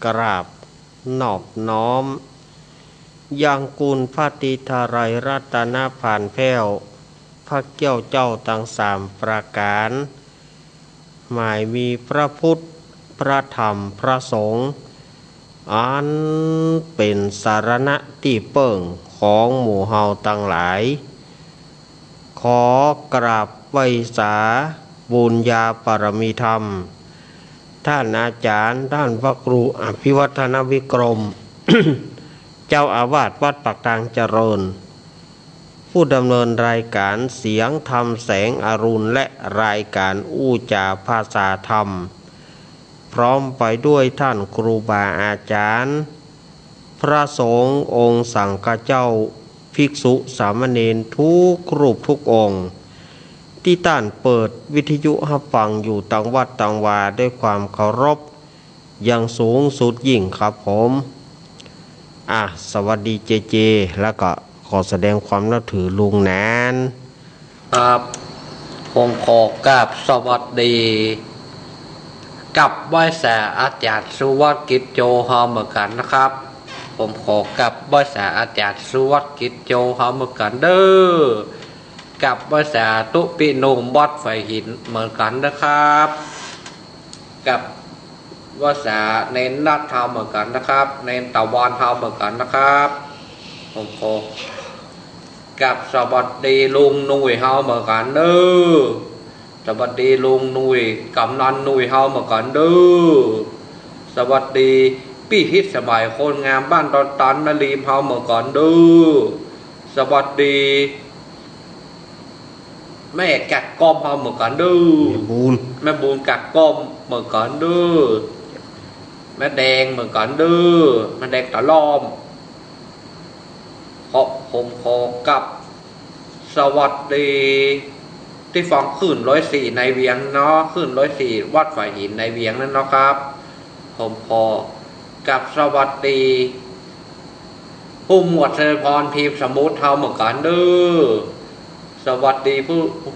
กราบนอบน้อมยังกุลพระติทาไรรัตนผ่านแพ้วพระเจ้าเจ้าตั้งสามประการหมายมีพระพุทธพระธรรมพระสงฆ์อันเป็นสารณะที่เปิ่งของหมู่เฮาตั้งหลายขอกราบไหว้สาบุญญาปรมีธรรมท่านอาจารย์ท่านพระครูอภิวัฒนวิกรม เจ้าอาวาสวัดปากทางเจริญผู้ดำเนินรายการเสียงธรรมแสงอรุณและรายการอู้จาภาษาธรรมพร้อมไปด้วยท่านครูบาอาจารย์พระสงฆ์องค์สังฆเจ้าภิกษุสามเณรทุกรูปทุกองค์ที่ท่านเปิดวิทยุให้ฟังอยู่ต่างวัดต่างวาด้วยความเคารพอย่างสูงสุดยิ่งครับผมสวัสดีเจแล้วก็ขอแสดงความนับถือลุงแนนครับผมขอกราบสวัสดีกับไหว้สาอาจารย์สุวัฒน์กิจโจเฮาเหมือนกันนะครับผมขอกับไหว้สาอาจารย์สุวัฒน์กิจโจเฮาเหมือนกันเด้อกับไหว้สาตุปิโนมวัดไฟหินเหมือนกันนะครับกับไหว้สาเน้นนัดเฮาเหมือนกันนะครับเน้นตะวันเฮาเหมือนกันนะครับผมขอกับสวัสดีลุงนุ่ยเฮาเหมือนกันเด้อสวัสดีลุงนุ่ยกำนันนุ่ยเฮาเหมือนกันเด้อสวัสดีพี่พิษสมัยคนงามบ้านตอนตันนาลีมเฮาเหมือนกันเด้อสวัสดีแม่กัดก้อมเฮาเหมือนกันเด้อแม่บูนกัดก้อมเหมือนกันเด้อแม่แดงเหมือนกันเด้อแม่แดงตะล้อมผมขอกับสวัสดีที่ฟังขึ้น104ในเวียงเนาะขึ้น104วัดฝ่ายหินในเวียงนั่นเนาะครับผมขอกับสวัสดีผู้หมวดเทพรทีมสมุทรเฮาเหมือนกันเด้อสวัสดี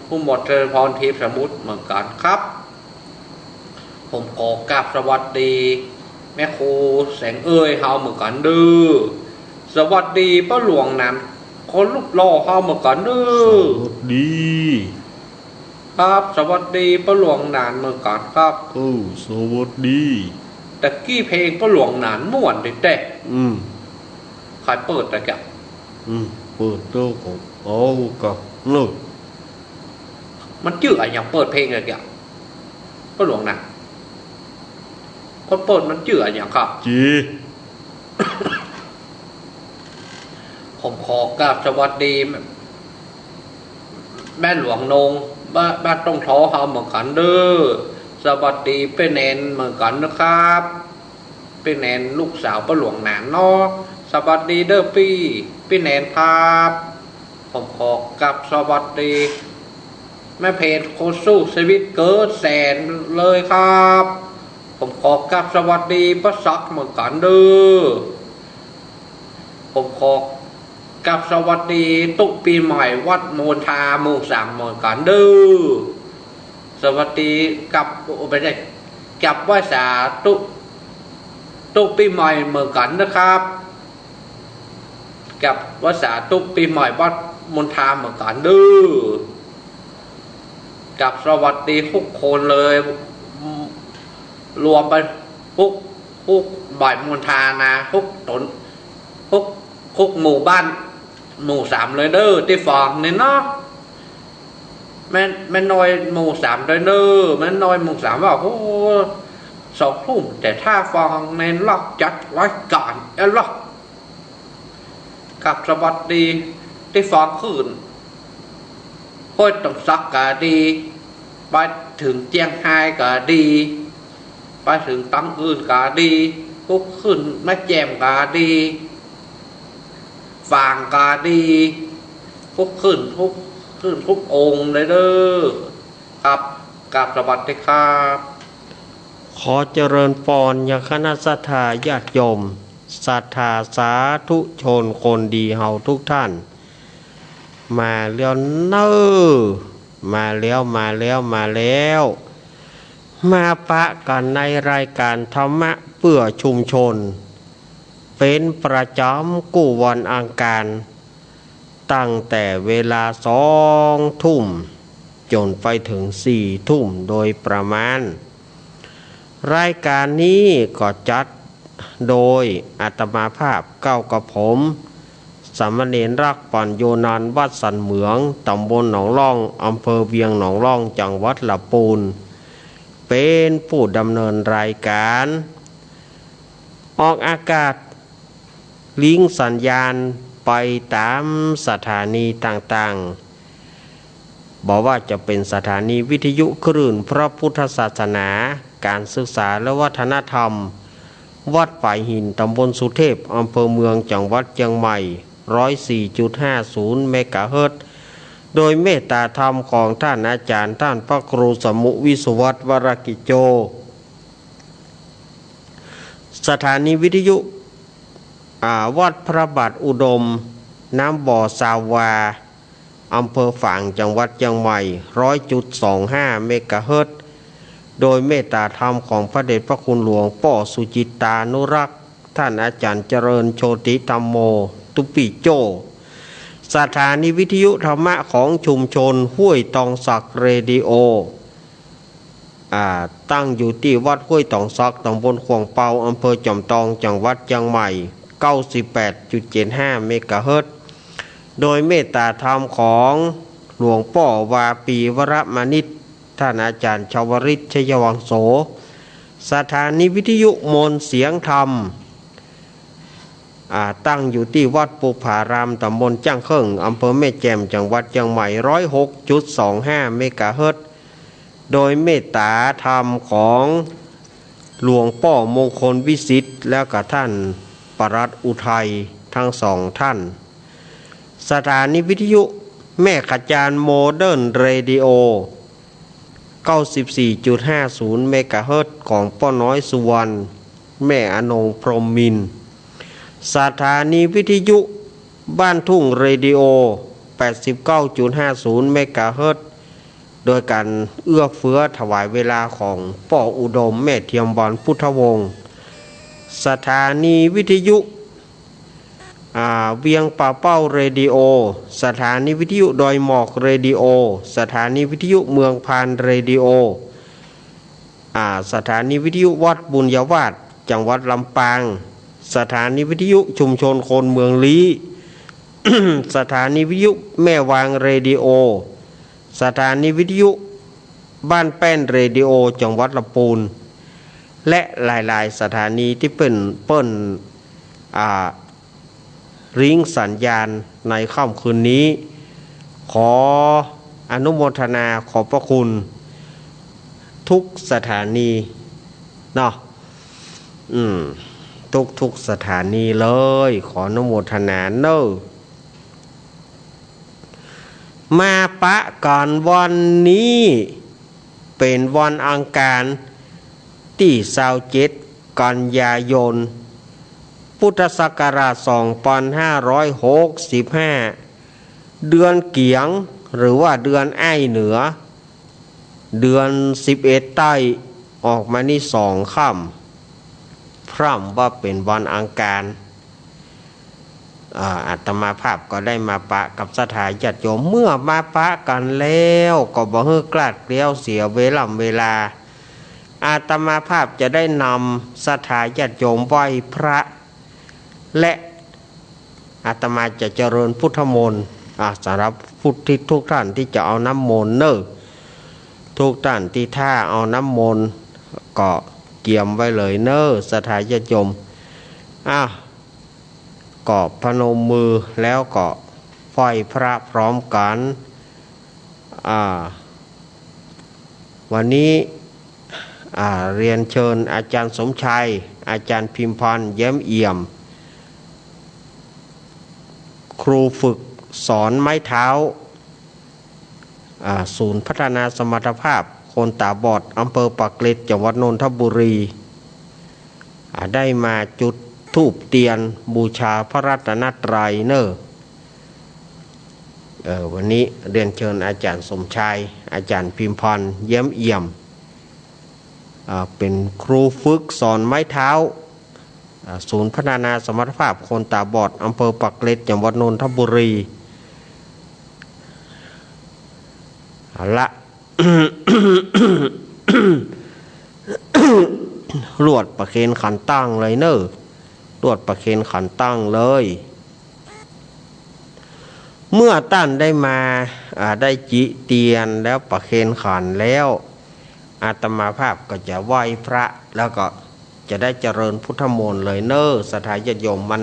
ผู้หมวดเทพรทีมสมุทรเหมือนกันครับผมขอกับสวัสดีแม่ครูแสงเอ้ยเฮาเหมือนกันเด้อสวัสดีป้าหลวงนั้นคนรูปหล่อเฮาเหมือนกันเด้อสวัสดีครับสวัสดีป้าหลวงนานเหมือนกันครับสวัสดีแต่กี้เพลงป้าหลวงนานม่วนดิแต่ใครเปิดแต่แกเปิดโต๊ะของกับนู่นมันชื่ออะไรอย่างเปิดเพลงอะไรแกป้าหลวงนานคนเปิดมันชื่ออะไรอย่างครับผมขอกราบสวัสดีแม่หลวงนงบ้านต้องท้อเฮาเหมือนกันเด้อสวัสดีเป็นแนนเหมือนกันนะครับเป็นแนนลูกสาวป้าหลวงหนานเนาะสวัสดีเด้อพี่แนนครับผมขอกราบสวัสดีแม่เพจโคสู้ชีวิตเกิดแสนเลยครับผมขอกราบสวัสดีป้าซักเหมือนกันเด้อผมขอกับสวัสดีตุกปีใหม่วัดโมนทาหมู่3เหมือนกันเด้อสวัสดีกับไปได้กับไหว้สาตุกปีใหม่เหมือนกันนะครับกับไหว้สาตุกปีใหม่วัดโมนทาเหมือนกันเด้อกับสวัสดีทุกคนเลยรวมไปทุกบ่ายโมนทานะทุกตนทุกหมู่บ้านหมู่3เลยเด้อที่ฟังเนี่ยเนาะแม่น้อยหมู่3เลยเด้อแม่น้อยหมู่3ว่าโอ้2 ทุ่มแต่ถ้าฟังในล็อกจัดรายการล็อกกับสวัสดีที่ฟังคืนค่อยต้องซักกะดีไปถึงเจียงไฮ้กะดีไปถึงตั้งอื่นกะดีทุกขึ้นแม่แจมกะดีฟางกาดีทุกขึ้นทุกองค์เลยเด้อครับกับสวัสดีครับขอเจริญพรยังคณะศรัทธาญาติโยมศรัทธาสาธุชนคนดีเฮาทุกท่านมาแล้วเน้อมาแล้ว มาปะกันในรายการธรรมะเพื่อชุมชนเป็นประจำกู้วันอังคารตั้งแต่เวลา2 ทุ่มจนไปถึง4 ทุ่มโดยประมาณรายการนี้ก็จัดโดยอาตมาภาพเก้ากับผมสามเณรรักปัญโยนันท์วัดสันเหมืองตำบลหนองล่องอำเภอเวียงหนองล่องจังหวัดลำพูนเป็นผู้ดำเนินรายการออกอากาศลิงก์สัญญาณไปตามสถานีต่างๆบอกว่าจะเป็นสถานีวิทยุคลื่นพระพุทธศาสนาการศึกษาและวัฒนธรรมวัดป่ายหินตำบลสุเทพอำเภอเมืองจังหวัดเชียงใหม่ 104.50 เมกะเฮิรตซ์โดยเมตตาธรรมของท่านอาจารย์ท่านพระครูสมุวิสุวัตวรกิจโจสถานีวิทยุวัดพระบาทอุดมน้ำบ่อสาวาอำเภอฝางจังหวัดเชียงใหม่ 100.25 เมกะเฮิรตซ์โดยเมตตาธรรมของพระเดชพระคุณหลวงป่อสุจิตานุรักษ์ท่านอาจารย์เจริญโชติธรรมโมตุปิโจสถานีวิทยุธรรมะของชุมชนห้วยตองสักเรดิโอตั้งอยู่ที่วัดห้วยตองสักตำบลขวงเปาอำเภอจอมทองจังหวัดเชียงใหม่ 98.75 เมกะเฮิรตซ์โดยเมตตาธรรมของหลวงป่อวาปีวรมานิตท่านอาจารย์ชวริตชยวังโสสถานีวิทยุมนเสียงธรรมตั้งอยู่ที่วัดปุผารามตำบลจ้างเคิงอำเภอแม่แจ่มจังหวัดเชียงใหม่ 106.25 เมกะเฮิรตซ์โดยเมตตาธรรมของหลวงป่อมงคลวิสิทธิ์และกับท่านปรัตอุทัยทั้งสองท่านสถานีวิทยุแม่ขจารโมเดิร์นเรดิโอ 94.50 เมกะเฮิรตซ์ของป้อน้อยสุวรรณแม่อนงพรหมมินทร์สถานีวิทยุบ้านทุ่งเรดิโอ 89.50 เมกะเฮิรตซ์โดยการเอื้อเฟื้อถวายเวลาของป่ออุดมแม่เทียมบอลพุทธวงศ์สถานีวิทยุเวียงป่าเป้าเรดิโอสถานีวิทยุดอยหมอกเรดิโอสถานีวิทยุเมืองพานเรดิโอสถานีวิทยุวัดบุญยวาสจังหวัดลำปางสถานีวิทยุชุมชนคนเมืองลี้ สถานีวิทยุแม่วางเรดิโอสถานีวิทยุบ้านแป้นเรดิโอจังหวัดลำพูนและหลายๆสถานีที่เป็นเปิ้นริงสัญญาณในค่ำคืนนี้ขออนุโมทนาขอบพระคุณทุกสถานีเนาะทุกสถานีเลยขออนุโมทนาเนอะมาปะก่อนวันนี้เป็นวันอังคารที่27 กันยายนพุทธศักราช 2565 เดือนเกียงหรือว่าเดือนไอ้เหนือเดือน11ใต้ออกมานี่2 ค่ำพร่ำว่าเป็นวันอังคารอาตมาภาพก็ได้มาปะกับสถาญาติโยมเมื่อมาปะกันแล้วก็บ่ฮื้อกลาดเกลียวเสียเวลาอาตมาภาพจะได้นำสถาญาติโยมไหว้พระและอาตมาจะเจริญพุทธมนต์สำหรับทุกท่านที่จะเอาน้ำมนต์เนอะทุกท่านที่ท่าเอาน้ำมนต์ก็เกี่ยมไว้เลยเนอะสถาญาติโยมก็พนมมือแล้วก็ไหว้พระพร้อมกันวันนี้เรียนเชิญอาจารย์สมชัยอาจารย์พิมพรแย้มเอี่ยมครูฝึกสอนไม้เท้าศูนย์พัฒนาสมรรถภาพคนตาบอดอำเภอปากเกร็ดจังหวัดนนทบุรีได้มาจุดธูปเทียนบูชาพระรัตนตรัยเนอะวันนี้เรียนเชิญอาจารย์สมชัยอาจารย์พิมพรแย้มเอี่ยม เป็นครูฝึกสอนไม้เท้าศูนย์พัฒนาสมรรถภาพคนตาบอดอำเภอปักเกร็ดจังหวัดนนทบุรีละ รวดประเคนขันตั้งเลยเนอะรวดประเคนขันตั้งเลยเมื่อตั้นได้มาได้จิเตียนแล้วประเคนขันแล้วอาตมาภาพก็จะไหว้พระแล้วก็จะได้เจริญพุทธมนต์เลยเนอะสถานญาติโยมมัน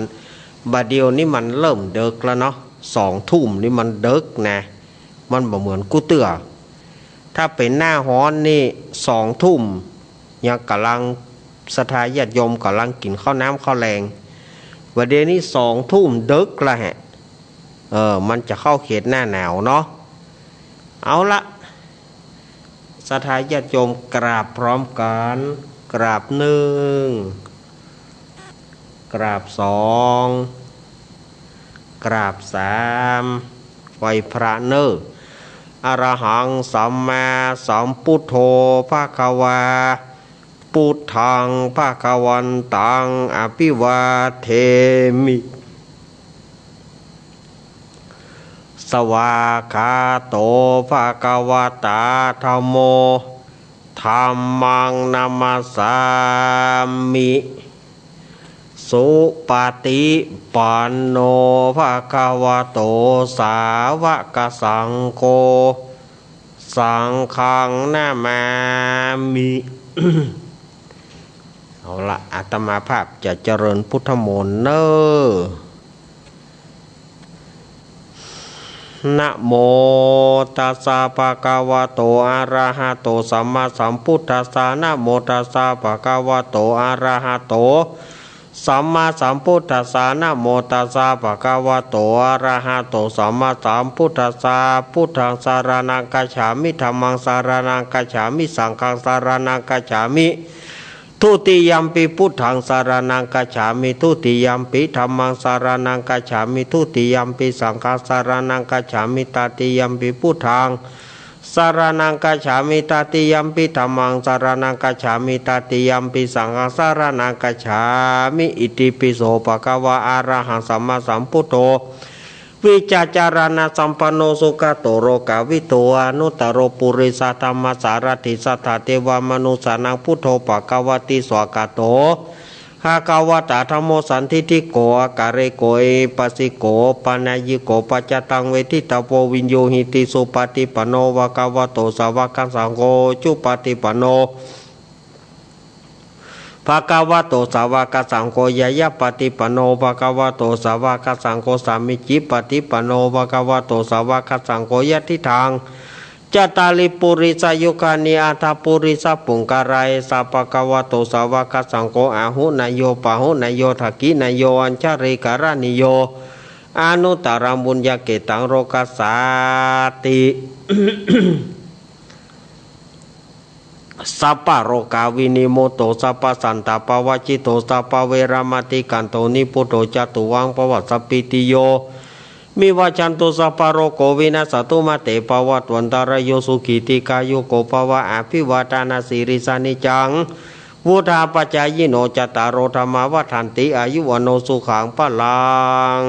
บาเดียวนี่มันเริ่มเดึกแล้วเนาะ2 ทุ่มนี่มันเดึกนะมันบ่เหมือนกูเตือถ้าเป็นหน้าฮ้อนนี่2 ทุ่มยังกำลังสถานญาติโยมกำลังกินข้าวน้ำข้าวแรงวันเดียวนี้2 ทุ่มเดึกละฮะมันจะเข้าเขตหน้าหนาวเนาะเอาละสถานญาติโยมกราบพร้อมกันกราบ1กราบ2กราบ3ไหว้พระเนออะระหังสัมมาสัมพุทโธภควาพุทธังภควันตังอภิวาเทมิสวากขาโตภควตาธัมโมธัมมังนัมสสามิสุปฏิปันโนภควโตสาวกสังโฆสังฆังนามามิ เอาละอาตมาภาพจะเจริญพุทธมนต์เนอนะโมตัสสะภะคะวะโตอะระหะโตสัมมาสัมพุทธัสสะนะโมตัสสะภะคะวะโตอะระหะโตสัมมาสัมพุทธัสสะนะโมตัสสะภะคะวะโตอะระหะโตสัมมาสัมพุทธัสสะพุทธังสารนังกัจฉามิธัมมังสารนังกัจฉามิสังฆังสารนังกัจฉามิทุติยัมปิพุทธังสารนังกัจฉามิทุติยัมปิธัมมังสารนังกัจฉามิทุติยัมปิสังฆังสารนังกัจฉามิตติยัมปิพุทธังสารนังกัจฉามิตติยัมปิธัมมังสารนังกัจฉามิตติยัมปิสังฆังสารนังกัจฉามิอิติปิโสภะคะวะอะระหังสัมมาสัมพุทโธวิจาจารณสัมปันโนสุขโตโรกาวิโตอนุตตรปุริสธรรมสารถิสัทธาเทวมนุสานังพุทโธภควติสวากาโตภควตาธัมโมสันทิฏฐิโกอาการเรโกเอปัสสิโกปนายิโกปัจจตังเวทิตาโพวิญโยหิติสุปฏิปันโนภควโตสาวกสังโฆจุปฏิปันโนภควโตสาวกสังโฆยายะปฏิปันโนภควโตสาวกสังโฆสามิจิปฏิปันโนภควโตสาวกสังโฆยะทิทางจตาลิปุริสยุคานิอัฏฐปุริสปุงการายสัพภควโตสาวกสังโฆอาหุนายโยปะหุนายโยทักขินายโยอัญชริการานิโยอนุตตรบุญญาเกตังโรกัสสาติ สัพพะโรกาวินิโมโตสัพพะสันตปวจิโตสัพพะเวรมติกันโตนิพุตโตจตุวังปวัสสปิติโยมิวาจันตุสัพพะโรโควินาสตุมาเตปวัตวันตารโยสุขิติกายุโกภวะอภิวาทานาสิริสานิจังวุธาปัจจายโนจตารโรธรรมวัฏันติอายุวโนสุขังพลัง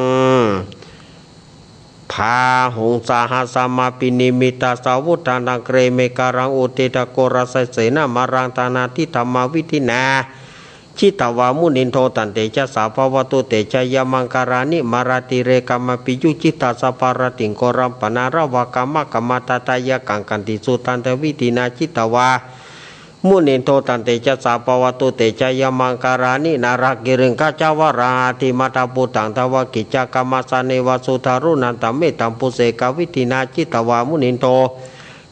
พาหงสาหสมาปินิมิตาสาวุธานังเกรเมการังอุติตะโกรัสเสนามารังตานาทิธรรมวิธินาชิตวามุนินโทตันเตชะสาภวตุเตชะยมังการานิมาราติเรกามปิยุจิตาสปารติงโกรัมปนารวากามะกามตตายะกังกันติสุตันเตวิธินาชิตวามุนินโทตันเตชะสาภวตุเตชะยมังการานินารักกิริงกัจจวราติมาตาปุตังทวกิจจกรรมสเนวสุทารุนันตเมตัมปุเสกวิธินาชิตวามุนินโท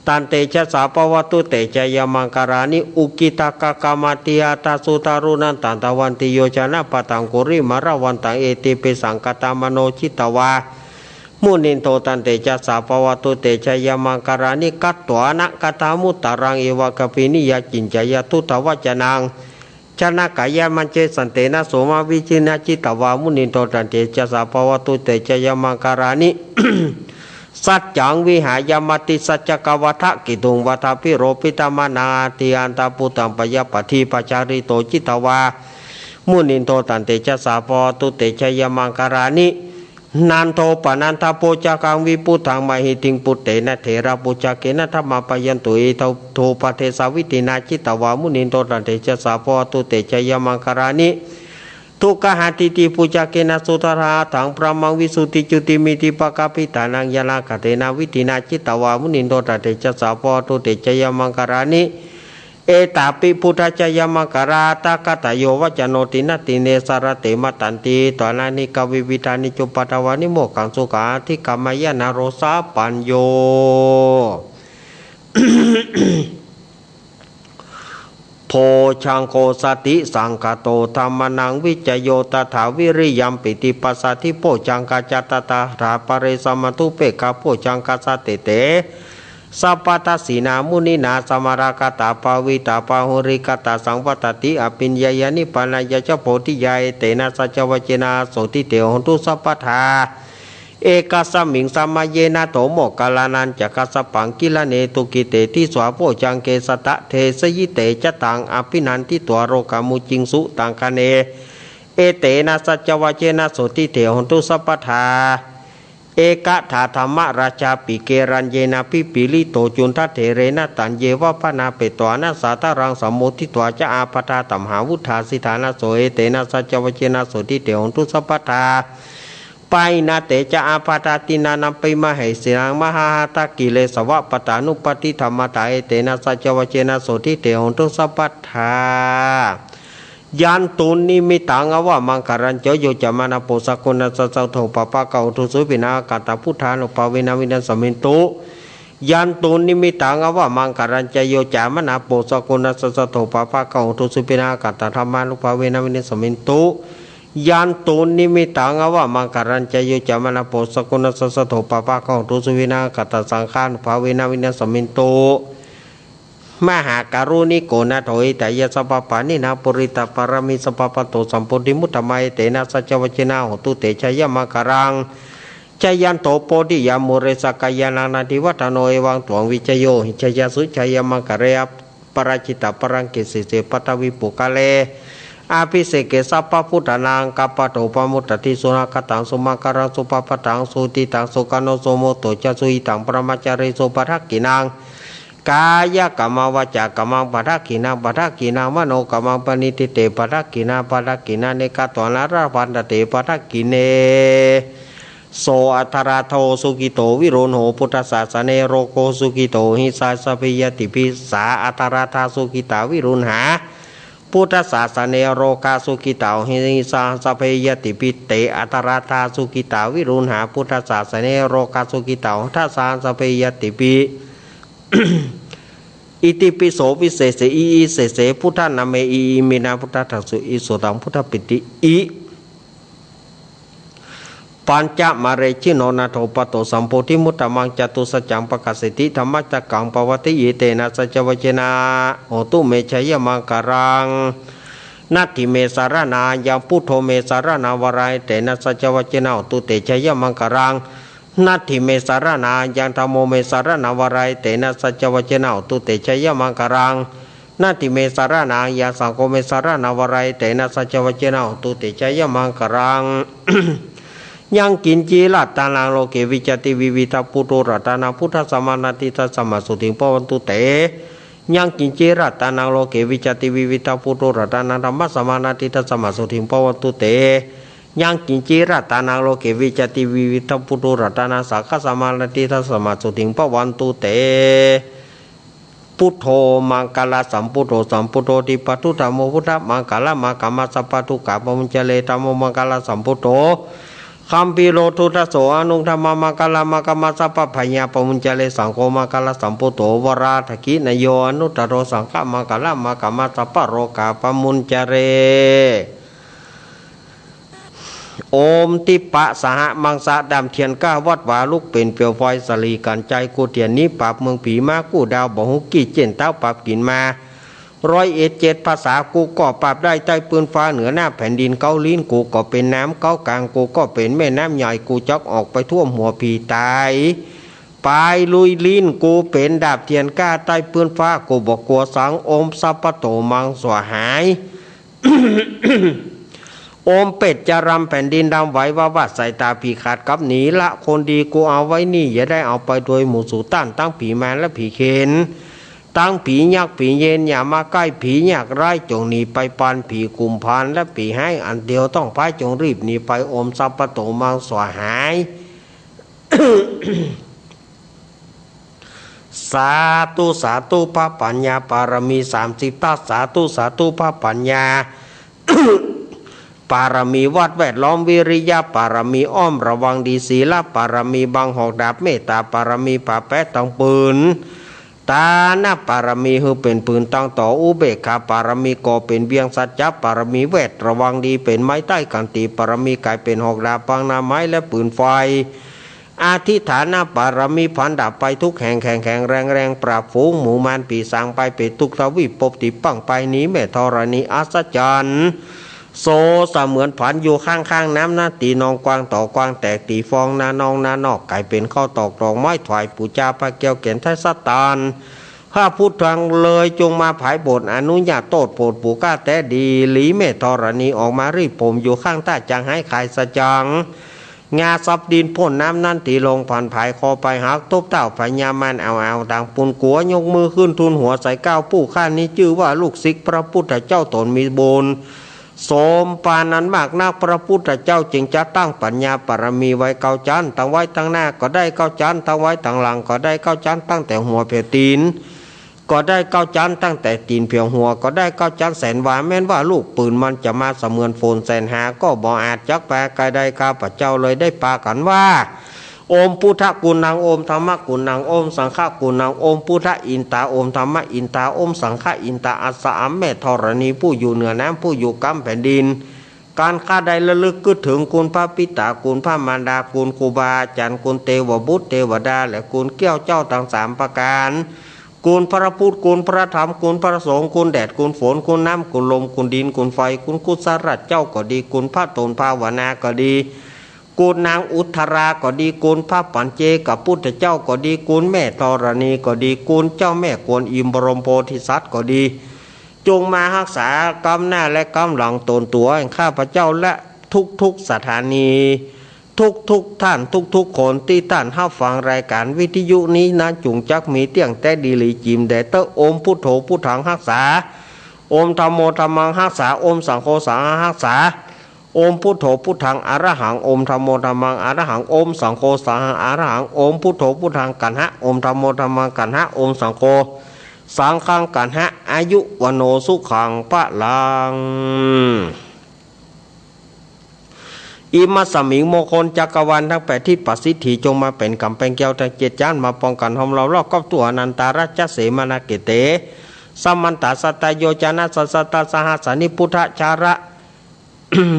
ตันเตชะสาภวตุเตชะยมังการานิอุกิตากกามติอาตาสุทารุนันตันตวันติโยชนะปตังกุริมารวันตังเอติเปสังกตามโนชิตวามุนินโทตันเตชะสาภวตุเตชะยมังการานิกัตตวนะกตามุตตรังเอวะกปินิยาจินจยตุตวจนังชนะกายมันเจสันเตนะโสมาวิจินาจิตวามุนินโทตันเตชะสาภวตุเตชะยมังการานิ สัจจังวิหายมติสัจจกวัฏกิตุงวัฏพิโรปิตมนาติอันตปุตัมปยปฏิปจาริโตจิตวามุนินโทตันเตชะสาปตุเตชยมังคารานินันโทปนันทโปจกังวิปุถังมหิติงปุตเตนะเถระปุจเกนะธรรมปยันตุเอโตโทปเทสาวิตินาจิตวามุนินโทตันเตชะสาปตุเตชยมังคารานิทุกขหาติติปุจเกนะสุตระถังพระมังวิสุติจุติมิติปะกาปิตานังยานาคเตนะวิตินาจิตวามุนินโทตันเตชะสาปตุเตชยมังคารานิเอตาปิพุทธจยมังคาราตากตโยวจโนตินติเนสารเตมตันติตวนานิกวิวิธานิจุปตวานิโมกังสุขาทิกามายนาโรสาปัญโย โพชังโคสติสังคโตธรรมนังวิจโยตถาวิริยัมปิติปัสสติโพชังกาจตตาราปเรสมตุเปกาโพชังกาสเตเตสัพพตสีนามุนินาสมารากตาปาวิตาปาหุริกตาสังวัตติอภิญญายานิปานายะเจโพธิยายเตนะสัจวเจนะโสติเตหนตุสัพพทาเอกสมิงสัมมาเยนะโตโมกาลานันจักสปังกิลเนตุกิเตทิสวาโพจังเกสตะเทสยิเตจตังอภินันทิตัวโรกามุจิงสุตังคเนเอเตนะสัจวเจนะโสติเตหนตุสัพพทาเอกถาธรรมราชาปิเกรัญเยนะพิปิลิโตจุนทัเถเรนะตันเยวะพนาเปตวานะสาตารังสมมุติตัวจะอาปทาตัมหาวุธาสิธานะโสเอเตนะสัจวเจนะโสติเตหนตุสัพพทาไปนาเตจะอาปทาตินานัมปิมะเหสิรังมหาหตกิเลสวะปตานุปติธรรมตาเอเตนะสัจวเจนะโสติเตหนตุสัพพทายันตุนิมิตังอวะมังคารัญเจโยจามานาโปสกุณัสสะโทปปะเกาทุสุปินากัตตพุทธานุภาเวนะวินัสสมินตุยันตุนิมิตังอวะมังคารัญเจโยจามานาโปสกุณัสสะโทปปะเกาทุสุปินากัตตธรรมานุภาเวนะวินัสสมินตุยันตุนิมิตังอวะมังคารัญเจโยจามานาโปสกุณัสสะโทปปะเกาทุสุปินากัตตสังฆานุภาเวนะวินัสสมินตุมหาการุณิโกนาโถยแต่ยสัพพานินาปุริตาปารมิสัพพะโตสัมปุริมุตตมัยเตนะสัจวเจนะโหตุเตชยมังคารังชยันโตโพธิยามุเรสกายานานาทิวัฒโนเอวังตวงวิจโยหิชยสุชยมังคาเรยปราชิตาปรังกิสิเสปัตวิปุกาเลอาภิเสกสัพพพุทธนางกัปปะโตปมุตติสุนักตังสุมังคารังสุปปตังสุติตังสุกโนโสโมโตจะสุหิตังปรมาจาริสุปทักกินังกายกรรมวจากรรมังปัทกินาปัทกินามโนกรรมังปณิติเตปัทกินาปัทกินาเนกตวนาราพันตเตปัทกิเนโสอัตราโทสุกิโตวิโรโหพุทธศาสเนโรโกสุกิโตหิสาสภิยติภิสาอัตราธาสุกิตาวิรุณหาพุทธศาสเนโรกาสุกิตาหิสาสภิยติภิเตอัตราธาสุกิตาวิรุณหาพุทธศาสเนโรกาสุกิตาทัสสาสภิยติภิอิติปิโสวิเศษอิเสเสพุทธนาเมอิมินาพุทธทัสสุอิโสตังพุทธปิติอิปัญจมาเรชิโนนาโทปโตสัมโพธิมุตตมังจตุสัจจังปกัสสิติธรรมจักกังปวัติยิเตนะสัจวเจนะโหตุเมชัยมังคารังนัตถิเมสารนายังพุทโธเมสารนาวรายเตนะสัจวเจนะโหตุเตชัยมังคารังนัตถิเมสารนายังธรรมโมเมสารนาวรายเตนะสัจวเจนะโหตุเตชัยมังคารังนาติเมสารนายังสังโฆเมสารนาวรายเตนะสัจวเจนะโหตุเตชัยมังคารังยังกินจีรัตตานังโลเกวิจติวิวิตาปุโตรัตนาพุทธสมานาติทัสสมาสุติงปวันตุเตยังกินจีรัตตานังโลเกวิจติวิวิตาปุโตรัตนาธรรมสมานาติทัสสมาสุติงปวันตุเตยังกินจีรัตตานังโลเกวิจติวิวิตาปุโตรัตนาสักขสมานาติทัสสมาสุติงปวันตุเตพุทโธมังคลาสัมพุทโธสัมพุทโธติปัตุธรรมพุทธมังคลามังคัมมัสสะปะทุกะปมุจเจเลธรรมมังคลาสัมพุทโธคัมปีโลทุตโสอนุธรรมมังคลามังคัมมัสสะปะพยาปมุจเจเลสังโฆมังคลาสัมพุทโธวราทกินโยอนุตตโรสังฆมังคลามังคัมมัสสะปะโรกาปมุจเจเรโอมติปะสหมังสะดำเทียนก้าวัดวาลุกเป็นเปียวไฟสลีกันใจกูเทียนนี้ปราบเมืองผีมากูดาวบ่หุกี้เจนเต้าปราบกินมา101ภาษากูก็ปราบได้ใต้ปืนฟ้าเหนือหน้าแผ่นดินเกาลิ้นกูก็เป็นน้ำเกากลางกูก็เป็นแม่น้ำใหญ่กูจักออกไปท่วมหัวผีตาย ปายลุยลิ้นกูเป็นดาบเทียนก้าใต้ปืนฟ้ากูบอกกลัวสังอมสัพปะโตมังสวหาย โอมเป็ดจะรำแผ่นดินดำไว้ว่าวัดสายตาผีขาดกับหนีละคนดีกูเอาไว้นี่อย่าได้เอาไปโดยหมู่สู่ต้านตั้งผีแมนและผีเข็นตั้งผียักษ์ผีเย็นอย่ามาใกล้ผียักษ์ร้ายจงหนีไปปานผีกุมพานและผีให้อันเดียวต้องพายจงรีบหนีไปโอมสัพปะโตมังสวหาย สาธุสาธุพระปัญญาปารมี30ทัศสาธุสาธุพระปัญญา ปารมีวัดแวดล้อมวิริยะปารมีอ้อมระวังดีศีลปารมีบังหอกดาบเมตตาปารมีป่าแปะตังปืนตาหน้าปารมีคือเป็นปืนตั้งต่ออุเบกขาปารมีก่อเป็นเบียงสัจจะปารมีแวดระวังดีเป็นไม้ใต้กันตีปารมีกลายเป็นหอกดาบปังนาไม้และปืนไฟอธิฐานะปารมีพันดับไปทุกแห่งแข่งแรงปราบฝูงหมู่มารปีศาจไปเป็ดทุกทวีปติปังไปนี้แม่ธรณีอัศจรรย์โซเสมือนผันอยู่ข้างน้ำหน้าตีนองกวางต่อกวางแตกตีฟองนานองนานอกไก่เป็นข้าวตอกดอกไม้ถวายปูจาพระเกียวเก่นไทยสตานข้าพุทธังเลยจงมาผายบทอนุญาตโตดโปรดปูก้าแต่ดีหลีเมธรณีออกมารีบผมอยู่ข้างใต้จังให้ขายสจังงาซับดินพ่นน้ำนั่นตีลงผ่านผายคอไปหักตบเต่าพญามันเอาดังปุนกัวยกมือขึ้นทุนหัวใส่ก้าวผู้ข้านี้ชื่อว่าลูกศิษย์พระพุทธเจ้าตนมีบุญสมปานั้นมากนักพระพุทธเจ้าจึงจะตั้งปัญญาปรมีไว้เก้าชั้นตั้งไว้ตั้งหน้าก็ได้เก้าชั้นตั้งไว้ตั้งหลังก็ได้เก้าชั้นตั้งแต่หัวเพียตีนก็ได้เก้าชั้นตั้งแต่ตีนเพียงหัวก็ได้เก้าชั้นแสนวาแม้นว่าลูกปืนมันจะมาเสมือนโฟนแสนหาก็บ่อาจจักแปลกายได้ข้าพเจ้าเลยได้ปากันว่าโอมพุทธกุณังโอมธรรมกุณังโอมสังฆกุณังโอมพุทธอินตาโอมธรรมอินตาโอมสังฆอินตาอัสสามแม่ธรณีผู้อยู่เหนือน้ำผู้อยู่กำแผ่นดินการข้าใดระลึกกึศถึงคุณพระปิตาคุณพระมารดาคุณครูบาอาจารย์คุณเทวบุตรเทวดาและคุณเกี้ยวเจ้าทั้ง3ประการคุณพระพุทธคุณพระธรรมคุณพระสงฆ์คุณแดดคุณฝนคุณน้ำคุณลมคุณดินคุณไฟคุณกุศลเจ้าก็ดีคุณพระตนภาวนาก็ดีกูนางอุทราก็ดีกูลพระปัญเจกับพุทธเจ้าก็ดีกูลแม่ธรณีก็ดีกูลเจ้าแม่กวนอิมบรมโพธิสัตว์ก็ดีจงมารักษากำหน้าและกำหลังตนตัวแห่งข้าพเจ้าและทุกสถานีทุกท่านทุกคนที่ท่านห้าฟังรายการวิทยุนี้นะจุงจักมีเตียงแต่ดีลีจิมแดเตอโอมพุทโธพุทธังรักษาโอมธัมโมธัมมังรักษาโอมสังโฆสังฆังรักษาโอมพุทโธพุทธังอรหังโอมธัมโมธัมมังอรหังโอมสังโฆสังฆังอรหังโอมพุทโธพุทธังกันหะโอมธัมโมธัมมังกันหะโอมสังโฆสังฆังกันหะอายุวโนสุขังพะลังอิมัสมิงโมคลจักรวาลทั้ง8ที่ปัสสิทธิจงมาเป็นกำแพงแก้วทั้ง7ย่านมาป้องกันหอมเรารอบกับตัวอนันตาราชเสมานาเกเตสัมมันตสัตตโยจนะสัสตสหัสนิพุทธชาระ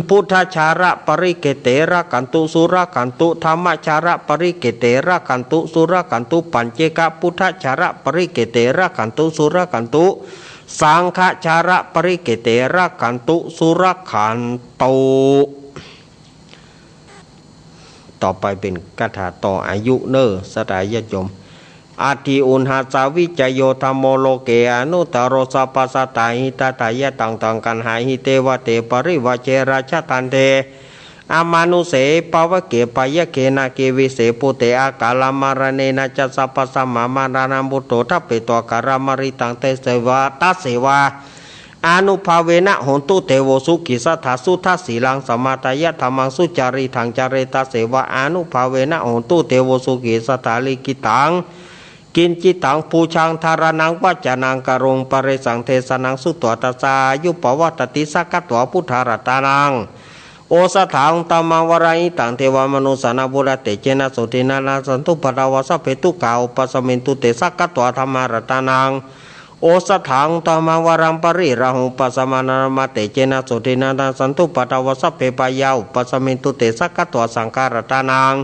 พุทธชาระปริเกเตระกันตุสุรกันตุธรรมชาระปริเกเตระกันตุสุรกันตุปัญเจกพุทธชาระปริเกเตระกันตุสุรกันตุสังฆชาระปริเกเตระกันตุสุรกันตุต่อไปเป็นคาถาต่ออายุเนอสตายยมอาทิอุณหาสาวิจโยธรรมโมโลเกอนุตโรสปัสสตาหิตาตายะต่างกันหาหิเตวะเตปริวะเจราชตันเตอามานุเสปวะเกปยะเกนาเกวิเสปุเตอากาลามารเนนะจัสสะปัสสะมามารานัมบุตโตทัพเปตวการามริตังเตเสวะตัสเสวะอนุภาเวนะโหนตุเทโวสุกิสัทธาสุทัสสีลังสมาตายะธรรมังสุจารีทังจาเรตาเสวะอนุภาเวนะโหนตุเทโวสุกิสัทธาลิกิตังกินจิตังปูชังธารนังวัจจานังกรงปริสังเทสนังสุตวตัสสายุปวัตติสักกัตวพุทธารัตานังโอสถาองตามังวรายิตังเทวามนุสานาบุระเตเจนะสุตินานาสันตุปตาวาสเพตุกาอุปสมินตุเตสักกัตวธรรมารัตานังโอสถาองตามังวรังปริราหุปสมานามาเตเจนะสุตินานาสันตุปตาวาสเพปายาอุปสมินตุเตสักกัตวสังฆารัตานัง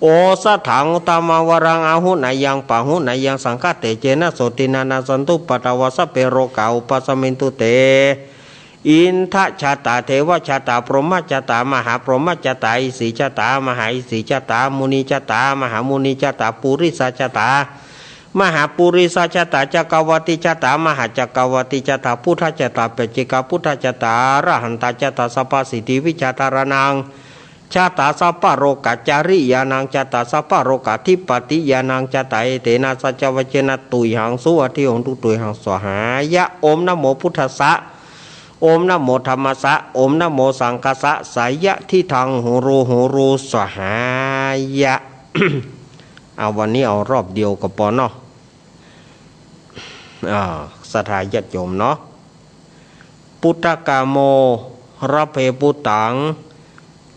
โอสถังตามาวรังอาหุนายังปะหุนายังสังฆเตเจนะโสตินานาสันตุปตาวาสเปโรกาอุปสมินตุเต อินทชาตาเทวชาตาพรหมชาตามหาพรหมชาตาอิสีชาตามหาอิสีชาตามุนีชาตามหามุนีชาตาปุริสชาตามหาปุริสชาตาจักรวติชาตามหาจักรวติชาตาพุทธชาตาเปจิกาพุทธชาตาอรหันตชาตาสัพพสิทธิวิชาตารนังชาตาสัพพโรกัจจาริยานังชาตาสัพพโรกัทิปติยานังชาตาเอเตนะสัจวเจนะตุยหังสุอธิหงตุตุยหังสวหายะโอมนะโมพุทธัสสะโอมนะโมธรรมัสสะโอมนะโมสังคัสสะสายะที่ทางหูรูสหายะ เอาวันนี้เอารอบเดียวก็พอเนาะสถาญาติโยมเนาะพุทธกาโมระเพปุตัง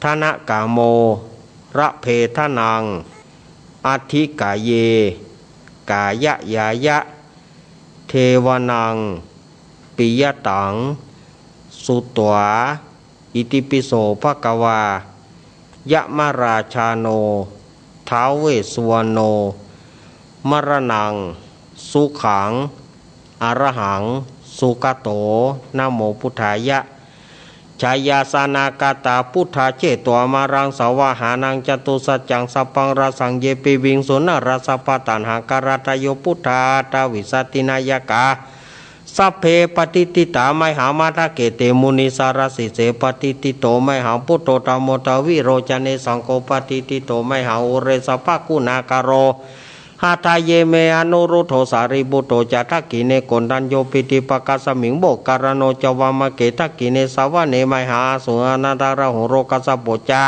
ธนกาโมระเพทนังอธิกายเยกายะยายะเทวนังปิยตังสุตวาอิติปิโสภะกวายะมราชาโนท้าวเวสสุวรรณโนมรณังสุขังอรหังสุกโตนะโมพุทธายะชายาสานากาตาพุทธาเจตัวมารังสาวหานังจตุสัจจังสัพพังราสังเยปิวิงสุนราสปตันหาการตโยพุทธาตาวิสัตตินายกาสัพเพปฏิติตาไมหามาทะเกเตมุนิสารสิเสปฏิติโตไมหาพุทโตตโมตวิโรจเนสังโฆปฏิติโตไมหาอุเรสภกุณาการโรหาทายเยเมอนุรุโธสาริบุโตจัตกิเนกนดันโยปิติปกัสมิงโบการโนจวามเกตกิเนสาวเนไมหาสุอนาตาระหุโรกัสโปจา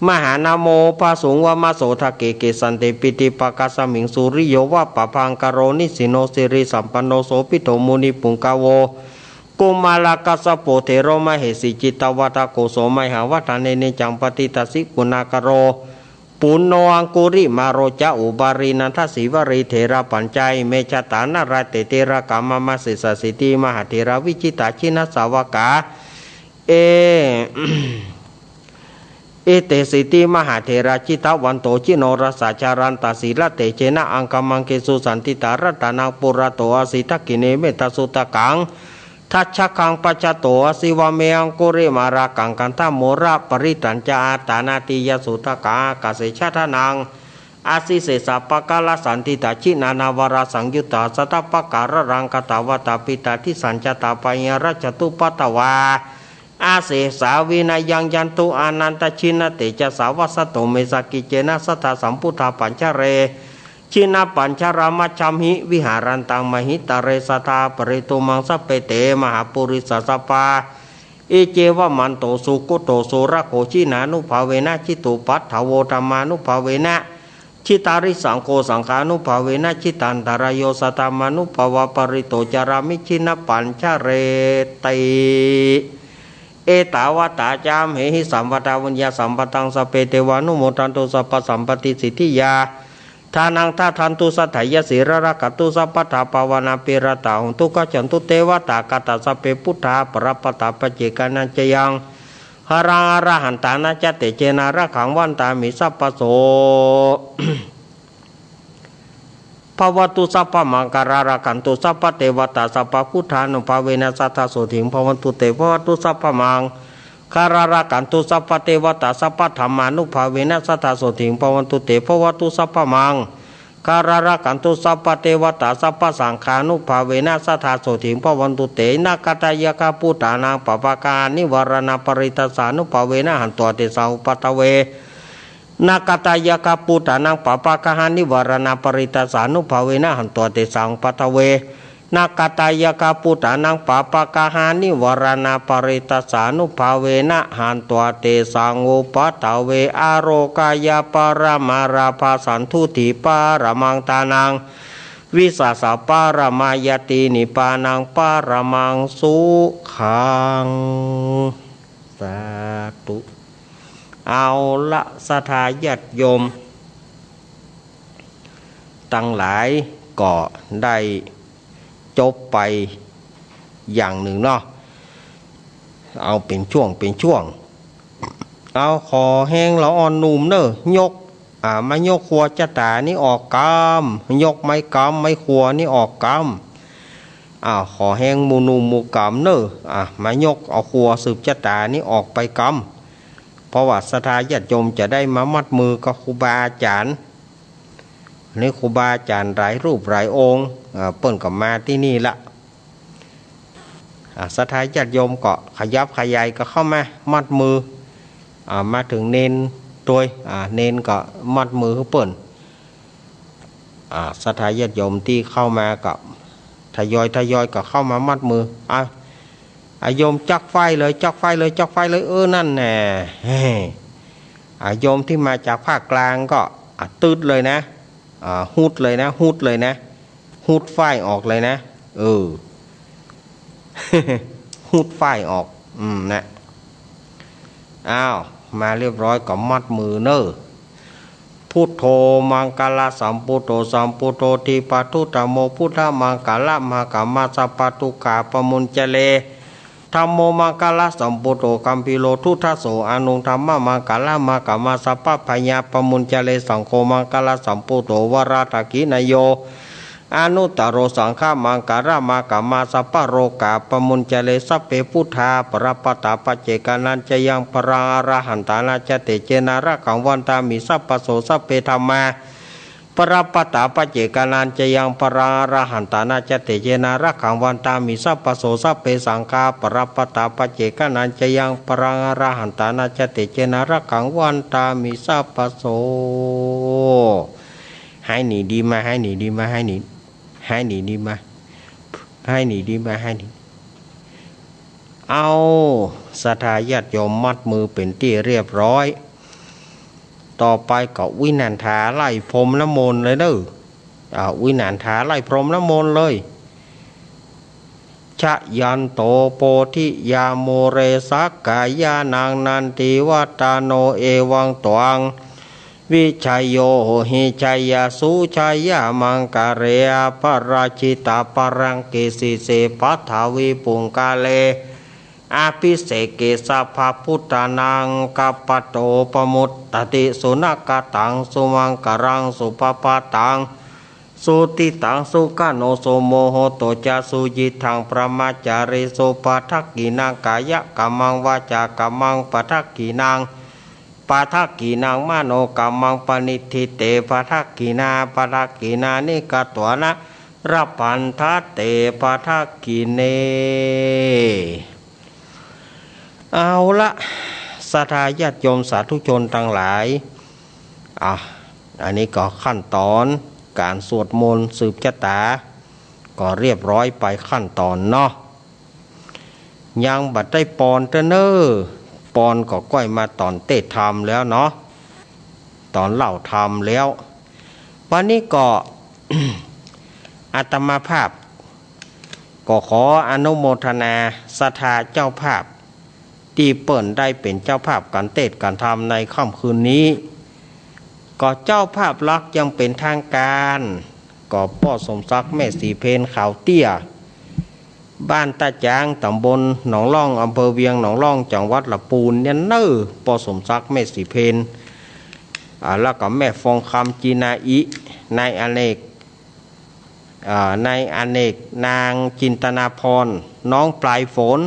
มหานาโมภาสุงวามโสทะเกเกสันเตปิติปกัสมิงสุริโยวะปะพังกโรนิสิโนสิริสัมปันโนโสปิโตมุนิปุงกาโวกุมาลกัสโปเทโรมเหสิจิตวตาโกโสไมหาวัฏเนเนจังปฏิตัสสิกุณากโรปุณโนอังกุริมาโรจะอุบารีนันทศิวรีเถระปัญจัยเมชตานาราเตเตระกามมาสิสสิติมหาเถระวิจิตาชินสาวกาเอเตสิติมหาเถระจิตาวันโตจิโนรสาจารันตศีลเตเจนะอังคมังเกสุสันติตารัตนังปุระโตอสิทกิเนเมตสุตกังทัชคังปัจจโตอสิวเมอังกุริมารากังกันตโมระปริตัญจาตานาติยสุตกากาเสชะทนังอาสิเสสะปะกาลสันติตาชินานาวราสังยุตตาสตปะการรังกตาวตาปิตาทิสัญจตาปัญญรัจตุปัตตวาอาเสสาวินายังยันตุอานันตชินเตจะสาวัสโตเมสกิเจนะสัทธาสัมพุทธาปัญชเรชินาปัญชรามัจฉัมหิวิหารันตังมหิตาเรสตาปริตุมังสเปเตมหาปุริสสปาเอเจวมันโตสุกุโตสุระโคชินานุภาเวนะจิตุปัฏฐโวธรรมานุภาเวนะชิตาริสังโฆสังขานุภาเวนะชิตันตารโยสตามานุภาวะปริโตจารามิชินปัญชเรติเอตาวตาจามเหหิสัมปทาวัญญาสัมปตังสเปเตวานุโมทันตุสัพพสัมปติสิทธิยาทานังทัทันตุสัทธายสิรรักตุสัพพทาภาวนาปิรตาหุตุกจันตุเทวตากตสเปพุทธาปรปตาปเจกานันจยังหารังอรหันตานาจเตเจนาระขังวันตามิสัพพโสภวตุสัพพมังการารักันตุสัพพเทวตาสัพพพุทธานุภาเวนะสัทธาโสถิงภวันตุเตภวตุสัพพมังการารักันตุสัพพเทวตาสัพพธรรมานุภาเวนะสัทธาโสถิงภวันตุเตภวตุสัพพมังการารักันตุสัพพเทวตาสัพพสังฆานุภาเวนะสัทธาโสถิงภวันตุเตนะกตายกาพุทธานังปปากานิวรณปริตสานุภาเวนะหันตัวเตสาอุปตเวนาคตายกาปุตตานังปปะกะหานิวรณปริตสานุภาเวนะหันตัวเตสังปตเวนาคตายกาปุตตานังปปะกะหานิวรณปริตสานุภาเวนะหันตัวเตสังอุปตเวอโรกายปรมาราภาสันทุติปารมังตานังวิสาสะปารมายตินิปานังปารมังสุขังสาธุเอาละสถาญาติโยมตั้งหลายก็ได้จบไปอย่างหนึ่งเนาะเอาเป็นช่วงเอาขอแห้งละอ่อนนุ่มเนอะยกมายกขัวจะตานี่ออกกามยกไม้กามไม้ขัวนี่ออกกาม ขอแห้งมูนูมูกำเนอมายกเอาครัวสืบชะตานี้ออกไปกำเพราะว่าศรัทธาญาติโยมจะได้มามัดมือกับครูบาอาจารย์นี่ครูบาอาจารย์หลายรูปหลายองค์เปิ้นก็มาที่นี่ละศรัทธาญาติโยมก็ขยับขยายก็เข้ามามัดมือมาถึงเนนตัวเนนก็มัดมือเขาเปิ้นศรัทธาญาติโยมที่เข้ามาก็ทยอยก็เข้ามามัดมือโยมจักไฟเลยนั่นแน่โยมที่มาจากภาคกลางก็ตืดเลยนะหูดเลยนะหูดไฟออกเลยนะหูดไฟออกนะมาเรียบร้อยก็มัดมือเนอพุทโธมังกาลสัมพุทโธทิปัทุตโมพุทธมังกาลมหากามาสัพพทุกขาปมุญเจเลธัมโมมังกาลสัมพุทโธกัมพิโลทุทัสโสอนุธัมมะมังกาลมหากามาสัพพพญาปมุญเจเลสังโฆมังกาลสัมพุทโธวราทกินโยอนุตตโรสังฆมังการามากามาสัพพโรกาปมุญเจเลสัพเพพุทธาปรปตาปัจเจกานันจะยังปรังอรหันตานาจเตเจนาระกังวันตามิสัพพโสสัพเพธรรมาปรปตาปัจเจกานันจะยังปรังอรหันตานาจเตเจนาระกังวันตามิสัพพโสสัพเพสังฆาปรปตาปัจเจกานันจะยังปรังอรหันตานาจเตเจนาระกังวันตามิสัพพโสให้หนีดีมาให้หนีดีมาเอาศรัทธาญาติโยมมัดมือเป็นที่เรียบร้อยต่อไปก็วินันทาไล่พรมน้ำมนต์เลยเด้อวินันทาไล่พรมน้ำมนต์เลยชะยันโตโพธิยาโมเรสักกายานางนันติวัตาโนเอวังตวังวิชัยโยหิชัยยาสุชัยยามังกะเรอปราชิตาปรังเกสิเสปัทาวิปุงกาเลอาภิเสเกสัพพพุทธานังกัปปโตปมุตตติสุนักตังสุมังกรังสุปปาตังสุติตังสุกโนโสโมโหโตจาสุยิทังประมาจาริโสปัทกินังกายะกัมมังวาจากัมมังปัทกินังปาทักกีนางมโนกัมมังปณิทิเตปาทักกีนานิกตัวนะรับปันทัตเตปาทักกีเนเอาละศรัทธาญาติโยมสาธุชนทั้งหลายอันนี้ก็ขั้นตอนการสวดมนต์สืบชะตาก็เรียบร้อยไปขั้นตอนเนาะยังบัดได้ปอนเตเนอปอนก็ก้อยมาตอนเตะธรรมแล้วเนาะตอนเล่าธรรมแล้ววันนี้ก็ อาตมาภาพก็ขออนุโมทนาศรัทธาเจ้าภาพที่เปิ่นได้เป็นเจ้าภาพการเตะการธรรมในค่ำคืนนี้ก็เจ้าภาพลักษณ์ยังเป็นทางการก็พ่อสมศักดิ์แม่สีเพนขาวเตี้ยบ้านตาจางตำบลหนองล่องอำเภอเวียงหนองล่องจังหวัดลำพูนเนี่ยปอสมศักดิ์แม่สีเพนแล้วก็แม่ฟองคำจีนาอินายอเนกนางจินตนาพรน้องปลายฝน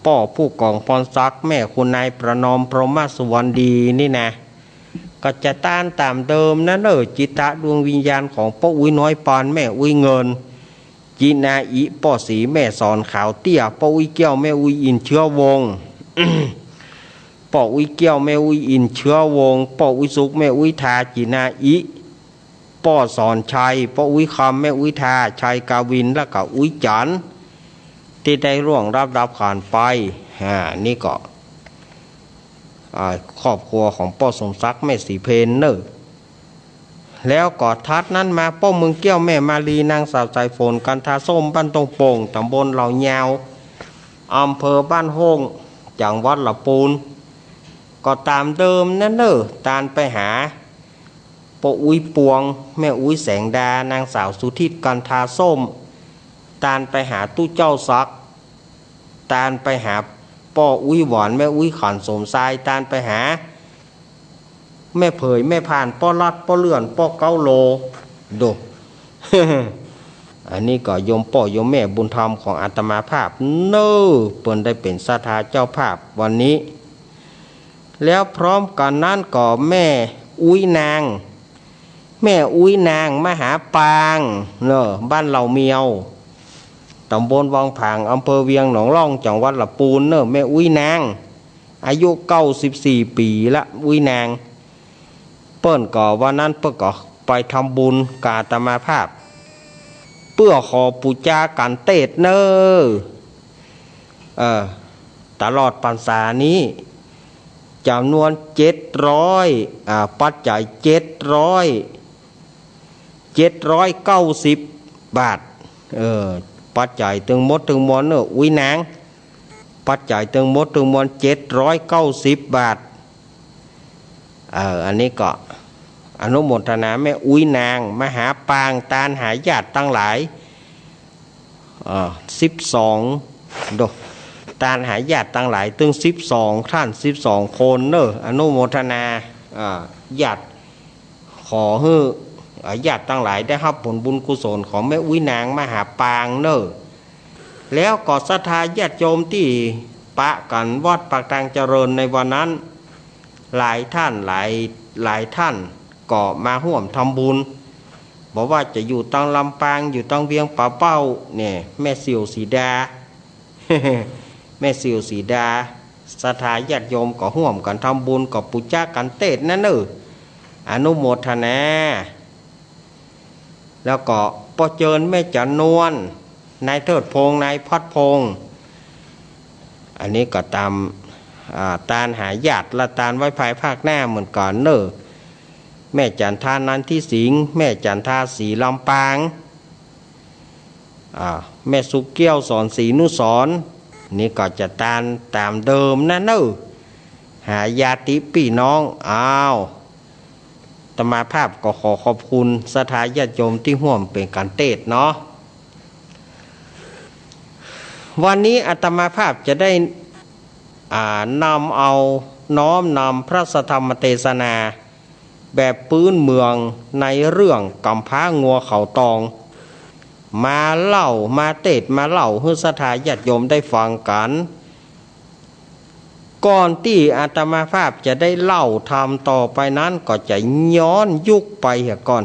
ป่อผู้กองพรศักดิ์แม่คุณนายประนอมพรหมสุวรรณดีนี่นะก็จะต้านตามเดิมนะจิตตะดวงวิญญาณของป้าอุ้ยน้อยปานแม่อุ้ยเงินจีนาอิป่อสีแม่สอนขาวเตี้ยป่ออุ้ยเกี้ยวแม่อุ้ยอินเชื้อวง ป่ออุ้ยเกี้ยวแม่อุ้ยอินเชื้อวงป่ออุ้ยสุกแม่อุ้ยทาจีนาอิป่อสอนชัยป่ออุ้ยคำแม่อุ้ยทาชัยกาวินแล้วก็อุ้ยจันที่ได้ร่วงรับผ่านไปนี่ก็ครอบครัวของป่อสมศักดิ์แม่สีเพนแล้วก็ทัดนั้นมาป้อเมืองเกี้ยวแม่มาลีนางสาวใจฝนกันทาส้มบ้านตรงโป่งตำบลเหล่ายาวอำเภอบ้านโฮงจังหวัดลำพูนก็ตามเดิมนั่นตานไปหาป้าอุ้ยปวงแม่อุ้ยแสงดานางสาวสุทิตกันทาส้มตานไปหาตู้เจ้าซักตานไปหาป้ออุ้ยหวานแม่อุ้ยขันสมทรายตานไปหาแม่เผยแม่ผ่านป้อลัดป้อเลื่อนป้อเก้าโลดู อันนี้ก็โยมพ่อโยมแม่บุญธรรมของอาตมาภาพเน้อเปิ้นได้เป็นศรัทธาเจ้าภาพวันนี้แล้วพร้อมกันนั้นก็แม่อุ้ยนางแม่อุ้ยนางมหาปางเนอะบ้านเหล่าเมียวตำบลวังผางอำเภอเวียงหนองร่องจังหวัดลำพูนเนอะแม่อุ้ยนางอายุ94 ปีละอุ้ยนางเปิ้นก็วันนั้นเปิ้นก็ไปทำบุญกบอาตมาภาพเพื่อขอปูจากันเตศเนอตลอดพรรษานี้จำนวน700ปัจจัย790 บาทปัจจัยถึงหมดถึงมวลเนอะอุ้ยนางปัจจัยถึงหมดถึงมวล790 บาทอันนี้ก็อนุโมทนาแม่อุ้ยนางมหาปางตาลหาญาติตั้งหลาย12ดอกตาลหาญาติตั้งหลายถึง12ท่าน12คนเนอะอนุโมทนาญาติขอให้ญาติตั้งหลายได้รับผลบุญกุศลของแม่อุ้ยนางมหาปางเนอะแล้วก็ศรัทธาญาติโยมที่ปะกันวัดปากทางเจริญในวันนั้นหลายท่านหลายท่านก็มาร่วมทำบุญบอกว่าจะอยู่ตั้งลำปางอยู่ตั้งเวียงป่าเป้าเนี่ยแม่สิวสีดา แม่สิวสีดาศรัทธาญาติโยมก็ร่วมกันทำบุญกับปุจจากันเตศนั่นเนอะอนุโมทนาแล้วก็ปอเจิญแม่จันนวลนายเทิดพงษ์นายพัดพงษ์อันนี้ก็ตามตาลหาญาติละตาลไว้ภายภาคหน้าเหมือนกันเนอะแม่จันทานันที่สิงห์แม่จันทาสีลำปางแม่สุกเกี้ยวสอนศรีนุสรนี่ก็จะตามเดิมนะเนอะหาญาติพี่น้องอาตมาภาพก็ขอขอบคุณศรัทธาญาติโยมที่ร่วมเป็นการเทศน์เนาะวันนี้อาตมาภาพจะได้นำเอาน้อมนำพระธรรมเทศนาแบบพื้นเมืองในเรื่องกำพร้างัวเขาตองมาเล่ามาเทศน์มาเล่าให้ศรัทธาญาติโยมได้ฟังกันก่อนที่อาตมาภาพจะได้เล่าทำต่อไปนั้นก็จะย้อนยุคไปก่อน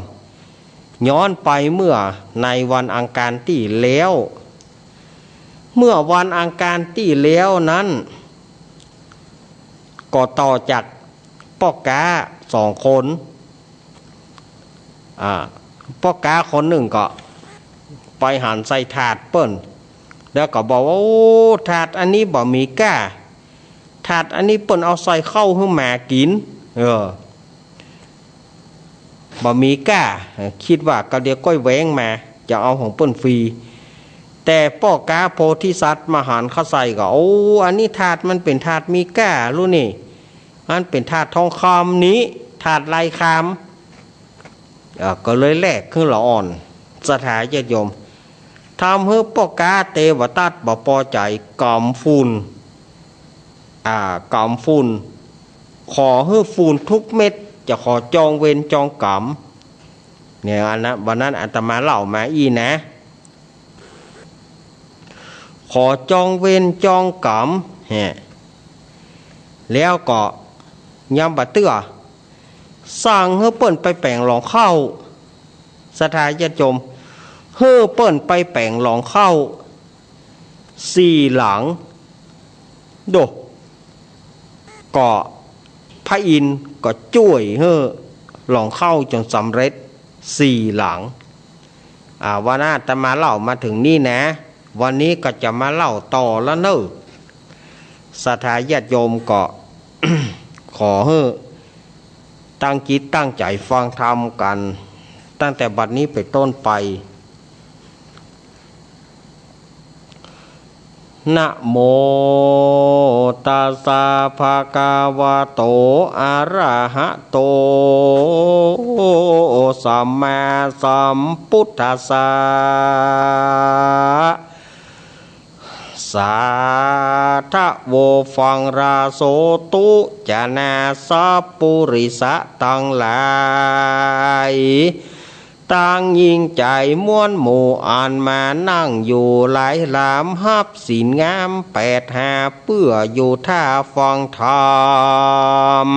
ย้อนไปเมื่อในวันอังคารที่แล้วเมื่อวันอังคารที่แล้วนั้นก็ต่อจากพ่อกา2 คนพ่อกาคนหนึ่งก็ไปหันใส่ถาดเปิ้นแล้วก็บอกว่าโอ้ถาดอันนี้บ่มีก้าถาดอันนี้เปิ้นเอาใส่เข้าให้หมากินบ่มีก้าคิดว่ากระเดียวก้อยแหวงมาจะเอาของเปิ้นฟรีแต่พ่อกาโพธิสัตว์มาหันเข้าใส่ก็โอ้อันนี้ถาดมันเป็นถาดมีก้ารู้นี่มันเป็นถาดทองคำนี้ถาดลายคำก็เลยแลกขึ้นละอ่อนศรัทธาญาติโยมทำให้พ่อกาเตวตัดบ่พอใจกำฝุ่นขอให้ฝุ่นทุกเม็ดจะขอจองเวรจองกรรมเนี่ยวันนั้นอาตมาเล่ามานะขอจองเวรจองกรรมแล้วก็ยำบะเตื้อสั่งให้เปิ้นไปแปลงหลองเข้าศรัทธาญาติโยมให้เปิ้นไปแปลงหลองเข้า4 หลังโดก็พระอินทร์ก็ช่วยให้หลองเข้าจนสำเร็จ4 หลังวันหน้าจะมาเล่ามาถึงนี่นะวันนี้ก็จะมาเล่าต่อแล้วเนอะศรัทธาญาติโยมก็ ขอให้ตั้งจิตตั้งใจฟังธรรมกันตั้งแต่บัดนี้ไปต้นไปนะโมตัสสะภะคะวะโตอะระหะโตสัมมาสัมพุทธัสสะสาธโวฟังราโสตุจนาสัพปุริสะทั้งหลาย ต่างยิงใจม้วนหมู่อ่านมานั่งอยู่หลายหลามฮับศีลงาม85เปื้ออยู่ท่าฟังธรรม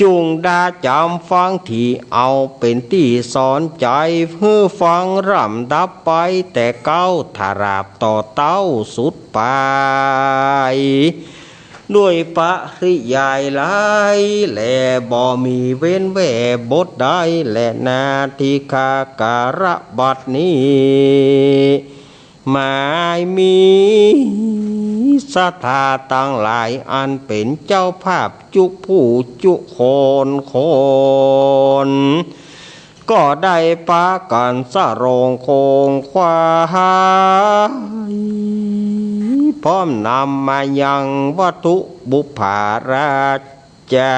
จุงดาจำฟังที่เอาเป็นที่สอนใจเพื่อฟังรำดับไปแต่เก้าถาราบต่อเต้าสุดไปด้วยปริยายหลายและบ่มีเว้นแว่บทใดและนาทิคาการะบัดนี้หมายมีศรัทธาตั้งหลายอันเป็นเจ้าภาพจุผู้จุคนก็ได้ปากันสะโรงโคงควายพร้อมนำมายังวัตถุบุพาราชา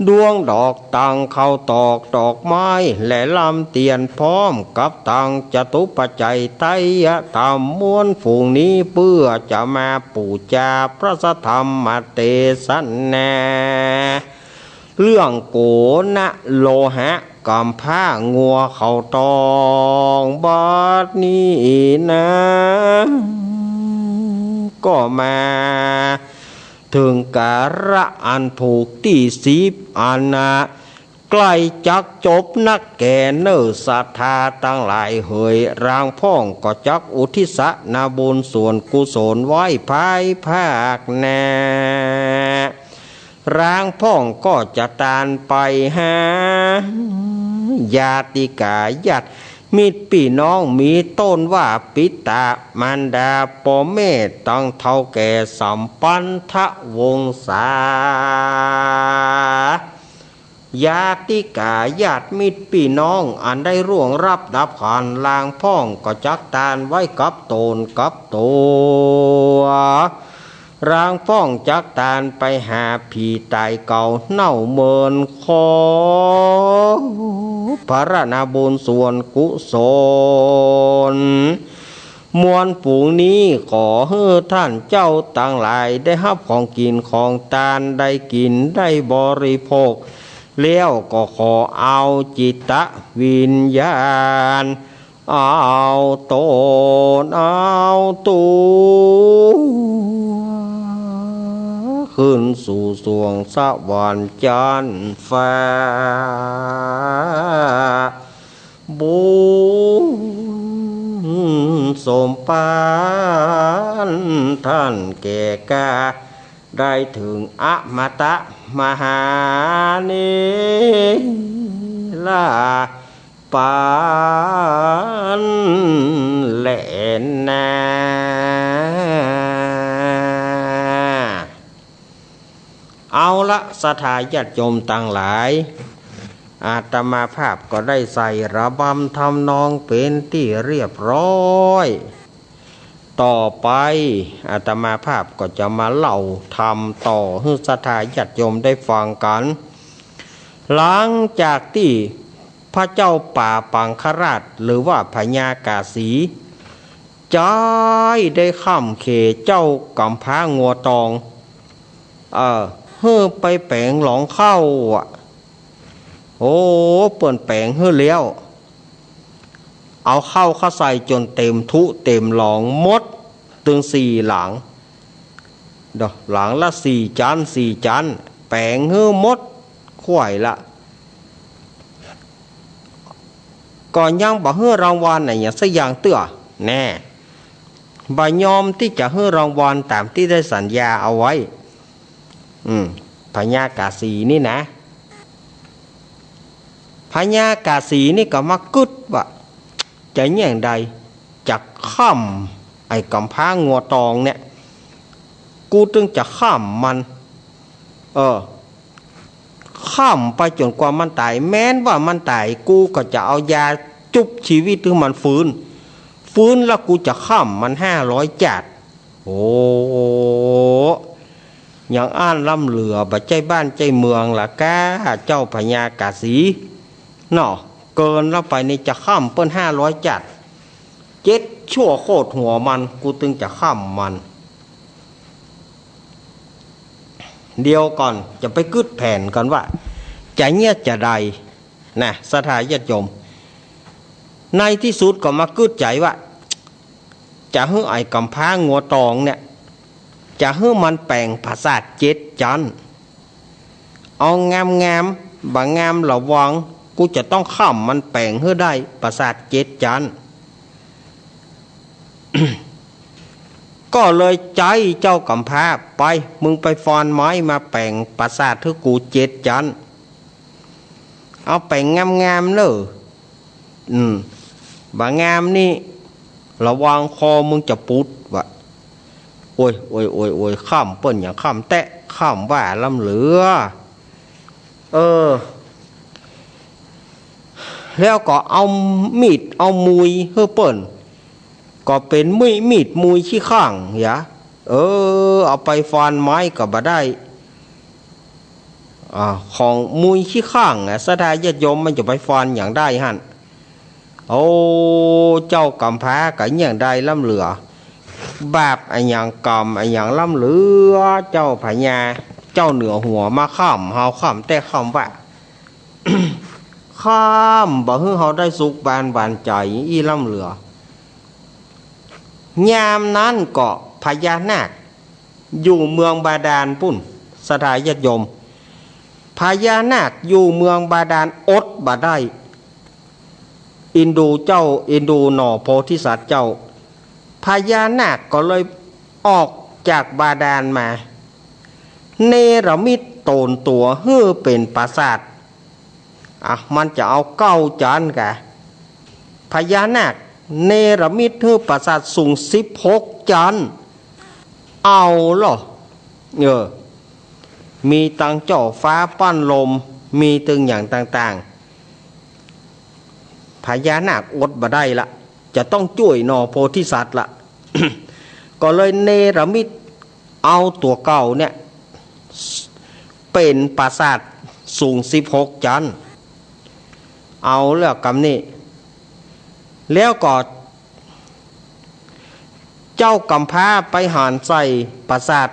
ดวงดอกตังเข้าตอกดอกไม้และลำเตียนพร้อมกับตังจตุปัจจัยไตยธรรมมวลฝูงนี้เพื่อจะมาปูจาพระธรรมเทศนาเรื่องโกนะโลหะกำผ้างัวเขาตองบัดนี้นะก็มาถึงการะอันผูกที่10อันนะใกล้จักจบนักแก่เนื้อศรัทธาตั้งหลายเหยร่างพ่องก็จักอุทิศนาบุญส่วนกุศลไว้ภายภาคหน้าร่างพ่องก็จะตานไปหาญาติกาญาติมิตรพี่น้องมีต้นว่าปิตามารดาพ่อแม่ต้องเท่าแก่สัมปันทวงศาญาติกาญาติมิตรพี่น้องอันได้ร่วงรับดับขันลางพ่องก็จักตานไว้กับตนกับตัวร่างป้องจักตานไปหาผีตายเก่าเน่าเมินขอพระนาบุญส่วนกุศลมวลฝูงนี้ขอให้ท่านเจ้าต่างหลายได้รับของกินของทานได้กินได้บริโภคแล้วก็ขอเอาจิตวิญญาณเอาตนเอาตัวขึ้นสู่สวงสวรรค์จันทร์ฟ้าบุญสมปานท่านแก่กาได้ถึงอมตะมหานิลาปานแหลนนาเอาละศรัทธาญาติโยมต่างหลายอาตมาภาพก็ได้ใส่ระบำทำนองเป็นที่เรียบร้อยต่อไปอาตมาภาพก็จะมาเล่าทำต่อให้ศรัทธาญาติโยมได้ฟังกันหลังจากที่พระเจ้าป่าปังคราชหรือว่าพญากาสีใจได้ข้ามเขเจ้ากำพร้างัวตองเฮ้อไปแปลงหลองเข้าโอ้เปิ่นแปลงเฮ้อเลี้ยวเอาเข้าใส่จนเต็มทุเต็มหลองมดตึง4หลังหลังละ4จานแปลงเฮ้อมดข่วยละก่อนยังบ่เฮ้อรางวัลไหนอย่างสักอย่างเตื้อแน่บ่ยอมที่จะเฮ้อรางวัลตามที่ได้สัญญาเอาไว้พญากาสีนี่นะพญากาสีนี่ก็มากึดว่าจะแย่งใดจะข้ามไอ้กำพร้างัวตองเนี่ยกูจึงจะข้ามมันข้ามไปจนกว่ามันตายแม้นว่ามันตายกูก็จะเอายาจุบชีวิตถึงมันฟื้นแล้วกูจะข้ามมัน500 จาดโอ้อย่างอ่านล่ำเหลือบัดใจบ้านใจเมืองล่ะกะเจ้าพญากาสีเนาะเกินแล้วไปนี่จะข้ามเปิ้น500 จาด7 ชั่วโคตรหัวมันกูตึงจะข้ามมันเดียวก่อนจะไปกึดแผ่นกันว่าจะเงียจะใด นะสถาญาติโยมในที่สุดก็มากึดใจว่าจะให้ไอ้กำพร้างัวตองเนี่ยจะให้มันแปลงภาษา7 จันเอางามบางงามระวังกูจะต้องข้ามมันแปลงให้ได้ภาษา7 จัน ก็เลยใจเจ้ากำพร้าไปมึงไปฟอนไม้มาแปลงภาษาให้กู7 จันเอาแปลงงามเนอะบางงามนี่ระวังคอมึงจะปุดวะโอ้ยข้ามเปิ้นอย่างข้ามแตะข้ามว่าลำเหลือแล้วก็เอามีดเอามุยเฮ้อเปิ้นก็เป็นมีดมุยขี้ข้างอย่าเอาไปฟันไม้ก็บ่ได้ของมุยขี้ข้างสถาญาติโยมมันจะไปฟันอย่างได้หั่นโอ้เจ้ากำพร้าก็อย่างใดลำเหลือบาปไอ้อย่างกรรมไอ้อย่างลำเหลือเจ้าพญาเจ้าเหนือหัวมาข้ามเฮาข้ามแต่ข้ามว่า ข้ามบ่ให้เฮาได้สุขบานใจอีลำเหลือยามนั้นก็พญานาคอยู่เมืองบาดาลปุ่นสถาญาติโยมพญานาคอยู่เมืองบาดาลอดบ่ได้อินดูหน่อโพธิสัตว์เจ้าพญานาคก็เลยออกจากบาดาลมาเนรมิตโตนตัวเฮือเป็นปราสาทมันจะเอา9 จันกะพญานาคเนรมิตเฮือปราสาทสูง16 จันเอาเหรอมีตังเจ้าฟ้าปั้นลมมีตึงอย่างต่างๆพญานาคอดบ่ได้ละจะต้องช่วยหนอโพธิสัตว์ละ ก็เลยเนรมิตเอาตัวเก่าเนี่ยเป็นปราสาทสูง16 จันเอาเรื่องกรรมนี่แล้วก็เจ้ากำพร้าไปหานใส่ปราสาท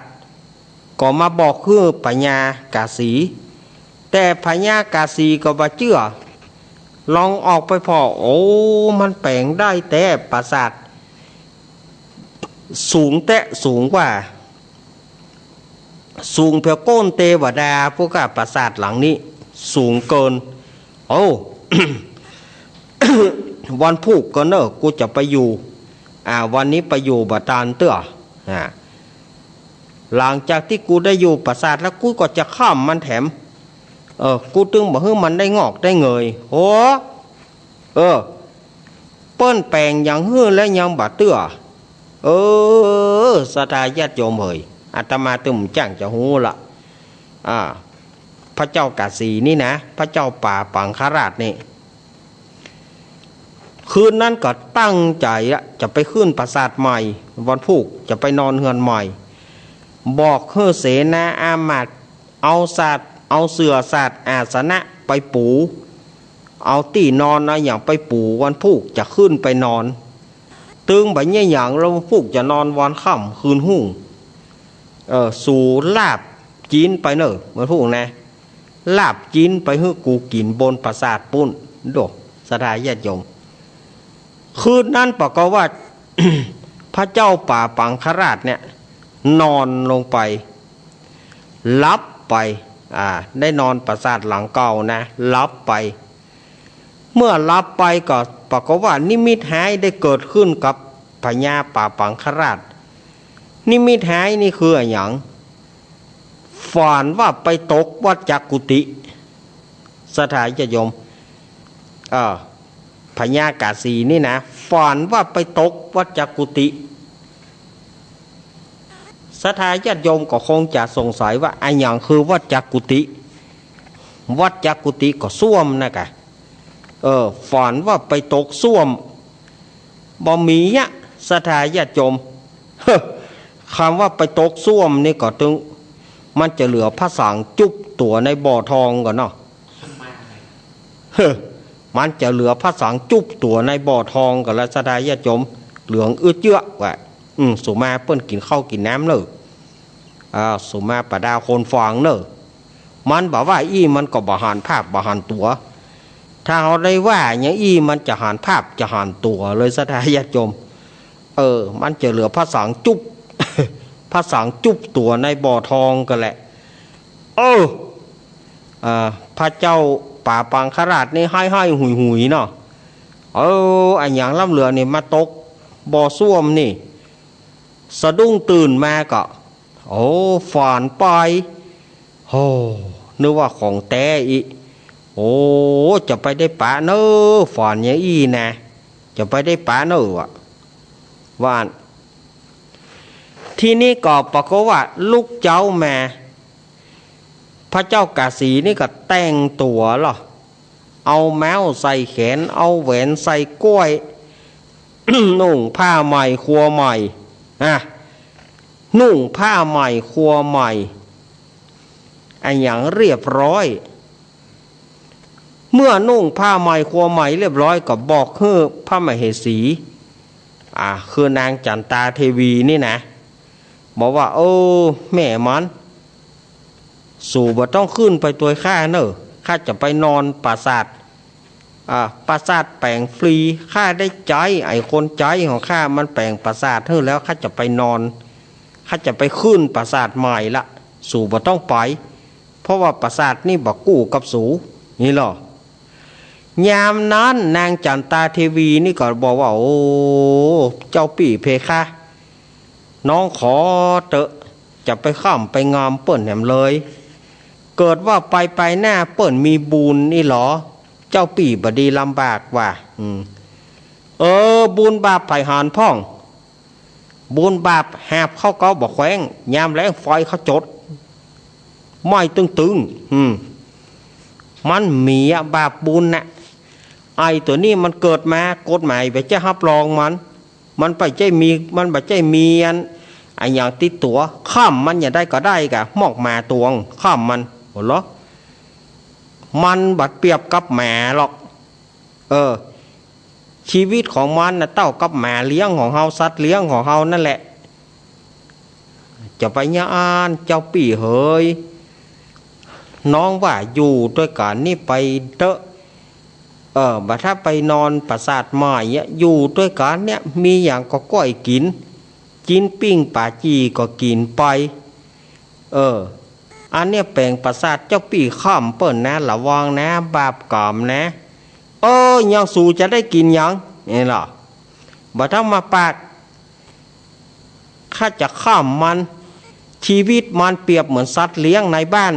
ก็มาบอกคือพญากาสีแต่พญากาสีก็บ่เชื่อลองออกไปพอมันแปลงได้แต่ปราสาทสูงกว่าสูงเพียงโก้นเทวดาพวกปราสาทหลังนี้สูงเกิน วันพุกก็เนอะกูจะไปอยู่วันนี้ไปอยู่บาดาลเตื้อหลังจากที่กูได้อยู่ปราสาทแล้วกูก็จะข้ามมันแถมกูตึงบอกให้มันได้งอกได้เงยเปิ้นแปลงอย่างฮื้อและยังบาดเตื้อสถาญาติโยมเฮยอาตมาตึมจ้างจะหูละพระเจ้ากาสีนี่นะพระเจ้าป่าปังคราชนี่คืนนั้นก็ตั้งใจจะไปขึ้นปราสาทใหม่วันพุกจะไปนอนเฮือนใหม่บอกเฮือเสนาอามาตย์เอาเสื่อศาสตร์อาสนะไปปูเอาตีนอนอย่างไปปูวันพุกจะขึ้นไปนอนตึงแบบนี้อย่างเราพุกจะนอนวันค่ำคืนหุ่งสู่ลาบจีนไปเนอะเหมือนพวกนะลาบจีนไปให้กูกินบนปราสาทปุ้นโดสถาญาติโยมคืนนั้นประกอบว่า พระเจ้าป่าปังคราชเนี่ยนอนลงไปลับไปได้นอนปราสาทหลังเก่านะลับไปเมื่อลับไปก็ปรากฏว่านิมิตหายได้เกิดขึ้นกับพญาป่าปังคราชนิมิตหายนี่คืออย่างฝันว่าไปตกวัดจักกุติสถาญาติโยมพญากาสีนี่นะฝันว่าไปตกวัดจักกุติสถาญาติโยมก็คงจะสงสัยว่าอันอย่างคือวัดจักกุติก็ส้วมนะกะฝันว่าไปตกส้วมบ่มีสถาญาติโยมคำว่าไปตกส้วมนี่ก็ถึงมันจะเหลือพระสังจุบตัวในบ่อทองก่อนเนาะมันจะเหลือพระสังจุบตัวในบ่อทองกับราชดาญาติโยมเหลืองเจือว่ะสุมาเปิ้นกินข้าวกินน้ำเนอะสุมาประดาคนฟางเนอะมันบอกว่ามันก็บาหันภาพบาหันตัว ถ้าเขาได้ว่าอย่างอี้มันจะหันภาพจะหันตัวเลยสถาญาติโยมมันจะเหลือพระสังจุ๊บ พระสังจุ๊บตัวในบ่อทองกันแหละพระเจ้าป่าปังคราชนี่ให้หุยเนาะอันอย่างล่ำเหลือนี่มาตกบ่อส้วมนี่สะดุ้งตื่นมาก็ฝันไปนึกว่าของแต้อีจะไปได้ป่าเนอฝันอย่างอี้นะจะไปได้ป่าเนอว่านที่นี่ก็ปรากฏว่าลูกเจ้าแม่พระเจ้ากาสีนี่ก็แต่งตัวหรอเอาแมวใส่แขนเอาแหวนใส่กล้วย นุ่งผ้าใหม่ครัวใหม่นุ่งผ้าใหม่ครัวใหม่อันอย่างเรียบร้อยเมื่อนุ่งผ้าใหม่ครัวใหม่เรียบร้อยก็บอกให้พระมเหสีคือนางจันตาเทวีนี่นะบอกว่าแม่มันสู่บ่ต้องขึ้นไปตัวข้าเนอะข้าจะไปนอนปราสาทปราสาทแปลงฟรีข้าได้ใจไอ้คนใจของข้ามันแปลงปราสาทเท่าแล้วข้าจะไปนอนข้าจะไปขึ้นปราสาทใหม่ละสู่บ่ต้องไปเพราะว่าปราสาทนี่บ่กู้กับสู่นี่หรอยามนั้นนางจันตาเทวีนี่ก็บอกว่าเจ้าปี่เพคะน้องขอเตอะจะไปข้ามไปงามเปิ่นแหมเลยเกิดว่าไปหน้าเปิ่นมีบุญนี่หรอเจ้าปี่บดีลำบากว่ะบุญบาปไผ่หานพ่องบุญบาปแหบเข้าเกาบอกแขวงยามแรงไฟเขาจดไม่ตึงมันมีบาปบุญนะไอตัวนี้มันเกิดมากฎหมายไปจะรับรองมันไปใจมีมันไปใจมีอันอย่างติดตัวข้ามมันอย่าได้ก็ได้กะมอกมาตวงข้ามมันเหรอมันบัดเปรียบกับแหมหรอกชีวิตของมันนะเต้ากับแหมเลี้ยงของเฮาสัตว์เลี้ยงของเฮานั่นแหละจะไปญาณเจ้าปี่เฮยน้องว่าอยู่ด้วยกันนี่ไปเตอะบัดถ้าไปนอนปราสาทใหม่อยู่ด้วยกันเนี่ยมีอย่างก็ก้อยกินปิ้งป่าจีก็กินไปอันเนี้ยแปลงปราสาทเจ้าปี่ข้ามเปิ่นนะระวังนะบาปกรรมนะยังสู่จะได้กินยังนี่หรอบัดถ้ามาปากข้าจะข้ามมันชีวิตมันเปรียบเหมือนสัตว์เลี้ยงในบ้าน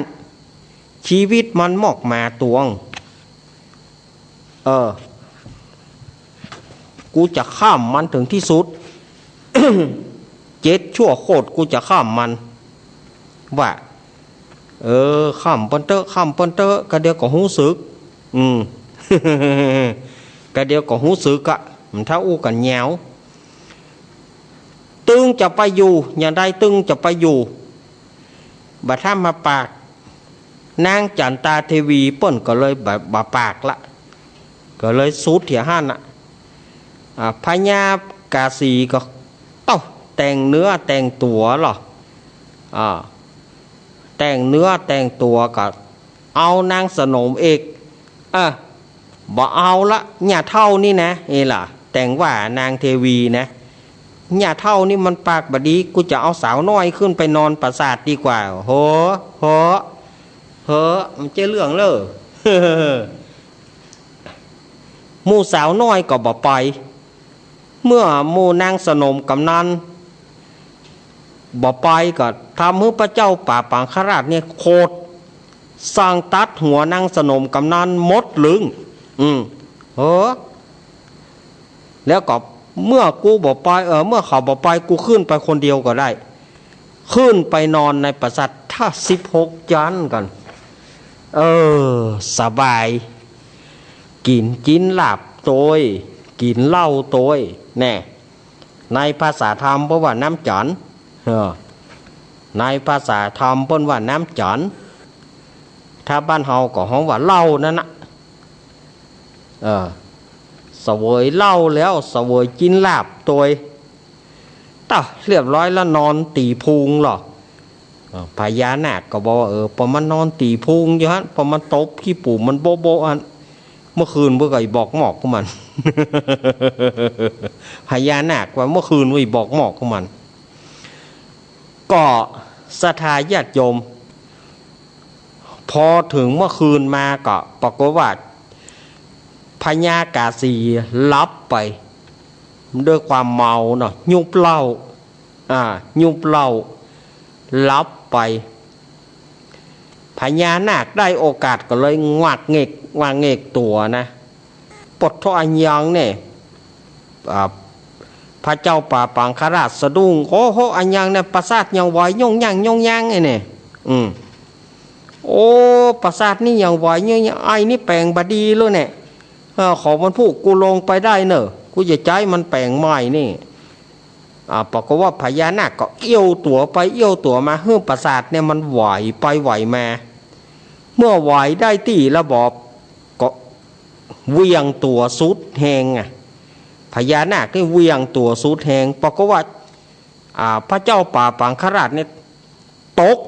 ชีวิตมันหมอกมาตวงกูจะข้ามมันถึงที่สุด 7 ชั่วโคตรกูจะข้ามมันว่าข้ามเปิ้นเตอะกะเดียวก็หูสึกกะเดียวก็หูสึกมันถ้าอู้กันแหวตึงจะไปอยู่อย่างใดตึงจะไปอยู่บัดถ้ามาปากนางจันตาเทวีเปิ้นก็เลยบาปากละก็เลยสูดเถียหันพญากาสีก็แต่งเนื้อแต่งตัวหรอแต่งเนื้อแต่งตัวก็เอานางสนมเอกบ่เอาละเนี่ยเท่านี่นะล่ะแต่งว่านางเทวีนะเนี่ยเท่านี่มันปากบดีกูจะเอาสาวน้อยขึ้นไปนอนปราสาทดีกว่าโหมันเจ้เรื่องเลย หมู่สาวน้อยก็บ่ไปเมื่อหมู่นางสนมกำนันบ่ไปก็ทำให้พระเจ้าป่าปังคราชเนี่ยโคตรสร้างตัดหัวนางสนมกำนันมดลึงแล้วก็เมื่อกูบ่ไปเมื่อเขาบ่ไปกูขึ้นไปคนเดียวก็ได้ขึ้นไปนอนในปราสาทถ้า16 จันกันสบายกินลาบโตยกินเหล้าโตยแน่ในภาษาธรรมเพราะว่าน้ำจันในภาษาธรรมเพราะว่าน้ำจันถ้าบ้านเฮาก็ฮ้องว่าเหล้านั่นนะเสวยเหล้าแล้วเสวยกินลาบโตยเรียบร้อยแล้วนอนตีพุงหรอพญานาคก็บอกว่าพอมันนอนตีพุงอยู่ฮะพอมันตบขี้ปู่มันโบอัน เมื่อคืนเมื่อไก่บอกหมอกของมัน พญานาคว่าเมื่อคืนไว้บอกหมอกของมันก็ศรัทธาญาติโยมพอถึงเมื่อคืนมาก็ปรากฏว่าพญากาสีรับไปด้วยความเมาเนาะยุบเหล้ายุบเหล้ารับไปพญานาคได้โอกาสก็เลยงวักเงกตัวนะปดท่ออันยังเนี่ยพระเจ้าป่าปังคราชสะดุ้งโอ้โหอันยังเนี่ยประสาทยังไหวย่องย่างไอ้เนี่ยโอ้ประสาทนี่ยังไหวเนี่ยไอ้นี่แปลงบดีเลยเนี่ยขอมันพูดกูลงไปได้เนอะกูจะใจมันแปลงใหม่นี่ปรากฏว่าพญานาคก็เอี้ยวตัวไปเอี้ยวตัวมาเฮือประสาทเนี่ยมันไหวไปไหวมาเมื่อไหวได้ตีระบอบก็เวียงตัวสุดแหงพญานาคได้เวียงตัวสุดแหงปรากฏว่าพระเจ้าป่าปังคราชเนี่ยตก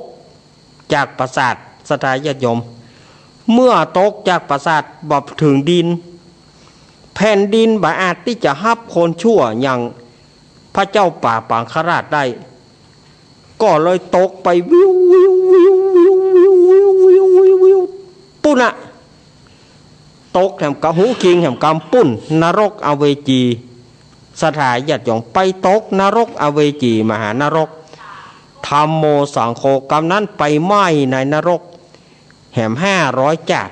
จากปราสาทสถาญาติโยมเมื่อตกจากปราสาทบอบถึงดินแผ่นดินบ่อาจที่จะฮับคนชั่วอย่างพระเจ้าป่าปังคราชได้ก็เลยตกไปวิวปุ่นตกแห่งกะหูคิงแห่งกำปุ่นนรกอเวจีสถาญาติโยมไปตกนรกอเวจีมหานรกธรรมโมสังโฆกรรมนั้นไปไหม้ในนรกแห่ม500 จาด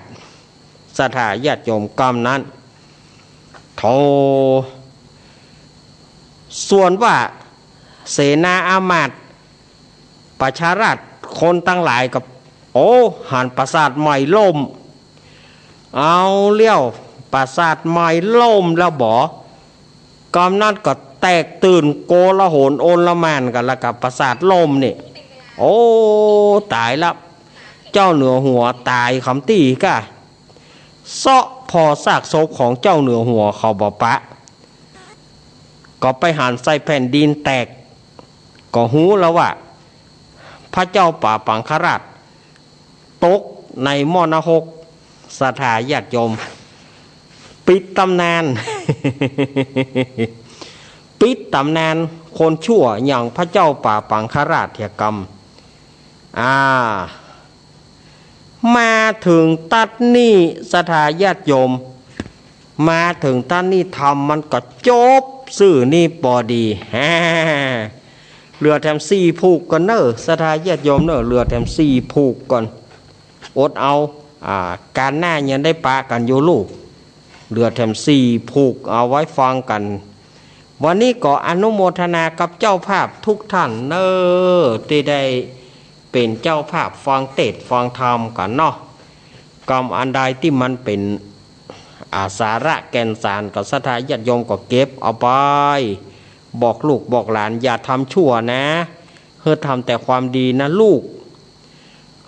สถาญาติโยมกรรมนั้นโธส่วนว่าเสนาอามาตย์ประชาราษฎร์คนตั้งหลายกับโอ้หันปราสาทใหม่ล่มเอาเลี้ยวปราสาทใหม่ล่มแล้วบ่กำนั้นก็แตกตื่นโกลาหลโอลมานกันแล้วกับปราสาทล่มนี่โอ้ตายแล้วเจ้าเหนือหัวตายคำตีก่ะเซาะพอซากศพของเจ้าเหนือหัวเขาบ่ปะก็ไปหันใส่แผ่นดินแตกก็หูแล้วว่าพระเจ้าป่าปังคราชตกในมรณหกสถาญาติโยมปิดตำนาน ปิดตำนานคนชั่วอย่างพระเจ้าป่าปังคราชเถกรรมมาถึงตัดนี่สถาญาติโยมมาถึงตัดนี่ทำมันก็จบสื่อนี่ปอดีเรือแถม4 ผูกก่อนเนอะสถาญาติโยมเนอะเรือแถม4 ผูกก่อนอดเอาการหน้ายังได้ปะกันอยู่ลูกเรือแถม4 ผูกเอาไว้ฟังกันวันนี้ก็อนุโมทนากับเจ้าภาพทุกท่านเนอะที่ได้เป็นเจ้าภาพฟังเทศน์ฟังธรรมกันเนาะกรรมอันใดที่มันเป็นสาระแก่นสารกับศรัทธาญาติโยมก็เก็บเอาไปบอกลูกบอกหลานอย่าทำชั่วนะเพื่อทำแต่ความดีนะลูก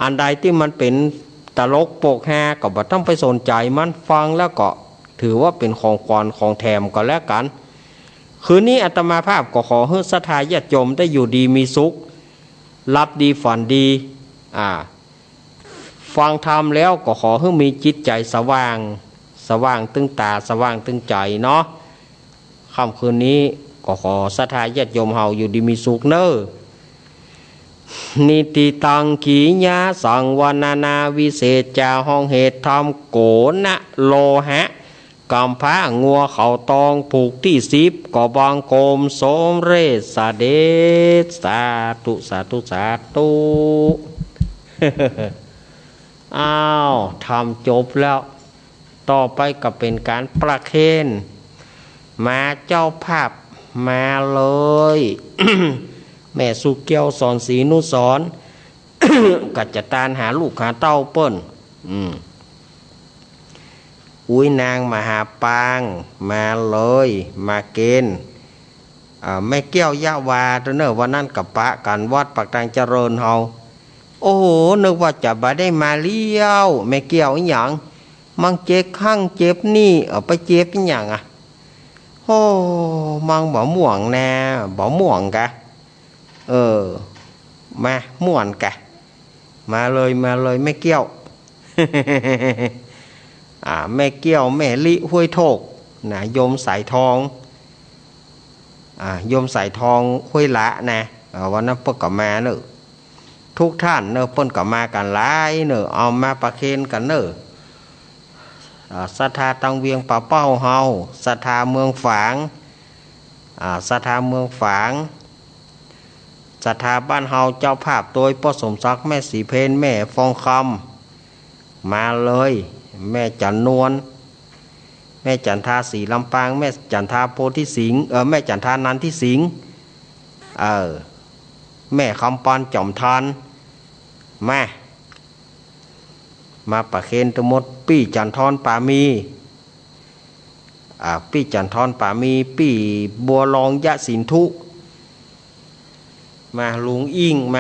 อันใดที่มันเป็นตลกโปกฮาก็บ่ต้องไปสนใจมันฟังแล้วก็ถือว่าเป็นของขวัญของแถมก็แล้วกันคืนนี้อาตมาภาพก็ขอให้ศรัทธาญาติโยมได้อยู่ดีมีสุขรับดีฝันดีฟังธรรมแล้วก็ขอให้มีจิตใจสว่างตึงตาสว่างตึงใจเนาะค่ำคืนนี้ก็ขอศรัทธาญาติโยมเฮาอยู่ดีมีสุขเนอะนิติตังขีญาสังวนานาวิเศษจาห้องเหตุธรรมโกนะโลหะกำพร้างัวเขาตองผูกที่10ก็บังโกมสมเรศสาเดชสาธุสาธุสาธุอ้าวทำจบแล้วต่อไปก็เป็นการประเคนมาเจ้าภาพมาเลย แม่สุเกียวสอนศรีนุสร กัจจตานหาลูกหาเต้าเปิ้นอุ้ยนางมหาปางมาเลยมาเกณฑ์แม่แก้วยะวาตัวเนอวันนั้นกับปะกันวัดปักตังเจริญเฮาโอ้โหนึกว่าจะบ่ได้มาเลี้ยวแม่แก้วอีหยังมังเจ็บข้างเจ็บนี่ไปเจ็บอีหยังโอ้มังบ่ม่วงแน่บ่ม่วงกะมาม่วนกะมาเลยไม่เกี่ยว แม่เกี้ยวแม่ลิห้วยโทกนะโยมสายทองโยมสายทองห้วยละนะวันนั้นเปิ้นก็มาเนอะทุกท่านเนอะเปิ้นก็มากันหลายเนอะเอามาประเคนกันเนอะศรัทธาตังเวียงป่าเป้าเฮาศรัทธาเมืองฝางศรัทธาเมืองฝางศรัทธาบ้านเฮาเจ้าภาพโดยพ่อสมศักดิ์แม่สีเพนแม่ฟองคำมาเลยแม่จันนวลแม่จันทาสีลำปางแม่จันทาโพธิสิงห์แม่จันทานันที่สิงห์แม่คำปานจอมทานมาประเคนตมดปี้จันทรป่ามีปี้จันทรป่ามีปี้บัวลองยะสินทุมาลุงอิงม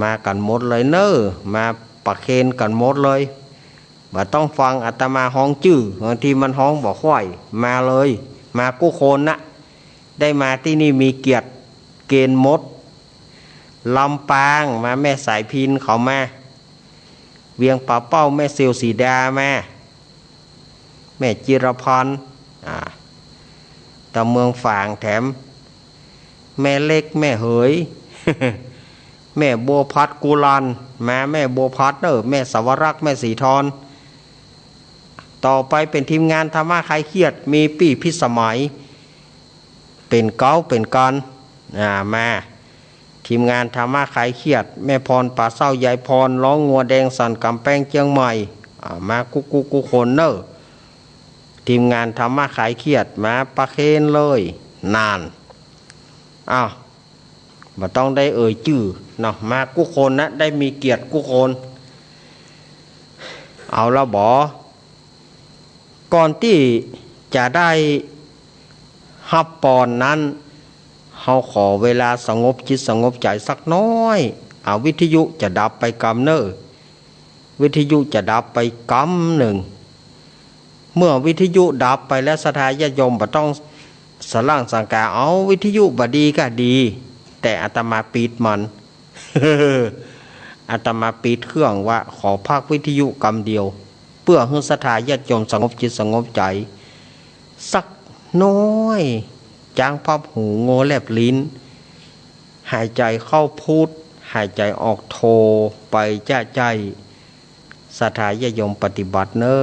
ากันหมดเลยเนอะมาประเคนกันหมดเลยบ่ต้องฟังอาตมาห้องจื้อบางทีมันห้องบอกค่อยมาเลยมากู้คนนะได้มาที่นี่มีเกียรติเกณฑ์มดลำปางมาแม่สายพินเขามาเวียงป่าเป้าแม่เซียวสีดามาแม่จิรพรตะเมืองฝางแถมแม่เล็กแม่เหย แม่บัวพัดกุลันมาแม่บัวพัดแม่สวรักษ์แม่สีทรต่อไปเป็นทีมงานธรรมะคลายเครียดมีปี่พิสมัยเป็นเก้าเป็นกันมาทีมงานธรรมะคลายเครียดแม่พรป่าเศร้ายายพรร้องงัวแดงสันกำแพงเชียงใหม่มากุคนเนอะทีมงานธรรมะคลายเครียดมาประเคนเลยนานบ่ต้องได้ชื่อเนาะมากุคนนะได้มีเกียรติกุคนเอาละก่อนที่จะได้ฮับปอนนั้นเฮาขอเวลาสงบจิตสงบใจสักน้อยวิทยุจะดับไปกำเนอวิทยุจะดับไปกำหนึ่งเมื่อวิทยุดับไปแล้วศรัทธาญาติโยมบ่ต้องสล่างสังกาเอาวิทยุบ่ดีก็ดีแต่อาตมาปิดมัน อาตมาปิดเครื่องว่าขอภาควิทยุกำเดียวเพื่อให้ศรัทธาญาติโยมสงบจิตสงบใจสักน้อยจางพับหูโง่แลบลิ้นหายใจเข้าพุทหายใจออกโทไปจ้าใจศรัทธาญาติโยมปฏิบัติเนอ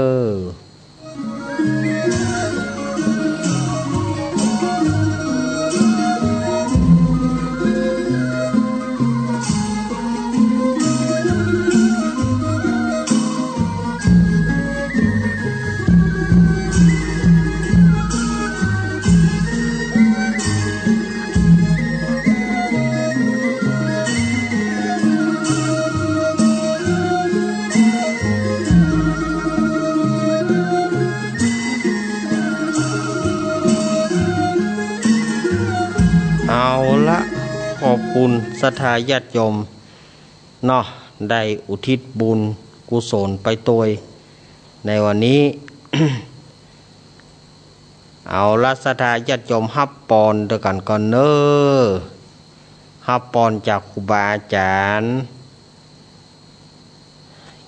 เอาละขอบคุณศรัทธาญาติโยมเนาะได้อุทิศบุญกุศลไปตัวในวันนี้ เอาละศรัทธาญาติโยมฮับปอนด้วยกันก่อนเนอฮับปอนจากครูบาอาจารย์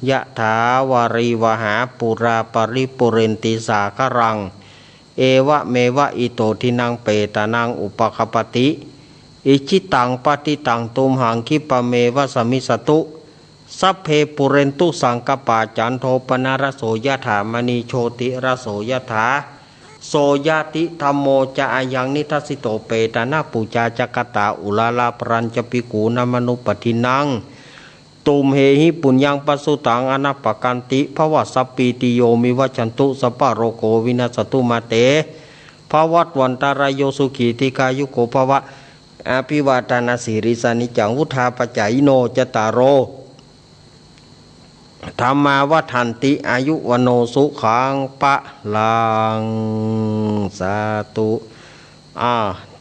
ยะถาวาริวหาปุราปริปุเรนติสาครังเอวะเมวะอิโตทินังเปตานังอุปคปติอิจิตังปฏิตังตุมหังคิปะเมวะสมิสตุสัพเพปุเรนตุสังกปาจันโทปนารโสยถามณีโชติรโสยถาโสยติธัมโมจะอายังนิทัสสิโตเปตานาปุจาจักตาอุลาลาปรัญจปิกูนามนุปทินังตุมเฮหิปุญญังปัสสุตังอนัปปกันติภวสัพปีติโยมิวัชันตุสัพพะโรโกวินาศตุมาเตภวัตวันตารายโยสุขีติกายุโกภวะอภิวาทนาสิริสานิจังวุธาปจายโนจตารโรธรรมาวัฏันติอายุวโนสุขังปะลังสาธุ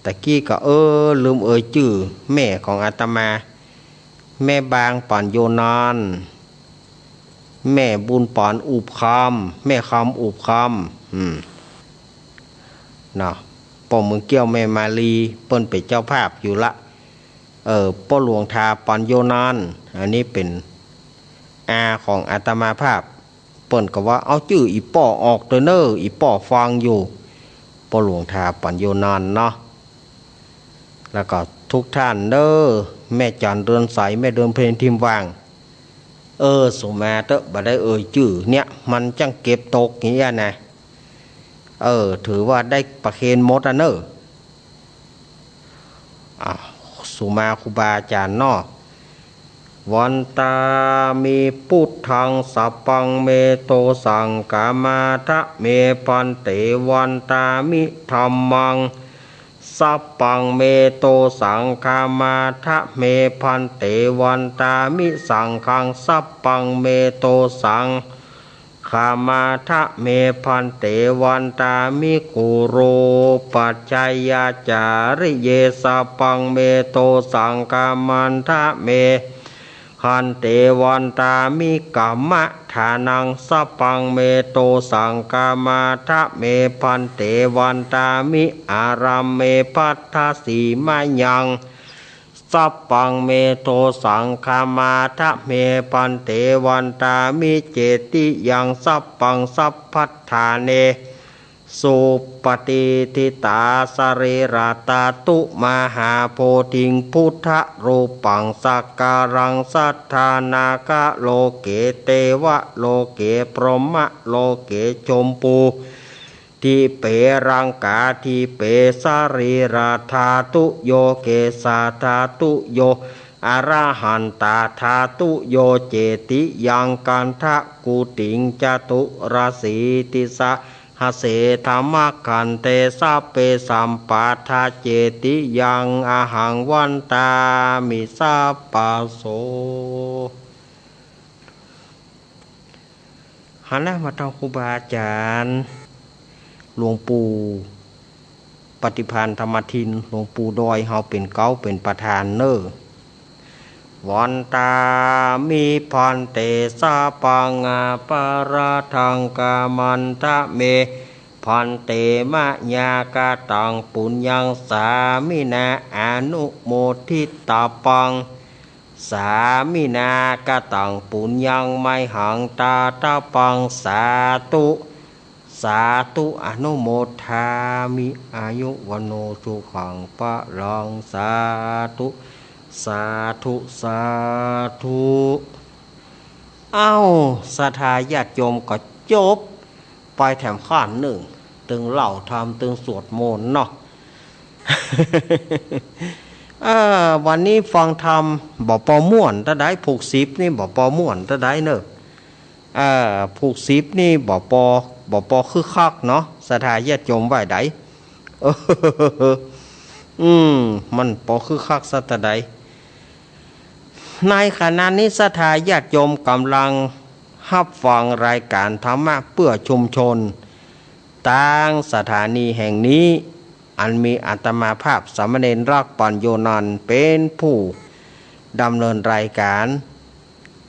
ตะกี้ก็ลืมชื่อแม่ของอาตมาแม่บางป่านโยนานแม่บุญป่านอุบคำแม่คำอุบคำนะป่อเมืองเกี้ยวแม่มาลีเปิ้นเป็นเจ้าภาพอยู่ละป่อหลวงทาป่านโยนานอันนี้เป็น อาของอาตมาภาพเปิ่นก็ว่าเอาชื่ออีป่อออกเตอเนอร์อีป่อฟังอยู่ปอหลวงทาปัญโยนันเนาะแล้วก็ทุกท่านเด้อแม่จันเรือนใสแม่เดินเพลงทิมวางสุมาเตอะบ่ได้ชื่อเนี่ยมันจังเก็บตกอย่างเงี้ยนะถือว่าได้ประเคนหมดอ่ะเนอะสุมาครูบาอาจารย์เนาะวันตามีพุทธังสัพพังเมโตสังกามาทะเมปันเตวันตามิธัมมังสัพพังเมโตสังฆามาทะเมพันเตวันตามิสังฆังสัพพังเมโตสังฆามาทะเมพันเตวันตามิกุโรปัจจยาจาริเยสัพพังเมโตสังฆามันทะเมหันเตวันตามิกัมมะทานังสัพพังเมโตสังกามาทะเมพันเตวันตามิอารัมเมปัฏฐสีมายังสัพพังเมโตสังคามาทะเมพันเตวันตามิเจติยังสัพพังสัพพัทธาเนสุปฏิทิตาสรีราตาตุมหาโพธิงพุทธรูปังสักการังสัทธานาคะโลเกเตวะโลเกพรหมะโลเกชมพูทิเปรังกาทิเปสรีราธาตุโยเกสาธาตุโยอรหันตาธาตุโยเจติยังกันทะกุติงจตุราสีติสะหเสธรรมกันเตสะเปสัมปาทาเจติยังอาหังวันตามิสาปะโสหันหน้ามาทางครูบาอาจารย์หลวงปู่ปฏิภาณธรรมทินหลวงปู่ดอยเฮาเป็นเก้าเป็นประธานเนอวันตามีพันเตสาปังอาปาราทังกามันทะเมพันเตมะญากาตังปุญญังสามินาอนุโมทิตาปังสามินากาตังปุญญังไมหังตาตาปังสาธุสาธุอนุโมทามิอายุวันโนสุขังปะลังสาธุสาธุสาธุศรัทธาญาติโยมก็จบไปแถมข้านหนึ่งตึงเล่าทำตึงสวดมนต์เนาะ วันนี้ฟังธรรมบ่ปอม่วนตะได้ผูกซิปนี่บ่ปอม่วนตะได้เนอะผูกซิปนี่บ่ปอคือคักเนาะศรัทธาญาติโยมไว้ได้มันปอคือคักสัตว์ใดในขณะนี้ศรัทธาญาติโยมกำลังรับฟังรายการธรรมะเพื่อชุมชนต่างสถานีแห่งนี้อันมีอาตมาภาพสามเณรรักปัญโยนันท์เป็นผู้ดำเนินรายการ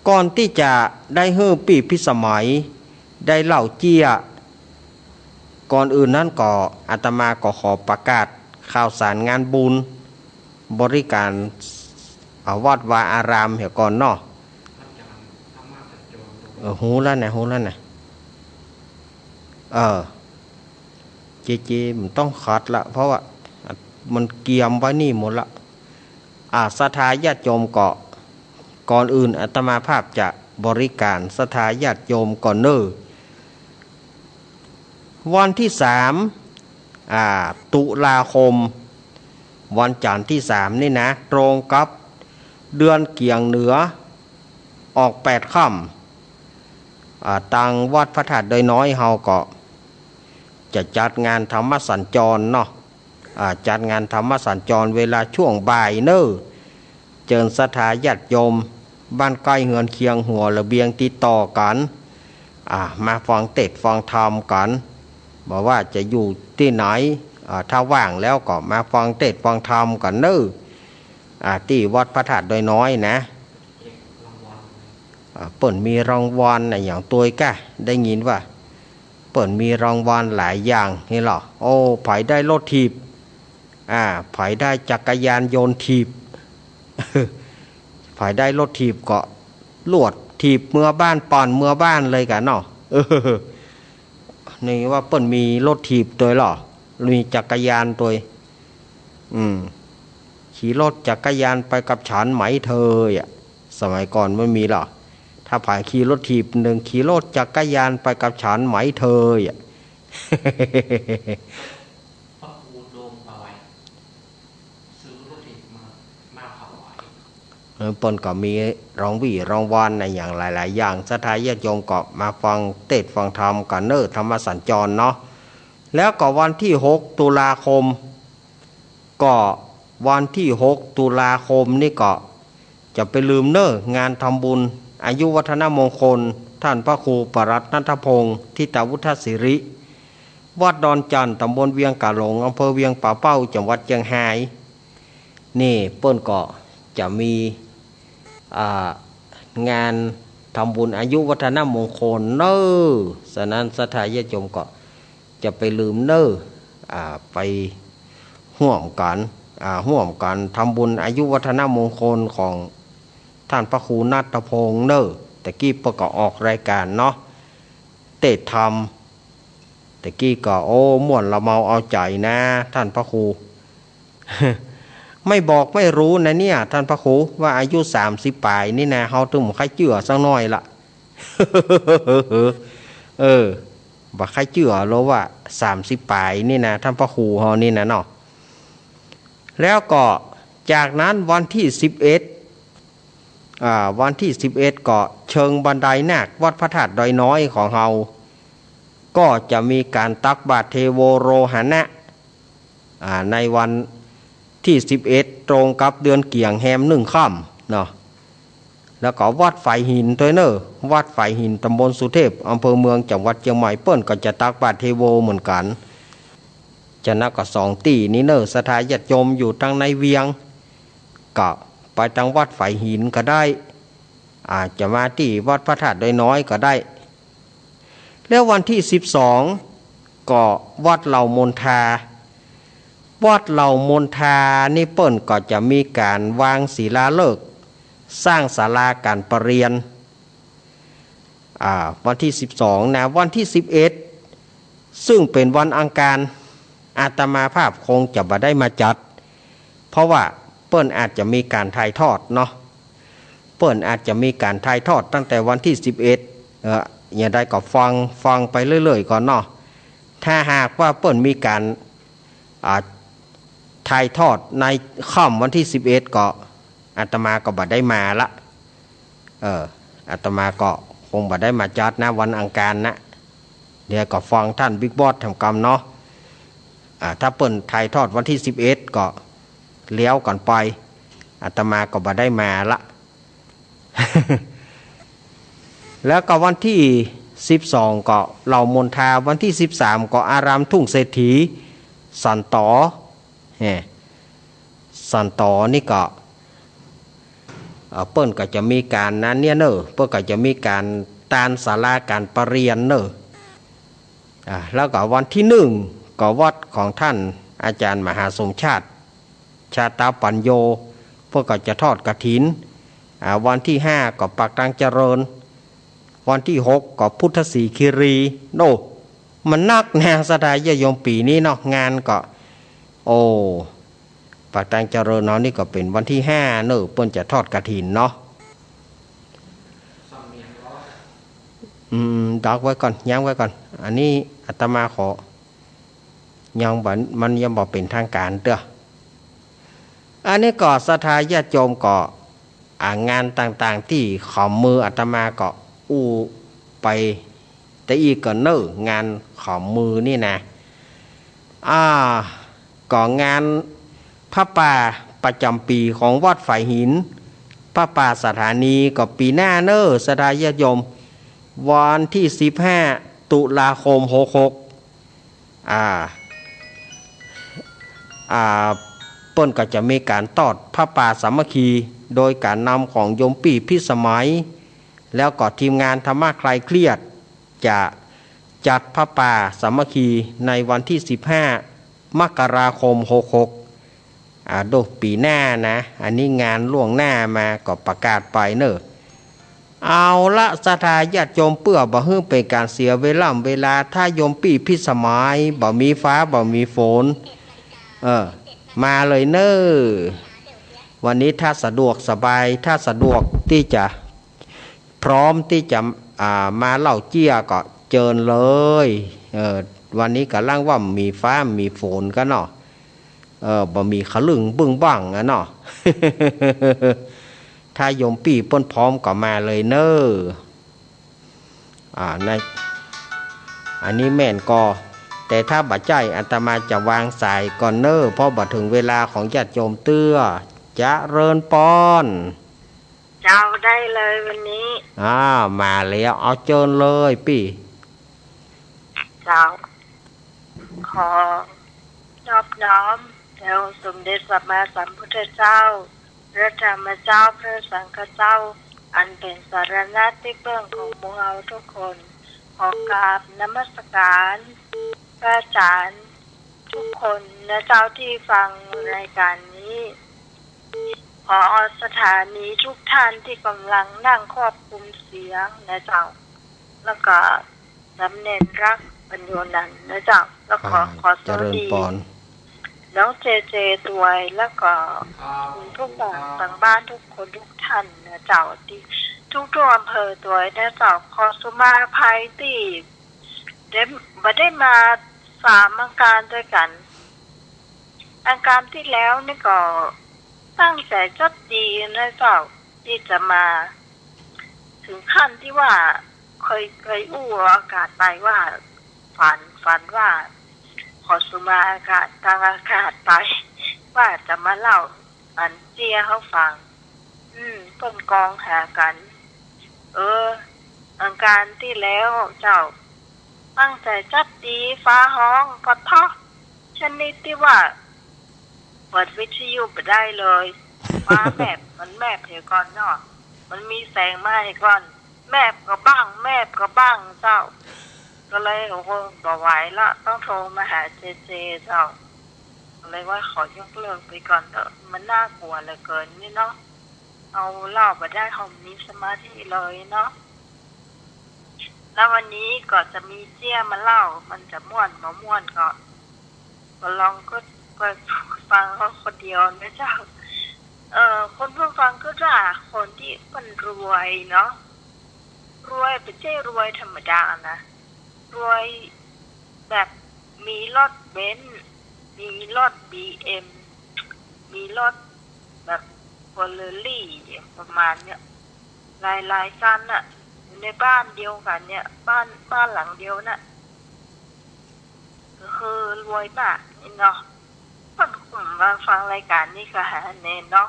ก่อนที่จะได้เฮือปีพิสมัยได้เล่าเจียก่อนอื่นนั้นก็อาตมาก็ขอประกาศข่าวสารงานบุญบริการวัดวาอารามเหี่ยก่อนเนาะหูแล้วนะเจมันต้องขัดละเพราะว่ามันเกียมไว้นี่หมดละศรัทธาญาติโยมก่อนอื่นอาตมาภาพจะบริการศรัทธาญาติโยมก่อนเนอวันที่3ตุลาคมวันจันทร์ที่3นี่นะตรงกับเดือนเกียงเหนือออก8ค่ำตังวัดพระธาตุดอยน้อยเฮาก็จะจัดงานธรรมสัญจรเนาะจัดงานธรรมสัญจรเวลาช่วงบ่ายเนอเจิญศรัทธาญาติโยมบ้านใกล้เฮือนเคียงหัวระเบียงติดต่อกันมาฟังเทศน์ฟังธรรมกันบอกว่าจะอยู่ที่ไหนถ้าว่างแล้วก็มาฟังเทศน์ฟังธรรมกันเนอที่วัดพระธาตุดอยน้อยนะเปิ่นมีรางวัลอย่างตัวก้าได้ยินว่าเปิ่นมีรางวัลหลายอย่างนี่หรอไผได้รถถีบไผได้จักรยานยนต์ถีบไผได้รถถีบก็ลวด ถีบเมื่อบ้านป่อนเมื่อบ้านเลยกันเนาะนี่ว่าเปิ้นมีรถถีบตัวหรอมีจักรยานตัวขี่รถจักรยานไปกับฉันไหมเธออ่ะสมัยก่อนไม่มีหรอถ้าผ่านขี่รถถีบหนึ่งขี่รถจักรยานไปกับฉันไหมเธออ่ะพระครูโดมเอาไว้ซื้อรถเด็กมาถวายเปิ้นก็มีรางวี่รางวัลในอย่างหลายๆอย่างศรัทธาญาติโยมก็มาฟังเทศน์ฟังธรรมกันเนอธรรมสัญจรเนาะแล้วก็วันที่6 ตุลาคมก็วันที่6 ตุลาคมนี่ก็จะไปลืมเนองานทำบุญอายุวัฒนมงคลท่านพระครูปรัตน์นัทพงศ์ทิตาวุฒศิริวัดดอนจันทร์ตำบลเวียงกะหลงอำเภอเวียงป่าเป้าจังหวัดเชียงรายนี่เปิ้นก็จะมีงานทำบุญอายุวัฒนมงคลเนอฉะนั้นศรัทธาญาติโยมก็จะไปลืมเนอไปห่วมกันทำบุญอายุวัฒนมงคลของท่านพระครูนัทพงศ์เนอแต่กี้ประกอบออกรายการเนาะเตะธรรมแต่กี้ก็โอ้ม่วนละเมาเอาใจนะท่านพระครู ไม่บอกไม่รู้นะเนี่ยท่านพระครูว่าอายุ30 ปลายนี่นะเฮาตึงใครเจือสักหน่อยละ บ่ใครเจือแล้วว่า30 ปลายนี่นะท่านพระครูเฮานี่นะเนาะแล้วก็จากนั้นวันที่11ก็เชิงบันไดนาควัดพระธาตุดอยน้อยของเฮาก็จะมีการตักบาตรเทโวโรหณะในวันที่11ตรงกับเดือนเกี่ยงแฮม1 ค่ำเนาะแล้วก็วัดไฟหินตัวเนอวัดไฟหินตำบลสุเทพอำเภอเมืองจังหวัดเชียงใหม่เปิ้นก็จะตักบาตรเทโวเหมือนกันจะนักก็2 ตีนี้เนอศรัทธาญาติโยมอยู่ทางในเวียงก็ไปทางวัดไฟหินก็ได้อาจจะมาที่วัดพระธาตุดอยน้อยก็ได้แล้ววันที่12ก็วัดเหล่ามนทานี่เปิ้นก็จะมีการวางศิลาฤกษ์สร้างศาลาการประเรียนวันที่12นะวันที่11ซึ่งเป็นวันอังคารอาตมาภาพคงจะบ่ได้มาจัดเพราะว่าเปิ้นอาจจะมีการถ่ายทอดเนาะเปิ้นอาจจะมีการถ่ายทอดตั้งแต่วันที่11อย่างใดก็ฟังไปเรื่อยๆก่อนเนาะถ้าหากว่าเปิ้นมีการถ่ายทอดในค่ำวันที่11ก็อาตมาก็บ่ได้มาละอาตมาก็คงบ่ได้มาจัดนะวันอังคารนะเดี๋ยวก็ฟังท่านบิ๊กบอสทำกรรมเนาะถ้าเปิ้นถ่ายทอดวันที่11ก็เลี้ยวก่อนไปอาตมาก็บ่ได้มาละ แล้วก็วันที่12ก็เหล่ามนทาวันที่13ก็อารามทุ่งเศรษฐีสันตอนี่ก็เปิ้นก็จะมีการนั้นเนี่ยเนอเปิ้นก็จะมีการตานศาลาการประเรียนเนอแล้วก็วันที่1ก็วัดของท่านอาจารย์มหาสมชาติชาตาปัญโยเพื่อก็จะทอดกฐินวันที่5ก็ปากทางเจริญวันที่6ก็พุทธศรีคีรีโนมันนักแนวศรัทธาญาติโยมปีนี้เนาะงานก็ปากทางเจริญเนาะนี่ก็เป็นวันที่5เนอะเปิ้นจะทอดกฐินเนาะดักไว้ก่อนยั้งไว้ก่อนอันนี้อาตมาขอยังมันยังบอกเป็นทางการเด้ออันนี้ก็ศรัทธาญาติโยมก็งานต่างๆที่ขอมมืออาตมาก็ไปแต่อีกก็เนองานขอมมือนี่นะก็งานพระป่าประจำปีของวัดไฟหินพระป่าสถานีก็ปีหน้าเนอศรัทธาญาติโยมวันที่15 ตุลาคม66เปิ้นก็จะมีการตอดพระป่าสามัคคีโดยการนำของโยมปี่พิสมัยแล้วก็ทีมงานธรรมะคลายเครียดจะจัดพระป่าสามัคคีในวันที่15 มกราคม66โดยปีหน้านะอันนี้งานล่วงหน้ามาก็ประกาศไปเนอะ เอาละสถาญาติโยมเปื่อบ่ฮื้อเป็นการเสียเวลาถ้าโยมปี้พิสมัยบ่มีฟ้าบ่มีฝนมาเลยเนอ้อวันนี้ถ้าสะดวกสบายถ้าสะดวกที่จะพร้อมที่จะมาเล่าเจี้ยก็เจิญเลยวันนี้กำลังว่ามีฟ้ามีฝนกันเนาะบ่มีขลึงบึ้งบ้างอะเนาะ ถ้าโยมปี่เปิ้นพร้อมก็มาเลยเนอ้อในอันนี้แม่นก็แต่ถ้าบัดใจอาตมาจะวางสายก่อนเนอ้อเพราะบัดถึงเวลาของญาติโยมเตื้อจะเริญปอนเจ้าได้เลยวันนี้มาแล้วเอาเจิญเลยปี่เจ้าขอนอบน้อมแด่องค์สมเด็จสัมมาสัมพุทธเจ้าพระธรรมเจ้าพระสังฆเจ้าอันเป็นสารณะที่เบื้องของหมู่เราทุกคนขอกราบนมัสการพระอาจารย์ทุกคนนะเจ้าที่ฟังรายการนี้ขอสถานีทุกท่านที่กำลังนั่งควบคุมเสียงนะเจ้าแล้วก็สำเน็จรักปัญโยนันนะเจ้าแล้วขอสวัสดีน้องเจตัวแล้วก็คุณทุกทางบ้านทุกคนทุกท่านนะเจ้าที่ทุกอำเภอตัวนะเจ้าขอสุมาภัยที่ได้มา3 อาการด้วยกันอาการที่แล้วนี่ก็ตั้งใจจัดดีนะเจ้าที่จะมาถึงขั้นที่ว่าเคยอู้อากาศไปว่าฝันว่าขอสุมาอากาศทางอากาศไปว่าจะมาเล่าอันเจียเขาฟังต้นกองหากันอาการที่แล้วเจ้าตั้งใจจัดดีฟ้าห้องปะทะชนิดที่ว่าเปิดวิทยุไปได้เลยฟ้าแมบมันแมบเหรอก่อนเนาะมันมีแสงมาให้ก่อนแมบก็บ้างเจ้าก็เลยโอ้โหบ่ไหวละต้องโทรมาหาเจเจ้าเลยว่าขอยกเลิกไปก่อนเถอะมันน่ากลัวเหลือเกินนี่เนาะเอาเล่าไปได้เขามีสมาธิเลยเนาะแล้ววันนี้ก็จะมีเจี้ยมาเล่ามันจะม่วนบ่ม่วนก็ลองก็ฟังเขาคนเดียวนะเจ้าคนผู้ฟังก็ว่าคนที่มันรวยเนาะรวยไม่ใช่รวยธรรมดานะรวยแบบมีรถเบนซ์มีรถ BM มีรถแบบฟอร์เรลี่ประมาณเนี้ยหลายคันน่ะอยู่ในบ้านเดียวกันเนี่ยบ้านหลังเดียวน่ะก็คือรวยมากนี่เนาะคนกลุ่มมาฟังรายการนี้ก็หาแน่เนาะ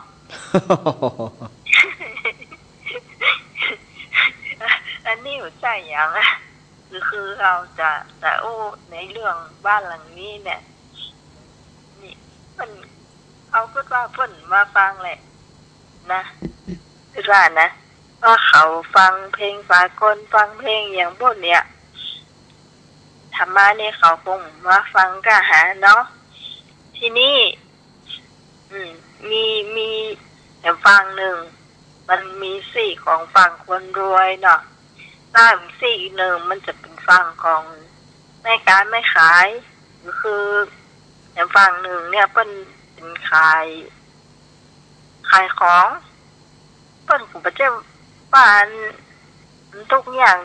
อันนี้หัวใจอย่างอ่ะคือเราจะโอ้ในเรื่องบ้านหลังนี้เนี่ยนี่มันเขาก็ว่าเพิ่นมาฟังแหละนะคือว่านะว่าเขาฟังเพลงสากลฟังเพลงอย่างพวกเนี้ยธรรมะเนี่ยเขาคงมาฟังก็หาเนาะทีนี้มีแต่ฟังหนึ่งมันมีสี่ของฝั่งคนรวยเนาะด้านสี่หนึ่งมันจะเป็นฝั่งของแม่ค้าแม่ขายก็คือแต่ฝั่งหนึ่งเนี่ยเป็นขายของเปิ้นของประเจ้าบ้านทุกอย่าง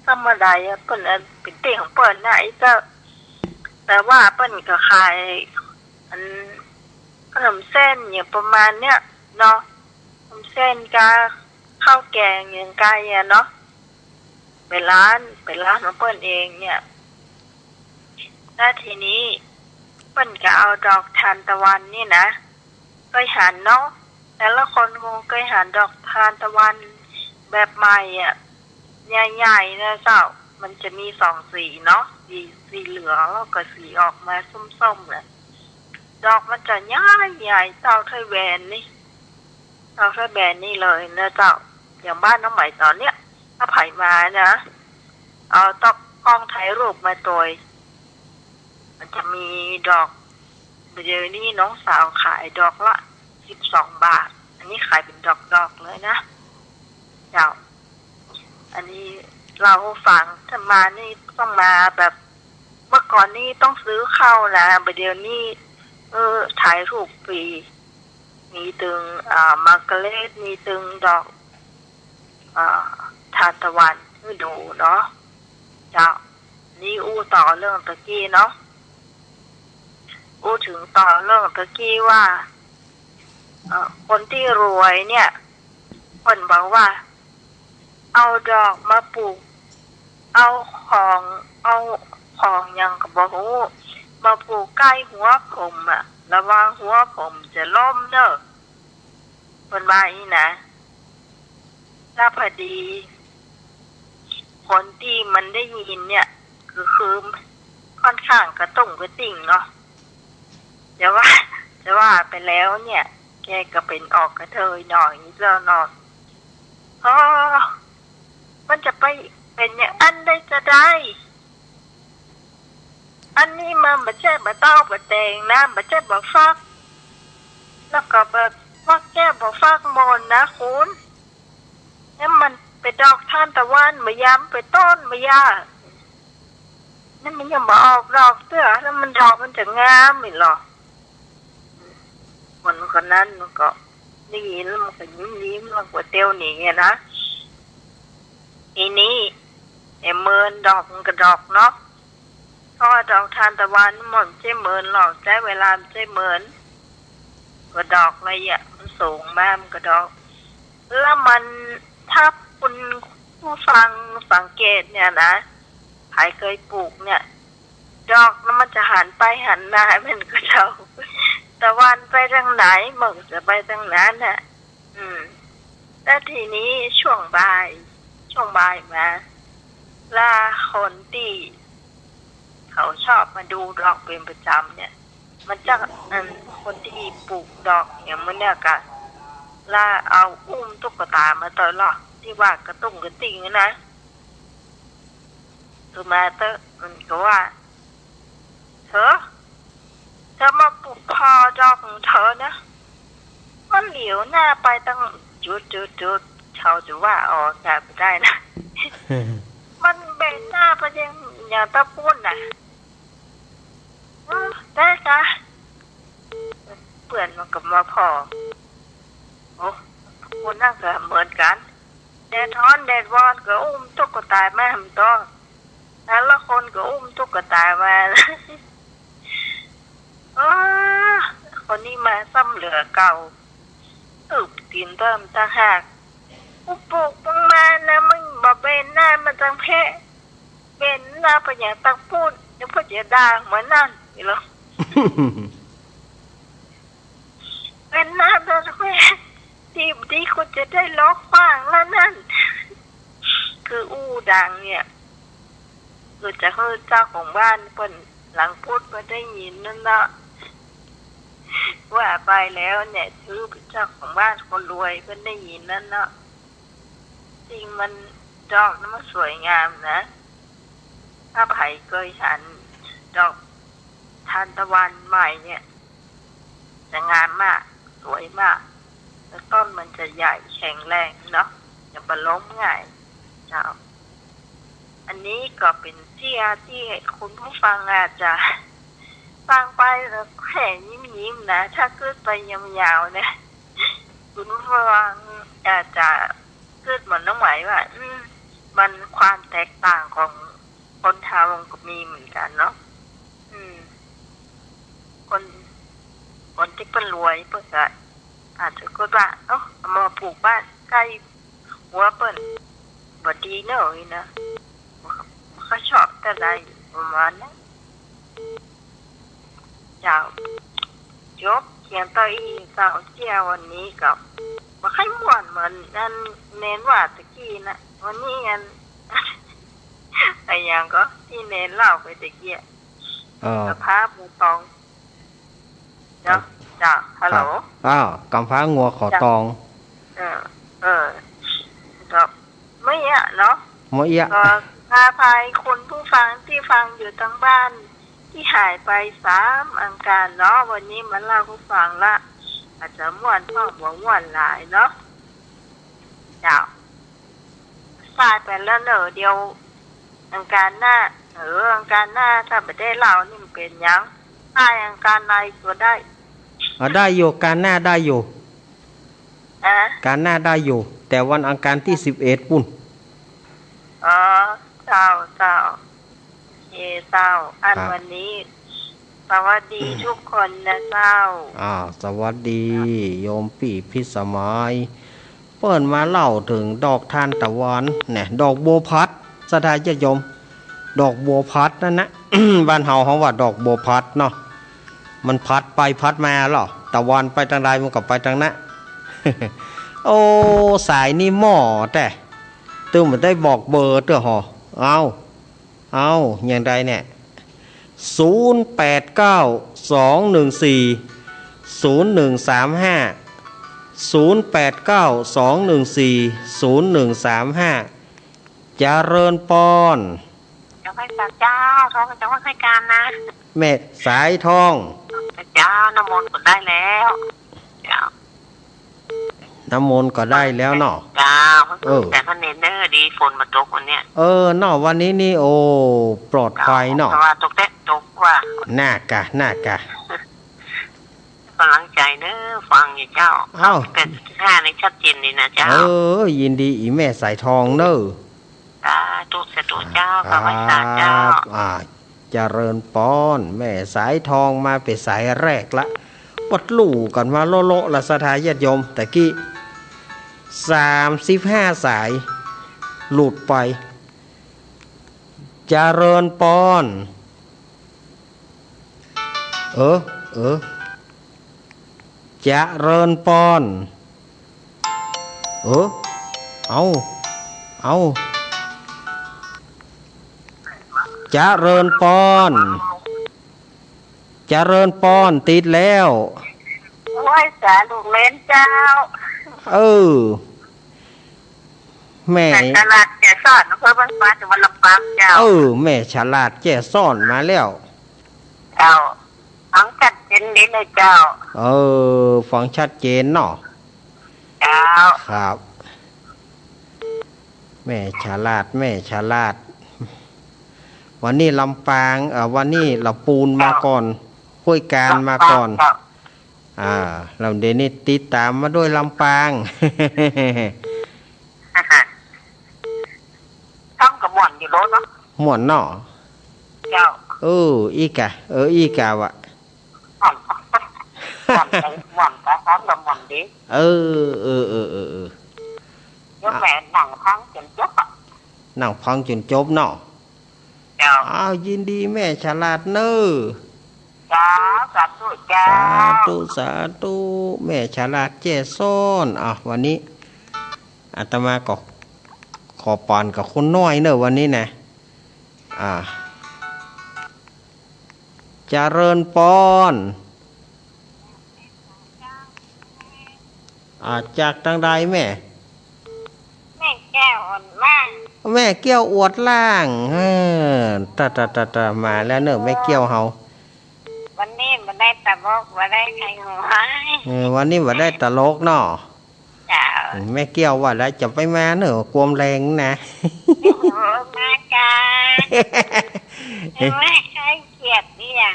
ธรรมดาเปิ้นเป็นเตี้ยของเปิ้นนะไอ้เจ้าแต่ว่าเปิ้นก็ขายอันขนมเส้นอย่างประมาณเนี้ยเนาะขนมเส้นกาข้าวแกงอย่างไก่เนาะเป็นร้านของเปิ้นเองเนี่ยแล้วทีนี้เปิ้นก็เอาดอกทานตะวันนี่นะเคยหันเนาะแต่ละคนคงเคยหันดอกทานตะวันแบบใหม่ใหญ่ๆนะเจ้ามันจะมี2 สีเนาะสีเหลืองแล้วก็สีออกมาส้มๆเลยดอกมันจะใหญ่เท่าไทยแบนนี่เลยนะเจ้าอย่างบ้านน้องใหม่ตอนเนี้ยถ้าไผ่มานะเอาตอกกล้องถ่ายรูปมาตัวมันจะมีดอกเดี๋ยวนี้น้องสาวขายดอกละ12 บาทอันนี้ขายเป็นดอกเลยนะ เจ้าอันนี้เราฟังถ้ามานี่ต้องมาแบบเมื่อก่อนนี่ต้องซื้อเข้านะประเดี๋ยวนี้ถ่ายรูปฟรีมีตึงมาร์กาเรตมีตึงดอกทานตะวันให้ดูเนาะเจ้านี่ต่อเรื่องตะกี้เนาะถึงต่อเรื่องตะกี้ว่าคนที่รวยเนี่ยคนบอกว่าเอาดอกมาปลูกเอาของยังกับบอกมาปลูกใกล้หัวผมอะระวังหัวผมจะล้มเนอะคนว่าอีนะถ้าพอดีคนที่มันได้ยินเนี่ยคือค่อนข้างกระตุ้งกระติ่งเนาะจะว่าไปแล้วเนี่ยแกก็เป็นออกกระเทยหน่อยนิดแล้วนอนมันจะไปเป็นอย่างอันได้จะได้อันนี้มันไม่ใช่บะเต้าบะแตงนะไม่ใช่บะฟักแล้วก็แบบฟักแก้บะฟักมนนะคุณแล้วมันไปดอกทานตะวันมายำไปต้นมายานั่นมันยังมาออกดอกเสื้อแล้วมันดอกมันจะงามไม่หรอคนนั้นมันก็ได้ยินแล้วมันก็ยิ้มมันก็เตี้ยวหนีไงนะอีนี้เมินดอกมันก็ดอกเนาะเพราะดอกทานตะวันมันใช่เมินหรอกใช้เวลาใช่เมินก็ดอกอะไรอ่ะมันสูงมากมันก็ดอกแล้วมันถ้าคุณผู้ฟังสังเกตเนี่ยนะใครเคยปลูกเนี่ยดอกแล้วมันจะหันไปหันมามันก็จะตะวันไปทางไหนมันจะไปทางนั้นน่ะแล้วทีนี้ช่วงบ่ายมาล่าคนที่เขาชอบมาดูดอกเป็นประจำเนี่ยมันจะคนที่ปลูกดอกอย่างมันเนี่ยก็ล่าเอาตุ๊กตามาตลอดที่ว่ากระตุ้งกระติ่งนะตัวมาเตอมันก็ว่าเธอมาปลูกพอดอกของเธอนะมันเหลียวหน้าไปตั้งจุดเขาจะว่าออกกาไปได้นะ มันเบนหน้าไปอย่างตะปุ่นน่ะได้จ้ะเปื่อนมันกับมาพอคนนั่งก็เหมือนกันแดดร้อนแดดร้อนก็ตุ๊กตาแม่ทำต้องแล้วละคนก็ตุ๊กตามาคนนี้มาซ้ำเหลือเก่าตีนเติมตาหักปลูกมึงมานะมึงบอกเบนหน้ามันจังแพ้เบนหน้าไปอย่างตังพูดเดี๋ยวพ่อจะด่าเหมือนนั่นนี่หรอ เป็นหน้าจังแพ้ที่คุณจะได้ล็อกฟังแล้วนั่นคือดังเนี่ยคือจะให้เจ้าของบ้านเพิ่นหลังพูดมาได้ยินนั่นเนาะว่าไปแล้วเนี่ยถือเป็นเจ้าของบ้านคนรวยเพิ่นได้ยินนั่นเนาะจริงมันดอกนั้นมันสวยงามนะถ้าไผ่เคยฉันดอกทานตะวันใหม่เนี่ยจะงามมากสวยมากแล้วต้นมันจะใหญ่แข็งแรงเนาะจะบล้มง่ายเจ้าอันนี้ก็เป็นที่คุณผู้ฟังอาจจะฟังไปแล้วแค่ยิ้มนะถ้าเกิดไปยาวๆเนี่ยคุณผู้ฟังอาจจะเกิดเหมือนน้องไหมว่ามันความแตกต่างของคนทำก็มีเหมือนกันเนาะคนที่เป็นรวยเปิดก็อาจจะก็ว่าเอามาปลูกบ้านใกล้หัวเปิ้นบดีเนอะนะเขาชอบแต่ใดประมาณนั้นเจ้าจบเขียนต่ออีกเจ้าเจ้าวันนี้กับมาให้ม่วนเหมือนนั่นเน้นว่าตะกี้นะวันนี้อันอะไรอย่างก็ที่เน้นเล่าไปตะกี้สภาพมือตองเนาะจ้าฮัลโหลกำฟ้างัวขอตองครับไม่อะเนาะไม่อะพาภัยคนผู้ฟังที่ฟังอยู่ทั้งบ้านที่หายไป3 อังคารเนาะวันนี้มันเล่าผู้ฟังละอาจจะม่วนพ่อม่วนหลายเนาะจ้า ตายไปแล้วเหรอเดียวอังการหน้าอังการหน้าถ้าไม่ได้เล่านี่มันเป็นยังตายอังการในก็ได้ได้อยู่การหน้าได้อยู่อะ การหน้าได้อยู่ แต่วันอังคารที่11ปุ่นอ๋อเจ้าเจ้าอันวันนี้สวัสดีทุกคนนะเจ้าสวัสดีโยมปี่พิสมัยเปิ่นมาเล่าถึงดอกทานตะวันเนี่ยดอกบัวพัดสถานญาติโยมดอกบัวพัดนั่นนะ บ้านเฮาเขาว่าดอกบัวพัดเนาะมันพัดไปพัดมาหรอตะวันไปทางใดมันก็ไปทางนั้น โอ้สายนี่หม้อแต่ตึงมันได้บอกเบอร์เต้อหอเอาอย่างไรเนี่ย0892140135 0892140135เจริญปอนจะให้เจ้าท้องจะว่าให้การนะแม่สายทองเจ้าน้ำมนต์ก็ได้แล้วเจ้าน้ำมนต์ก็ได้แล้วเนาะเจ้าแต่พระเนเนอร์ดีฝนมาตกวันเนี้ยเนาะวันนี้นี่โอ้ปลอดภัยเนาะเพราะว่าตกว่าน่ากะกำลังใจเนอะฟังอยู่เจ้าแต่ท่าในชัดเจนนี่นะเจ้ายินดีอีแม่สายทองเนอะตุเสตุเจ้าพระวิสาเจ้าเจริญปอนแม่สายทองมาเป็นสายแรกละปัดลู่กันมาโลละสถาญาติโยมแต่กี้35สายหลุดไปเจริญปอนเจริญปอนเอาเจริญปอนติดแล้วโอ้ยสาลูกเล่นเจ้าแม่ฉลาดแก่ซ่อนเพื่อบ้านฟ้าจังหวัดลำปางเจ้าแม่ฉลาดแก่ซ่อนมาแล้วเจ้าฟังชัดเจนดีเลยเจ้าฟังชัดเจนเนาะเจ้าครับแม่ฉลาดวันนี้ลำปางวันนี้เราปูนมาก่อนห้วยการมาก่อนเราเดี๋ยวนี้ติดตามมาด้วยลำปางต้องกับหม่อนอยู่รถเนาะหม่อนเนาะเจ้าอีกะวะหม่อนก็พร้อมกับหม่อนดิยกแม่หนังพังจนจบหนังพังจนจบเนาะยินดีแม่ฉลาดเนอะสาธุแม่ฉลาดแจ้ซ่อนวันนี้อาตมาก็ขอปานกับคนน้อยเนอะวันนี้นะเจริญปอนจากทางใดแม่แก้วอ่อนล่างแม่เกี้ยวอวดล่างตามาแล้วเนอะแม่เกี้ยวเฮาวันนี้มาได้ตลกมาได้ใครหัววันนี้มาได้ตลกเนาะแม่เกี้ยวว่าแล้วจะไปมาเนอะกวมแรงนะมากันไม่ใครเครียดนี่อ่ะ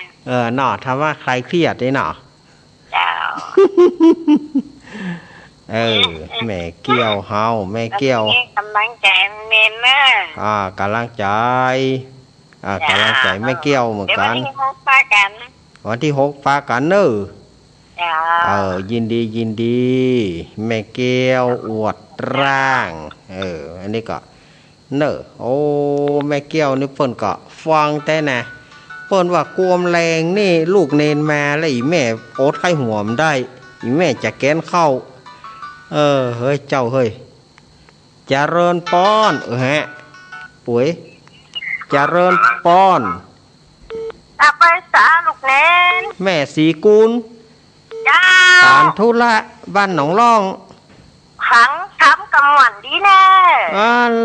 เนาะทำว่าใครเครียดนี่เนาะเจ้าแม่เกี้ยวเฮาแม่เกี้ยวกำลังใจเน้นนะกำลังใจแม่เกี้ยวเหมือนกันวันที่6ปากันเนอะยินดีแม่เกี้ยวอวดร่างอันนี้ก็เนอะโอ้แม่เกี้ยวนี่เพิ่นก็ฟังแต่นะเพิ่นว่ากวมแรงนี่ลูกเนนมาแล้วอีแม่โอ๊ตไข้หัวมันได้อีแม่จะแกนเข้าเฮ้ยเจ้าเฮ้ยเจริญปอนปุ๋ยเจริญปอนไปสาลูกเล่นแม่สีกุลตานทุละบ้านหนองล่องขังทำกำหวันดีแน่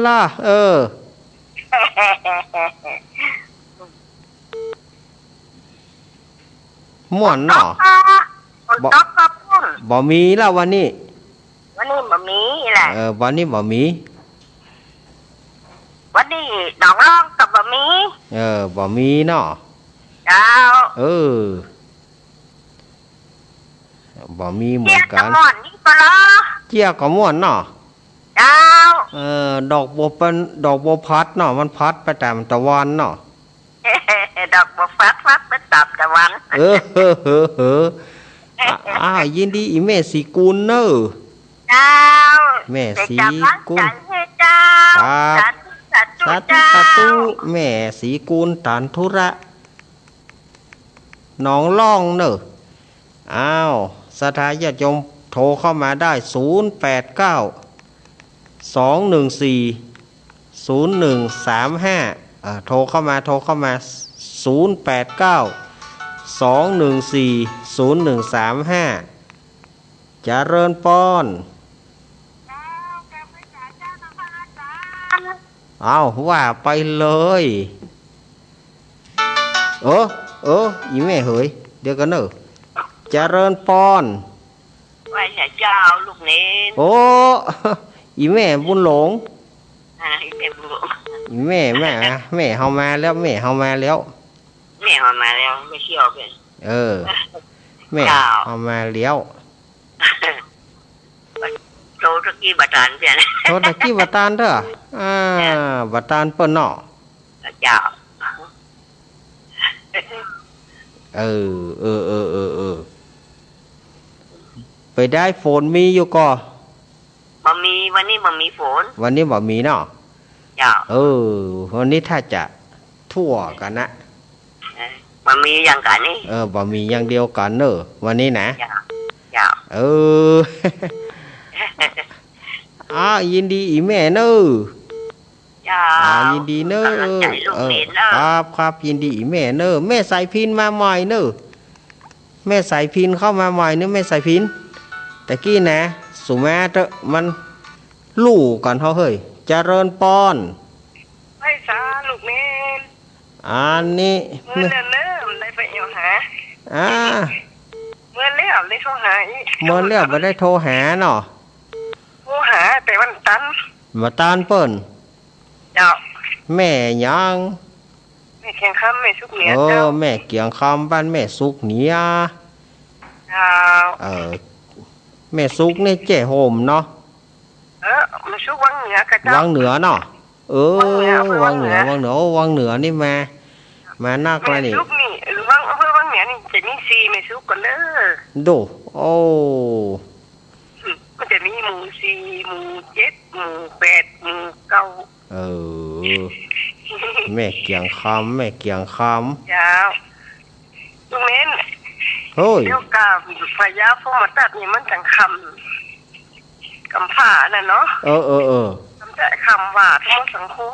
ล่ะม่วนเนาะบ่มีแล้ววันนี้บ่มีแหละวันนี้บ่มี ดอกร่องกับบะหมี่บ่มีเนาะเจ้าบ่มีเหมือนกันเจียกระหม่อนนี่ปะล่ะเจียกระหม่อนเนาะเจ้าดอกบัวเป็นดอกบัวพัดเนาะมันพัดไปตามตะวันเนาะดอกบัวพัดไปตามตะวันยินดีอีแม่สีกุลเนอะเจ้าแม่สีกุลเจ้าสาธุแม่สีกุลตันธุระน้องล่องเนอะสถาญาติโยมโทรเข้ามาได้089 214 0135โทรเข้ามา089 214 0135เจริญปอนว่าไปเลยอีแม่เหยเดี๋ยวกันเนอะเจริญปอนไหว้เจ้าลูกเน้นอีแม่บุญหลงอีแม่บุญหลงอีแม่เฮามาแล้วแม่เฮามาแล้วไม่เชี่ยวเป็นแม่เฮามาแล้วโตตะกี้บัตานเพื่อนโตตะกี้บัตานเด้อบัตานเปิ้นเนาะเจ้าไปได้ฝนมีอยู่ก่อบ่มีวันนี้บ่มีฝนวันนี้บ่มีเนาะเจ้าวันนี้ถ้าจะทั่วกันนะบ่มีอย่างกันนี่บ่มีอย่างเดียวกันเนอะวันนี้นะเจ้ายินดีอีแม่เนอะยินดีเนอะครับยินดีอีแม่เนอะแม่สายพินมาใหม่เนอะแม่สายพินเข้ามาใหม่เนอะแม่สายพินแต่กี้นะสุมาเตอะมันลู่ก่อนเฮาเฮ้ยเจริญปอนไม่สาลูกเมนอันนี้เมื่อเริ่มได้ไปเอาหาเมื่อเลี้ยวได้โทรหาเมื่อเลี้ยวไม่ได้โทรหาเนาะโทรหาแต่วันตันมาตันเปิ้นเจ้าแม่ยังแม่เกียงคำแม่สุกเหนียเจ้าแม่เกียงคำบ้านแม่สุกเหนียเจ้าแม่สุกนี่เจ๊โฮมเนาะแม่สุกวังเหนือกับเจ้าวังเหนือเนาะวังเหนือนี่มานักแล้วนี่แม่สุกนี่หรือวังเหนือนี่จะมี4แม่สุกกันเด้อดูมันจะมีหมู่4หมู่7หมู่8หมู่9แม่เกียงคำเจ้าตรงนี้เดี๋ยวกาพยาพวกมาตัดนี่มันจังคำผ่าน่ะเนาะคำแต่คำว่าทั้งสังคม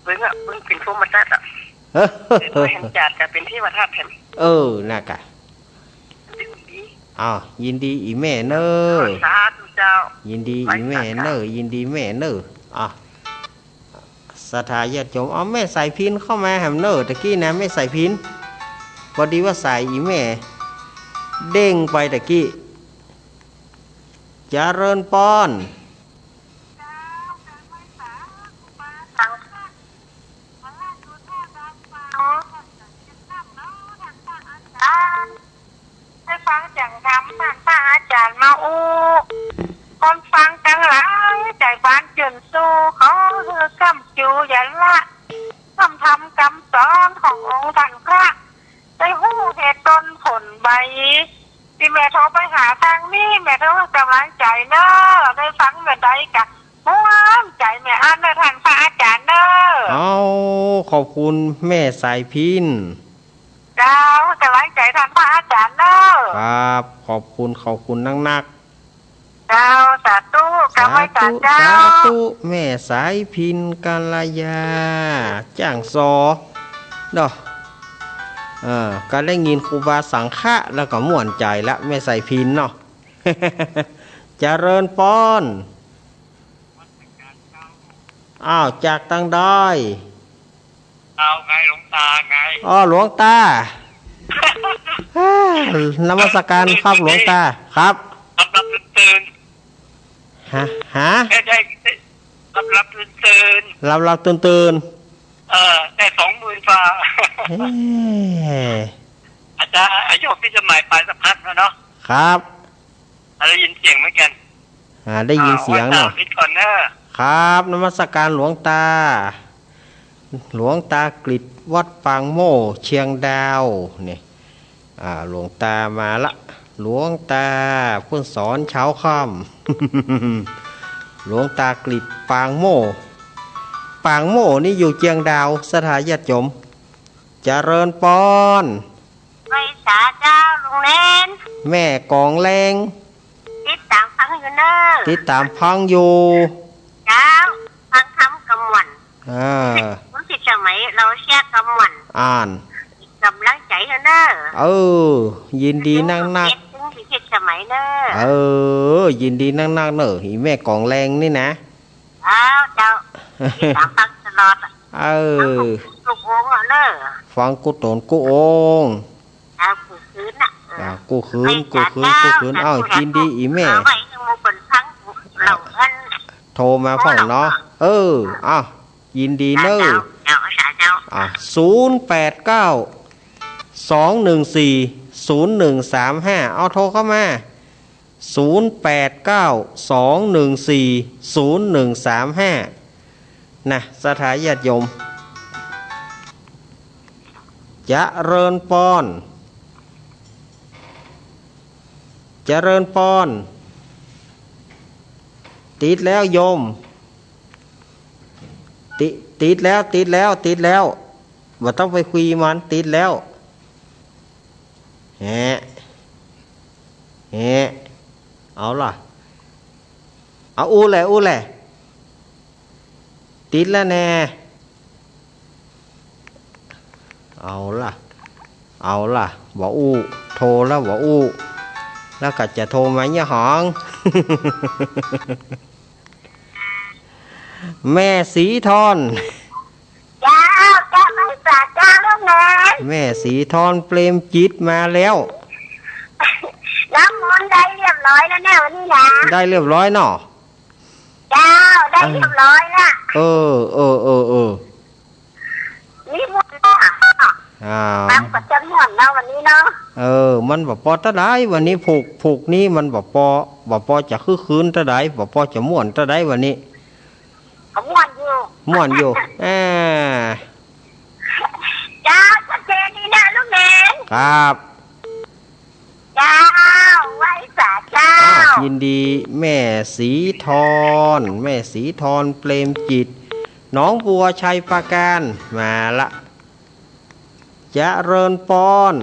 เบิ่งเป็นพวกมาตัดเห็นจัดจะเป็นที่วัดทัดแถมน่ากะยินดีอีแม่เนอสาธุเจ้ายินดีอีแม่เนอยินดีแม่เนอสถาญาติโยมแม่ใส่พินเข้ามาแฮมเนอตะกี้นะแม่ใส่พินพอดีว่าใส่อีแม่เด้งไปตะกี้เจริญปอนได้ฟังจังทำท่านพระอาจารย์มาคนฟังจังหลังใจบ้านจนสู้เขากำจูยันละทำคำสอนขององค์ท่านพระได้หู้เหตุต้นผลใบที่แม่โทรไปหาทางนี้แม่โทรกำลังใจเนอะได้ฟังแม่ได้กะม้วนใจแม่อ่านได้ท่านพระอาจารย์เนอะขอบคุณแม่สายพินเจ้ากำลังใจท่านพระอาจารย์เนอะครับขอบคุณนักเจ้าสาธุกำลังใจเจ้าสาธุแม่สายพินกัลยาจ้างซอเนาะก็ได้ยินครูบาสังฆะแล้วก็ม่วนใจละแม่สายพินเนาะเจริญปอนจากตั้งได้ไงหลวงตาไงหลวงตานมัสการครับหลวงตาครับตื่นฮะ รับตื่น รับตื่นได้20,000ฝ่า เฮ้ อาจารย์อายุพี่สมัยไปสักพักแล้วเนาะ ครับ ได้ยินเสียงเหมือนกัน ได้ยินเสียงเนาะ พิดก่อนเนอะ ครับนมัสการหลวงตา หลวงตากฤษวัดปางโม่เชียงดาวนี่หลวงตามาละหลวงตาเพิ่งสอนเช้าค่ำ หลวงตากฤษปางโม่นี่อยู่เชียงดาวสถานญาติโยมเจริญปอน ไว้สาเจ้าลุงเล่น แม่กองแรง ติดตามฟังอยู่เนอะ ติดตามพังอยู่ เจ้าฟังคำกำวัน รู้สึกสมัยเราเชียร์กำวัน อ่าน กำลังใจเนอะ ยินดีนั่งนัก ถึงที่สมัยเนอะ ยินดีนั่งนักเนอะอีแม่กองแรงนี่นะ เจ้าติดตามฟังตลอด ลูกวงเนอะ ฟังกูโตนกูโอง กูคืนน่ะ กูคืนยินดีอีแม่ ไว้ยังมูเป็นพังเราอัน โทรมาฟังเนาะยินดีเนอะ เจ้าสาเจ้า 089 214 0135เอาโทรเข้ามา089 214 0135นะสถานญาติโยมเจริญปอนติดแล้วโยมติดแล้วบ่ต้องไปคุยมันติดแล้วแฮะเอาล่ะเอาอู้แหละติดแล้วแน่เอาล่ะบ่อู้โทรแล้วบ่อู้แล้วก็จะโทรมาเนี่ยหอง แม่สีทอนเจ้าไม่สาเจ้าลูกแม่ แม่สีทอนเปรมจิตมาแล้ว น้ำมนต์ได้เรียบร้อยแล้วแน่วันนี้นะ ได้เรียบร้อยเนาะ เจ้าได้เรียบร้อยละนี่มนต์ตั้งประจำหอนเราวันนี้เนาะมันบ่พอตะได้วันนี้ผูกนี้มันบ่พอจะคืนตะได้บ่พอจะม่วนตะได้วันนี้ม่วนอยู่เจ้าจะเจนี่นะลูกเมนครับเจ้าไว้สาเจ้ายินดีแม่สีทอนเปรมจิตหนองบัวชัยปราการมาละเจริญปอน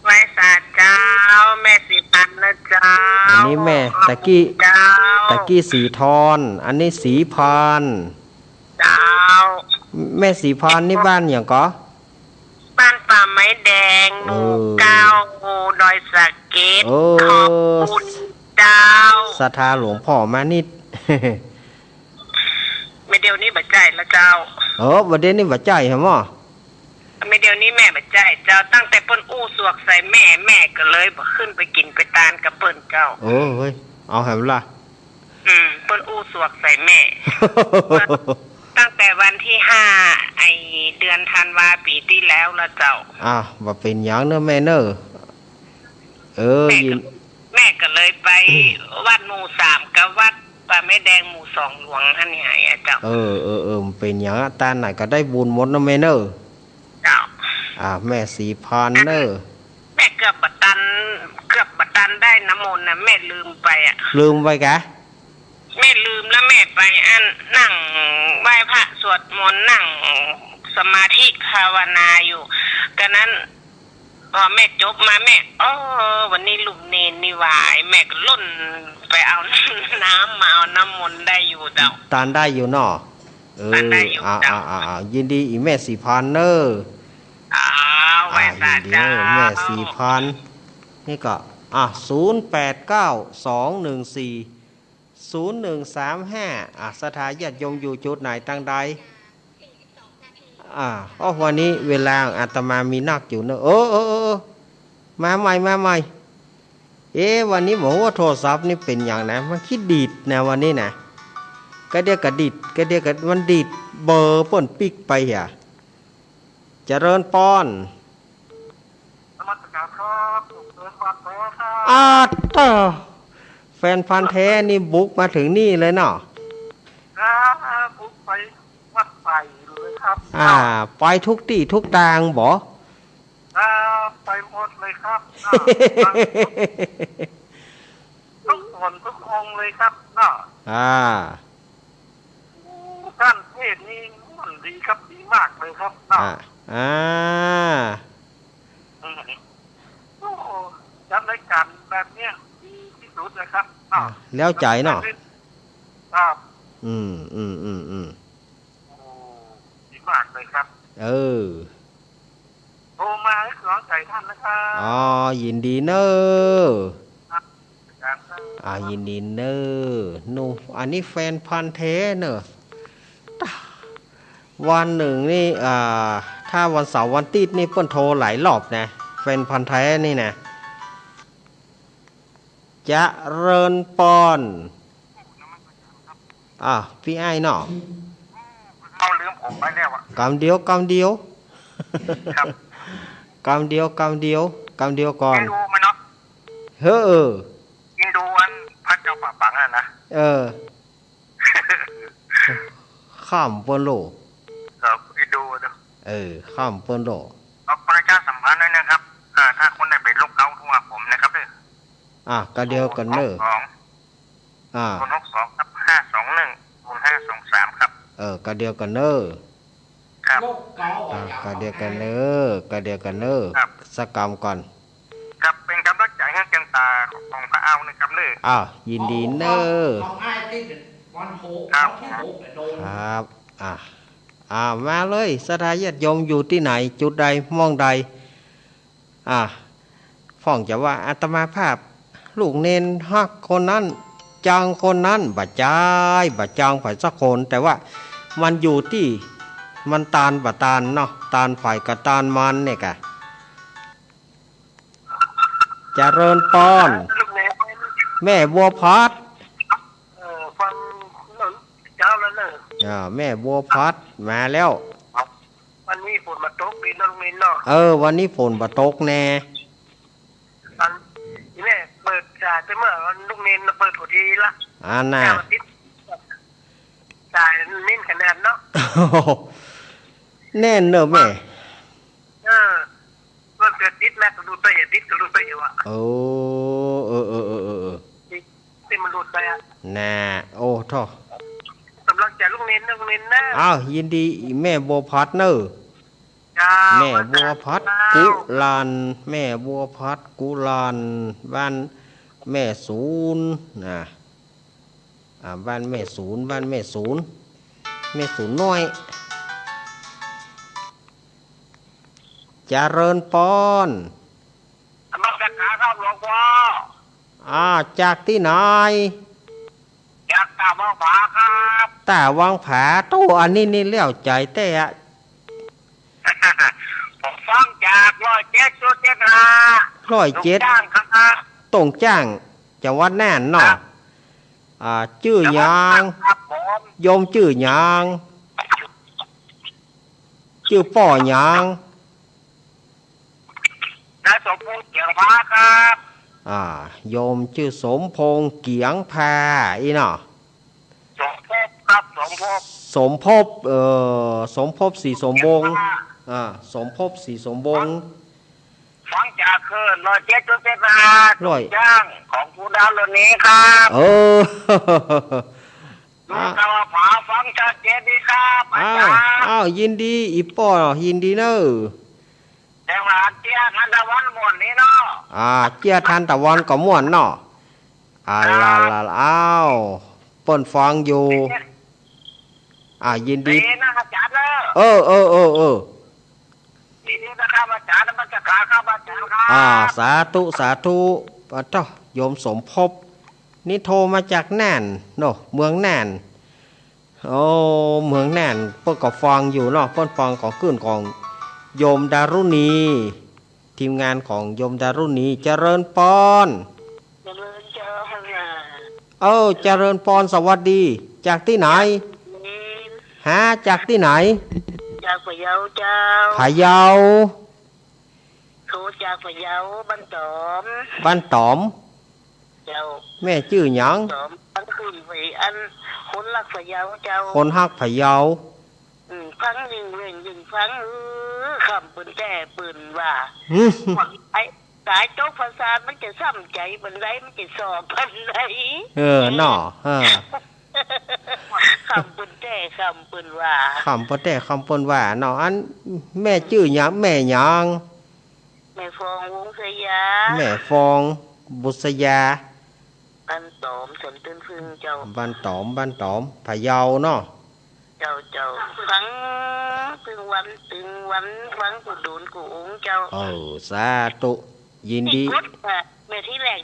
ไว้สาเจ้าแม่สีพันนะเจ้าอันนี้แม่ตะกี้สีทอนอันนี้สีพานเจ้าแม่สีพานนี่บ้านอย่างก็บ้านป่าไม้แดงหมู่9ดอยสะเก็ดขอบคุณเจ้าศรัทธาหลวงพ่อมานิด ไม่เดียวนี้บัดใจแล้วเจ้าบัดเดี๋ยวนี้บัดใจเหรอหมอไม่เดียวนี้แม่บัดใจเจ้าตั้งแต่เปิ้นอู้สวกใส่แม่ก็เลยบ่ขึ้นไปกินไปตานกับเปิ้นเจ้าเฮ้ยเอาแหมล่ะเปิ้นอู้สวกใส่แม่ ตั้งแต่วันที่5ไอเดือนธันวาปีที่แล้วละเจ้าว่าเป็นหยังเนอะแม่เนอะแม่ก็เลยไปวัดหมู่3กับวัดป่าแม่แดงหมู่2หลวงหั่นนี่ไอ้เจ้ามันเป็นหยังตาไหนก็ได้บุญหมดเนอะแม่เนอะเจ้าแม่สีพานเนอะแม่เกือบบัดตันได้น้ำมนต์นะแม่ลืมไปลืมไปกะแม่ลืมแล้วแม่ไปนั่งไหว้พระสวดมนต์นั่งสมาธิภาวนาอยู่ก็นั้นพอแม่จบมาแม่วันนี้ลุงเนนนี่หวายแม่ก็ล่นไปเอาน้ำมาเอาน้ำมนต์ได้อยู่เจ้าตานได้อยู่เนาะยินดีอีแม่สีพานเนอร์ไว้สาเจ้าแม่สีพานนี่ก็089-214-0135สถานญาติโยมอยู่จุดไหนตั้งใดวันนี้เวลาอาตมามีนักอยู่เนอะมาใหม่วันนี้บอกว่าโทรศัพท์นี่เป็นอย่างนะมันคิดดีดนะวันนี้นะ ก็เดียวกระดิดก็เดียวกระมันดิดเบอร์เปิ่นปิกไปอ่ะเจริญปอนนมัสการครับผมเดินวันแท้ครับเต้อแฟนพันธุ์แท้นี่บุกมาถึงนี่เลยเนาะผมไปวัดไผ่เลยครับไปทุกที่ทุกทางบ่ไปหมดเลยครับทุกคนทุกองเลยครับเนาะท่านเทศนี่มันดีครับดีมากเลยครับเนาะโอ้จัดรายการแบบเนี้ยดีที่สุดเลยครับแล้วใจเนาะครับโอ้ดีมากเลยครับโทรมาให้กำลังใจท่านนะครับยินดีเนอะยินดีเนอะนูอันนี้แฟนพันธุ์แท้เนอะวันหนึ่งนี่ถ้าวันเสาร์วันอาทิตย์นี่เปิ้นโทรหลายรอบนะแฟนพันธุ์แท้นี่นะจะเริญปอนพี่ไอ้เนาะเอาลืมผมไปแล้วกำเดียวครับกำเดียวก่อนยินดูมันเนาะยินดูอันพระเจ้าป่าปังนะข้ามเปิ้นโลครับยินดูเนาะข้ามเปิ้นโลเอาประชาสัมพันธ์ด้วยนะครับถ้าคนไหนเป็นโรคเกาต์โทรหาผมนะครับก็เดียวกันเนอะ062ครับ5210523ครับก็เดียวกันเนอะครับก็เดียวกันเนอะสกรรมก่อนครับเป็นกำลังใจให้จังตาของพระเอานะครับเนอะยินดีเนอะครับมาเลยสถาญาติโยมอยู่ที่ไหนจุดใดมองใดฟ้องจะว่าอาตมาภาพลูกเนนฮักคนนั้นจางคนนั้นบาจางฝ่ายสักคนแต่ว่ามันอยู่ที่มันตาลบะตาลเนาะตาลฝ่ายกับตาลมันเนี่ยกะเจริญปอนแม่บัวพัดฟังเจ้าแล้วเนอะแม่บัวพัดมาแล้ววันนี้ฝนมาตกดินน้องมินเนาะวันนี้ฝนมาตกแน่แม่เปิดจ่ายไปเมื่อวันลูกเนนเปิดหัวทีละน่ะจ่ายเน้นคะแนนเนาะแน่นเนอะแม่มันเกิดติดแม่ก็ดูตัวเห็นติดก็ดูตัวอยู่ที่มันหลุดไปน่ะโอ้ท่อกำลังใจลูกเนนนะยินดีแม่บัวพัดเนอะแม่บัวพัดกุลานแม่บัวพัดกุลานบ้านแม่ศูนย์บ้านแม่ศูนย์น้อยเจริญปอนมาจากขาครับหลวงพ่อจากที่ไหนจากตาวังผาครับตาวังผาโตอันนี้นี่เลี้ยวใจแต่ผมฟังจาก107ตรงจ้างจังหวัดน่านเนาะชื่อยางโยมชื่อยางชื่อป่อยางนายสมพงษ์เกียงพาครับโยมชื่อสมพงษ์เกียงพาเนาะสมภพครับสมภพสีสมบงสมภพสีสมบงฟังจากคืน107.75จ้างของผู้ดาวนี้ครับดูกาวผาฟังชัดเจนดีครับอาจารย์ยินดีอีป้อยินดีเนอะแต่ว่าเจียทันตะวันม่วนนี้เนาะเจียทันตะวันก็ม่วนเนาะลาเปิ้นฟังอยู่ยินดีนะอาจารย์เนอะทีนี้นะครับอาจารย์มันจะขาครับอาจารย์ครับสาธุโยมสมภพนี่โทรมาจากน่านเนาะเมืองน่านเมืองน่านเปิ้นก็ฟังอยู่เนาะเปิ้นฟังของขึ้นของโยมดารุณีทีมงานของโยมดารุณีเจริญปอนเจริญปอนสวัสดี จากที่ไหนหาจากที่ไหนจากพะเยาเจ้าพะเยาโทรจากพะเยาบ้านตอมเจ้าแม่ชื่อหยังตอมทั้งคืนไปอันคนรักพะเยาเจ้าคนฮักพะเยาฟังยิงเว้นยิงฟังคำปืนแต่ปืนว่าไอ้สายโต๊ะภาษามันจะซ้ำใจบันไดมันจะสอบบันไดน่อคำปืนแต่คำปืนว่าคำปืนแต่คำปืนว่าน่ออันแม่ชื่อหยังแม่หยังแม่ฟองวงศยาแม่ฟองบุษยาบ้านตอมสนตื่นพึ่งเจ้าบ้านตอมพะเยาเนาะเจ้าฟังตึงวันฟังกูดูนกูองเจ้าสาธุยินดีแม่ที่แรก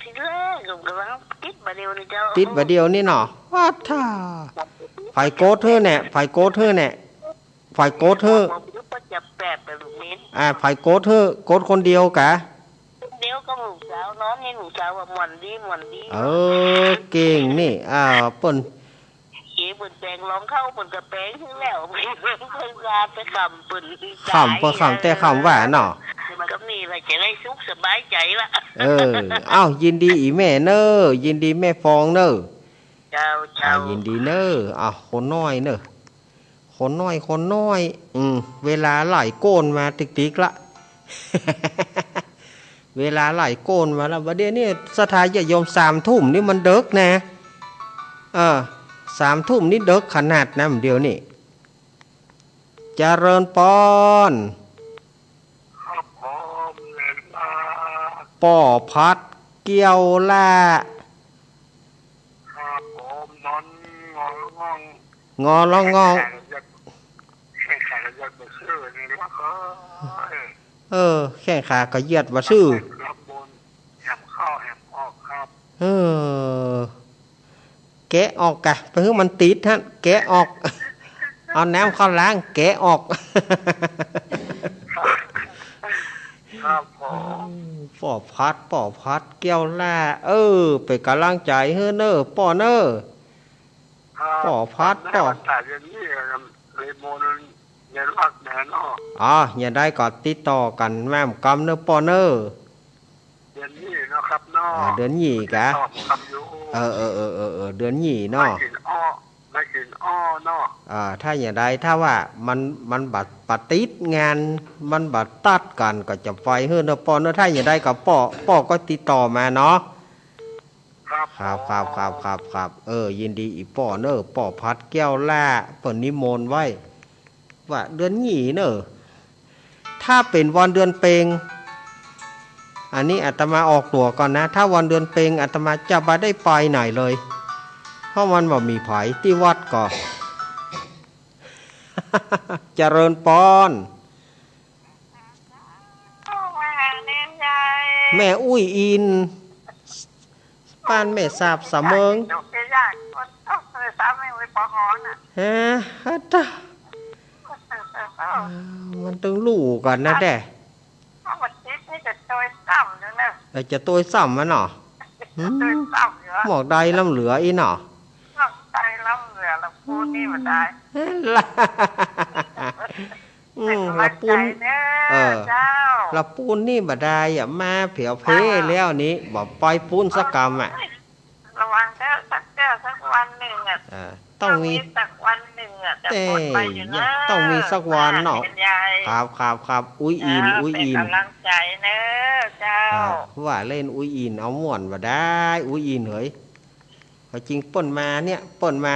กำลังติดบาเดียวนี่เจ้าติดบาเดียวนี่เนาะว่าท่าไฟโกเธอเนี่ยไฟโกเธอไฟโกเธอจะแปดไปลูกมิ้นไฟโกเธอโกคนเดียวกะเดียวก็ลูกสาวน้องนี่ลูกสาวว่าหมอนดีเก่งนี่เปิ้นเปิดแปลงร้องเข้าเปิดกระแปงถึงแล้วเพิ่งราไปคำปืนคำแต่คำว่าเนาะมันก็มีอะไรจะได้สุขสบายใจละยินดีอีแม่เนอยินดีแม่ฟองเนอเจ้ายินดีเนอคนน้อยเนอคนน้อยเวลาไหลโกนมาติ๊กละเวลาไหลโกนมาแล้ววันเดียวนี่สถานยม3 ทุ่มนี่มันเด็กนะ3 ทุ่มนี่เด็กขนาดนะเดียวนี่เจริญปอนป่อพัดเกี่ยวล่างอละงองแข้งขาก็เหยียดว่าชื่อแกะออกกะเพื่อมันติดฮะแกะออกเอาน้ำเข้าล้างแกะออกป่อพัดแก้วล่าไปกำลังใจเฮ้อเนอป่อเนอป่อพัดป่ออย่าได้ก็ติดต่อกันแม่มกำเนอป่อเนอเดือนนี้นะครับเนาะเดือนยี่กะเดือนยี่เนาะไม่กินอ้อเนาะถ้าอย่างใดถ้าว่ามันบัดปฏิดงานมันบัดตัดกันก็จะไฟเฮือนปอเนอะถ้าอย่างใดกับป่อก็ติดต่อมาเนาะครับยินดีอีป่อเนอะป่อพัดแก้วล่าเปิดนิมนต์ไว้ว่าเดือนหยี่เนอะถ้าเป็นวันเดือนเปงอันนี้อาตมาออกตัวก่อนนะถ้าวันเดือนเปงอาตมาจะไม่ได้ไปไหนเลยเพราะมันบ่มีไผที่วัดก่อนเจริญปอนแม่อุ้ยอินป้านแม่สาบสะเมิงมันต้องลู่กันนะแด่จะตัวซ้ำมันเนาะหมอกใดล้ำเหลืออีเนาะได้ล้ำเหลือละปูนนี่มันได้ละปูนละปูนนี่มาได้มาเผียวเพแล้วนี้บอกปล่อยปูนสักกรรมระวังแล้วสักวันหนึ่งต้องมีสักวันหนึ่งแต่ต้องมีสักวันเนาะครับอุ้ยอินเป็นกำลังใจเนอะเจ้าว่าเล่นอุ้ยอินเอาม่วนมาได้อุ้ยอินเฮ้ยจริงป่นมาเนี่ยป่นมา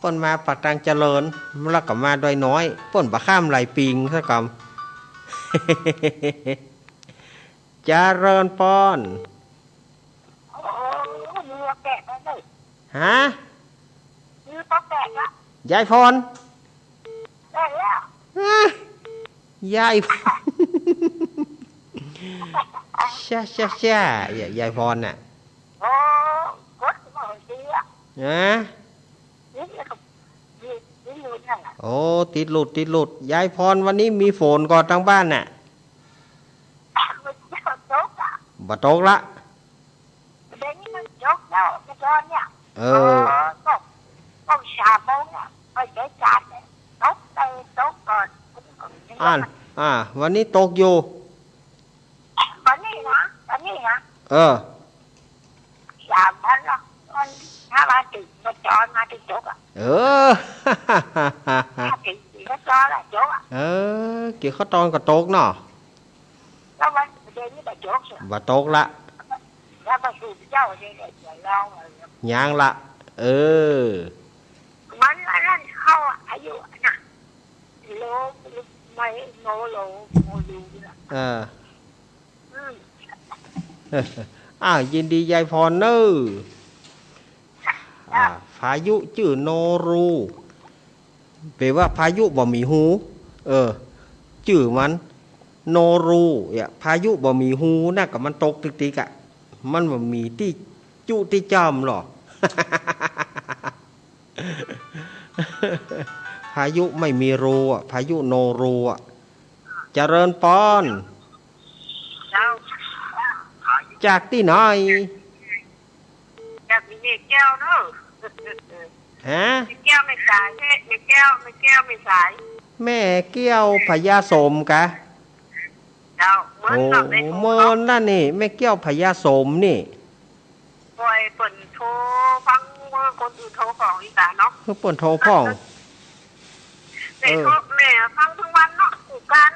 ป่นมาปักตังเจริญแล้วก็มาด้วยน้อยป่นบะข้ามไหลปิงสักคำเจริญปอนฮะยายพรยายช่ยายพรน่ะโอ้ติดหลุดยายพรวันนี้มีฝนก่อนทางบ้านน่ะบะตกละ ชาโมงไปเจอจานตกไปตกก่อน วันนี้ตกอยู่วันนี้นะ3 วันหรอกมันถ้ามาถึงมาจอนมาถึงจกถ้าถึงมาจอนละจกกี่ข้าวตอนก็ตกเนาะแล้ววันเดี๋ยวนี้มาจกสิบ่ตกละแล้วมาสู่เจ้าเนี่ยจะลองย่างละมันนั่นเข้าอายุน่ะโลไม่โลอยู่ละยินดียายพรเนอพายุชื่อโนรูแปลว่าพายุบ่มีหูชื่อมันโนรูพายุบ่มีหูน่ะกับมันตกติ๊กๆมันบ่มีที่จุที่จอมหรอ พายุไม่มีรูพายุโนรูเจริญปอนจากที่ไหนจากมีแก้วเนอะแก้วไม่สายแก้วไม่สายแม่แก้วพญาสมกะโอ้เมินนั่นนี่แม่แก้วพญาสมนี่ปล่อยเปิ่นโทรฟังคนอื่นโทรของอีสานเนาะเปิ่นโทรพ่องแม่ฟังทั้งวันเนาะกูการ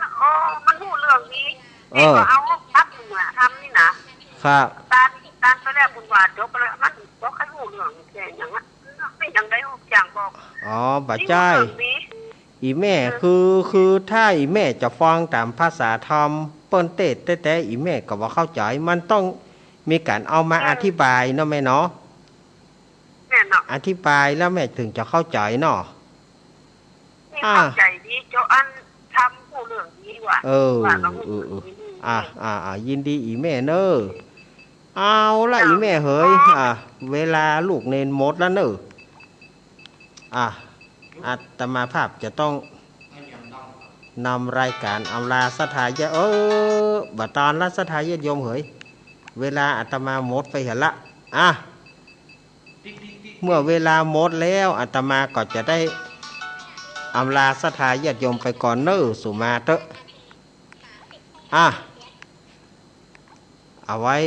มันหูเรื่องนี้แม่ก็เอาทับมาทำนี่นะครับการไปแล้วบุญวาจบแล้วมันบอกให้หูเรื่องแค่อย่างนั้นไม่ยังได้อย่างบอกบ่ใจอีแม่คือถ้าอีแม่จะฟังตามภาษาธรรมเปิ้นเตะแต่อีแม่ก็บ่เข้าใจมันต้องมีการเอามาอธิบายเนาะแม่เนาะอธิบายแล้วแม่ถึงจะเข้าใจเนาะเข้าใจดีเจ้าอันทำผู้เรื่องนี้ว่ะยินดีอีแม่เนอเอาละอีแม่เฮ้ยเวลาลูกเนนหมดแล้วเนออาตมาภาพจะต้องนำรายการอำลาสถายะบัดตอนละสถายะโยมเฮ้ยเวลาอาตมาหมดไปเห็นละเมื่อเวลาหมดแล้วอาตมาก็จะได้อำลาสถายะโยมไปก่อนเนอสุมาเตอะเอาไว้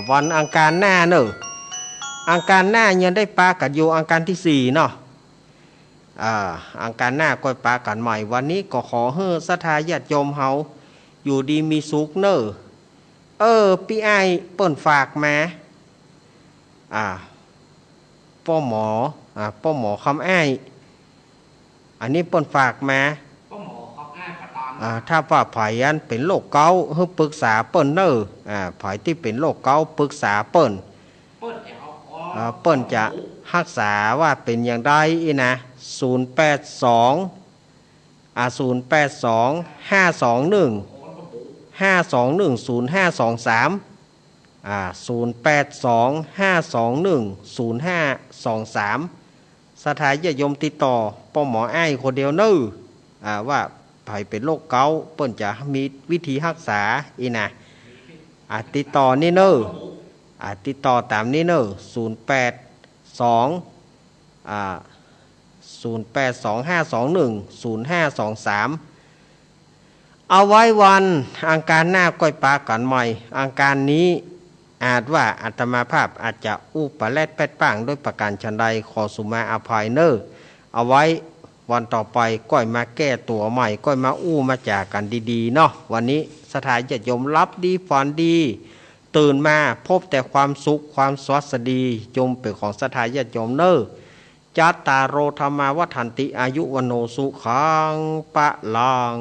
วันอังคารหน้าเนอะอังคารหน้ายังได้ปากันอยู่อังคารที่4เนาะอังคารหน้าก็ปากันใหม่วันนี้ก็ขอให้ศรัทธาญาติโยมเฮาอยู่ดีมีสุขเนอะพี่ไอเปิ้นฝากมาป้อหมอคำไออันนี้เปิ้นฝากมาถ้าว่าไผอันเป็นโรคเกาต์ให้ปรึกษาเปิ้นเนอะไผที่เป็นโรคเกาต์ปรึกษาเปิ้นจะรักษาว่าเป็นอย่างไรนะ082 521 0523 สถานญาติโยมติดต่อป้อหมอไอ้คนเดียวเนอะว่าไผเป็นโรคเกาต์เปิ้นจะมีวิธีรักษานะติดต่อนี่เนอะติดต่อตามนี้เนอะ0825210523เอาไว้วันอังคารหน้าก้อยปากันใหม่อังคารนี้อาจว่าอาตมาภาพอาจจะอุปแลดแปดป่างด้วยประการชันใดขอสุมาอภัยเนอเอาไว้วันต่อไปก้อยมาแก้ตัวใหม่ก้อยมามาจากกันดีๆเนาะวันนี้สถานญาติโยมรับดีฝันดีตื่นมาพบแต่ความสุขความสวัสดีจงเป็นของสถานญาติโยมเนอจัตตารโอธรรมาวัฏันติอายุวโนสุขังปะลัง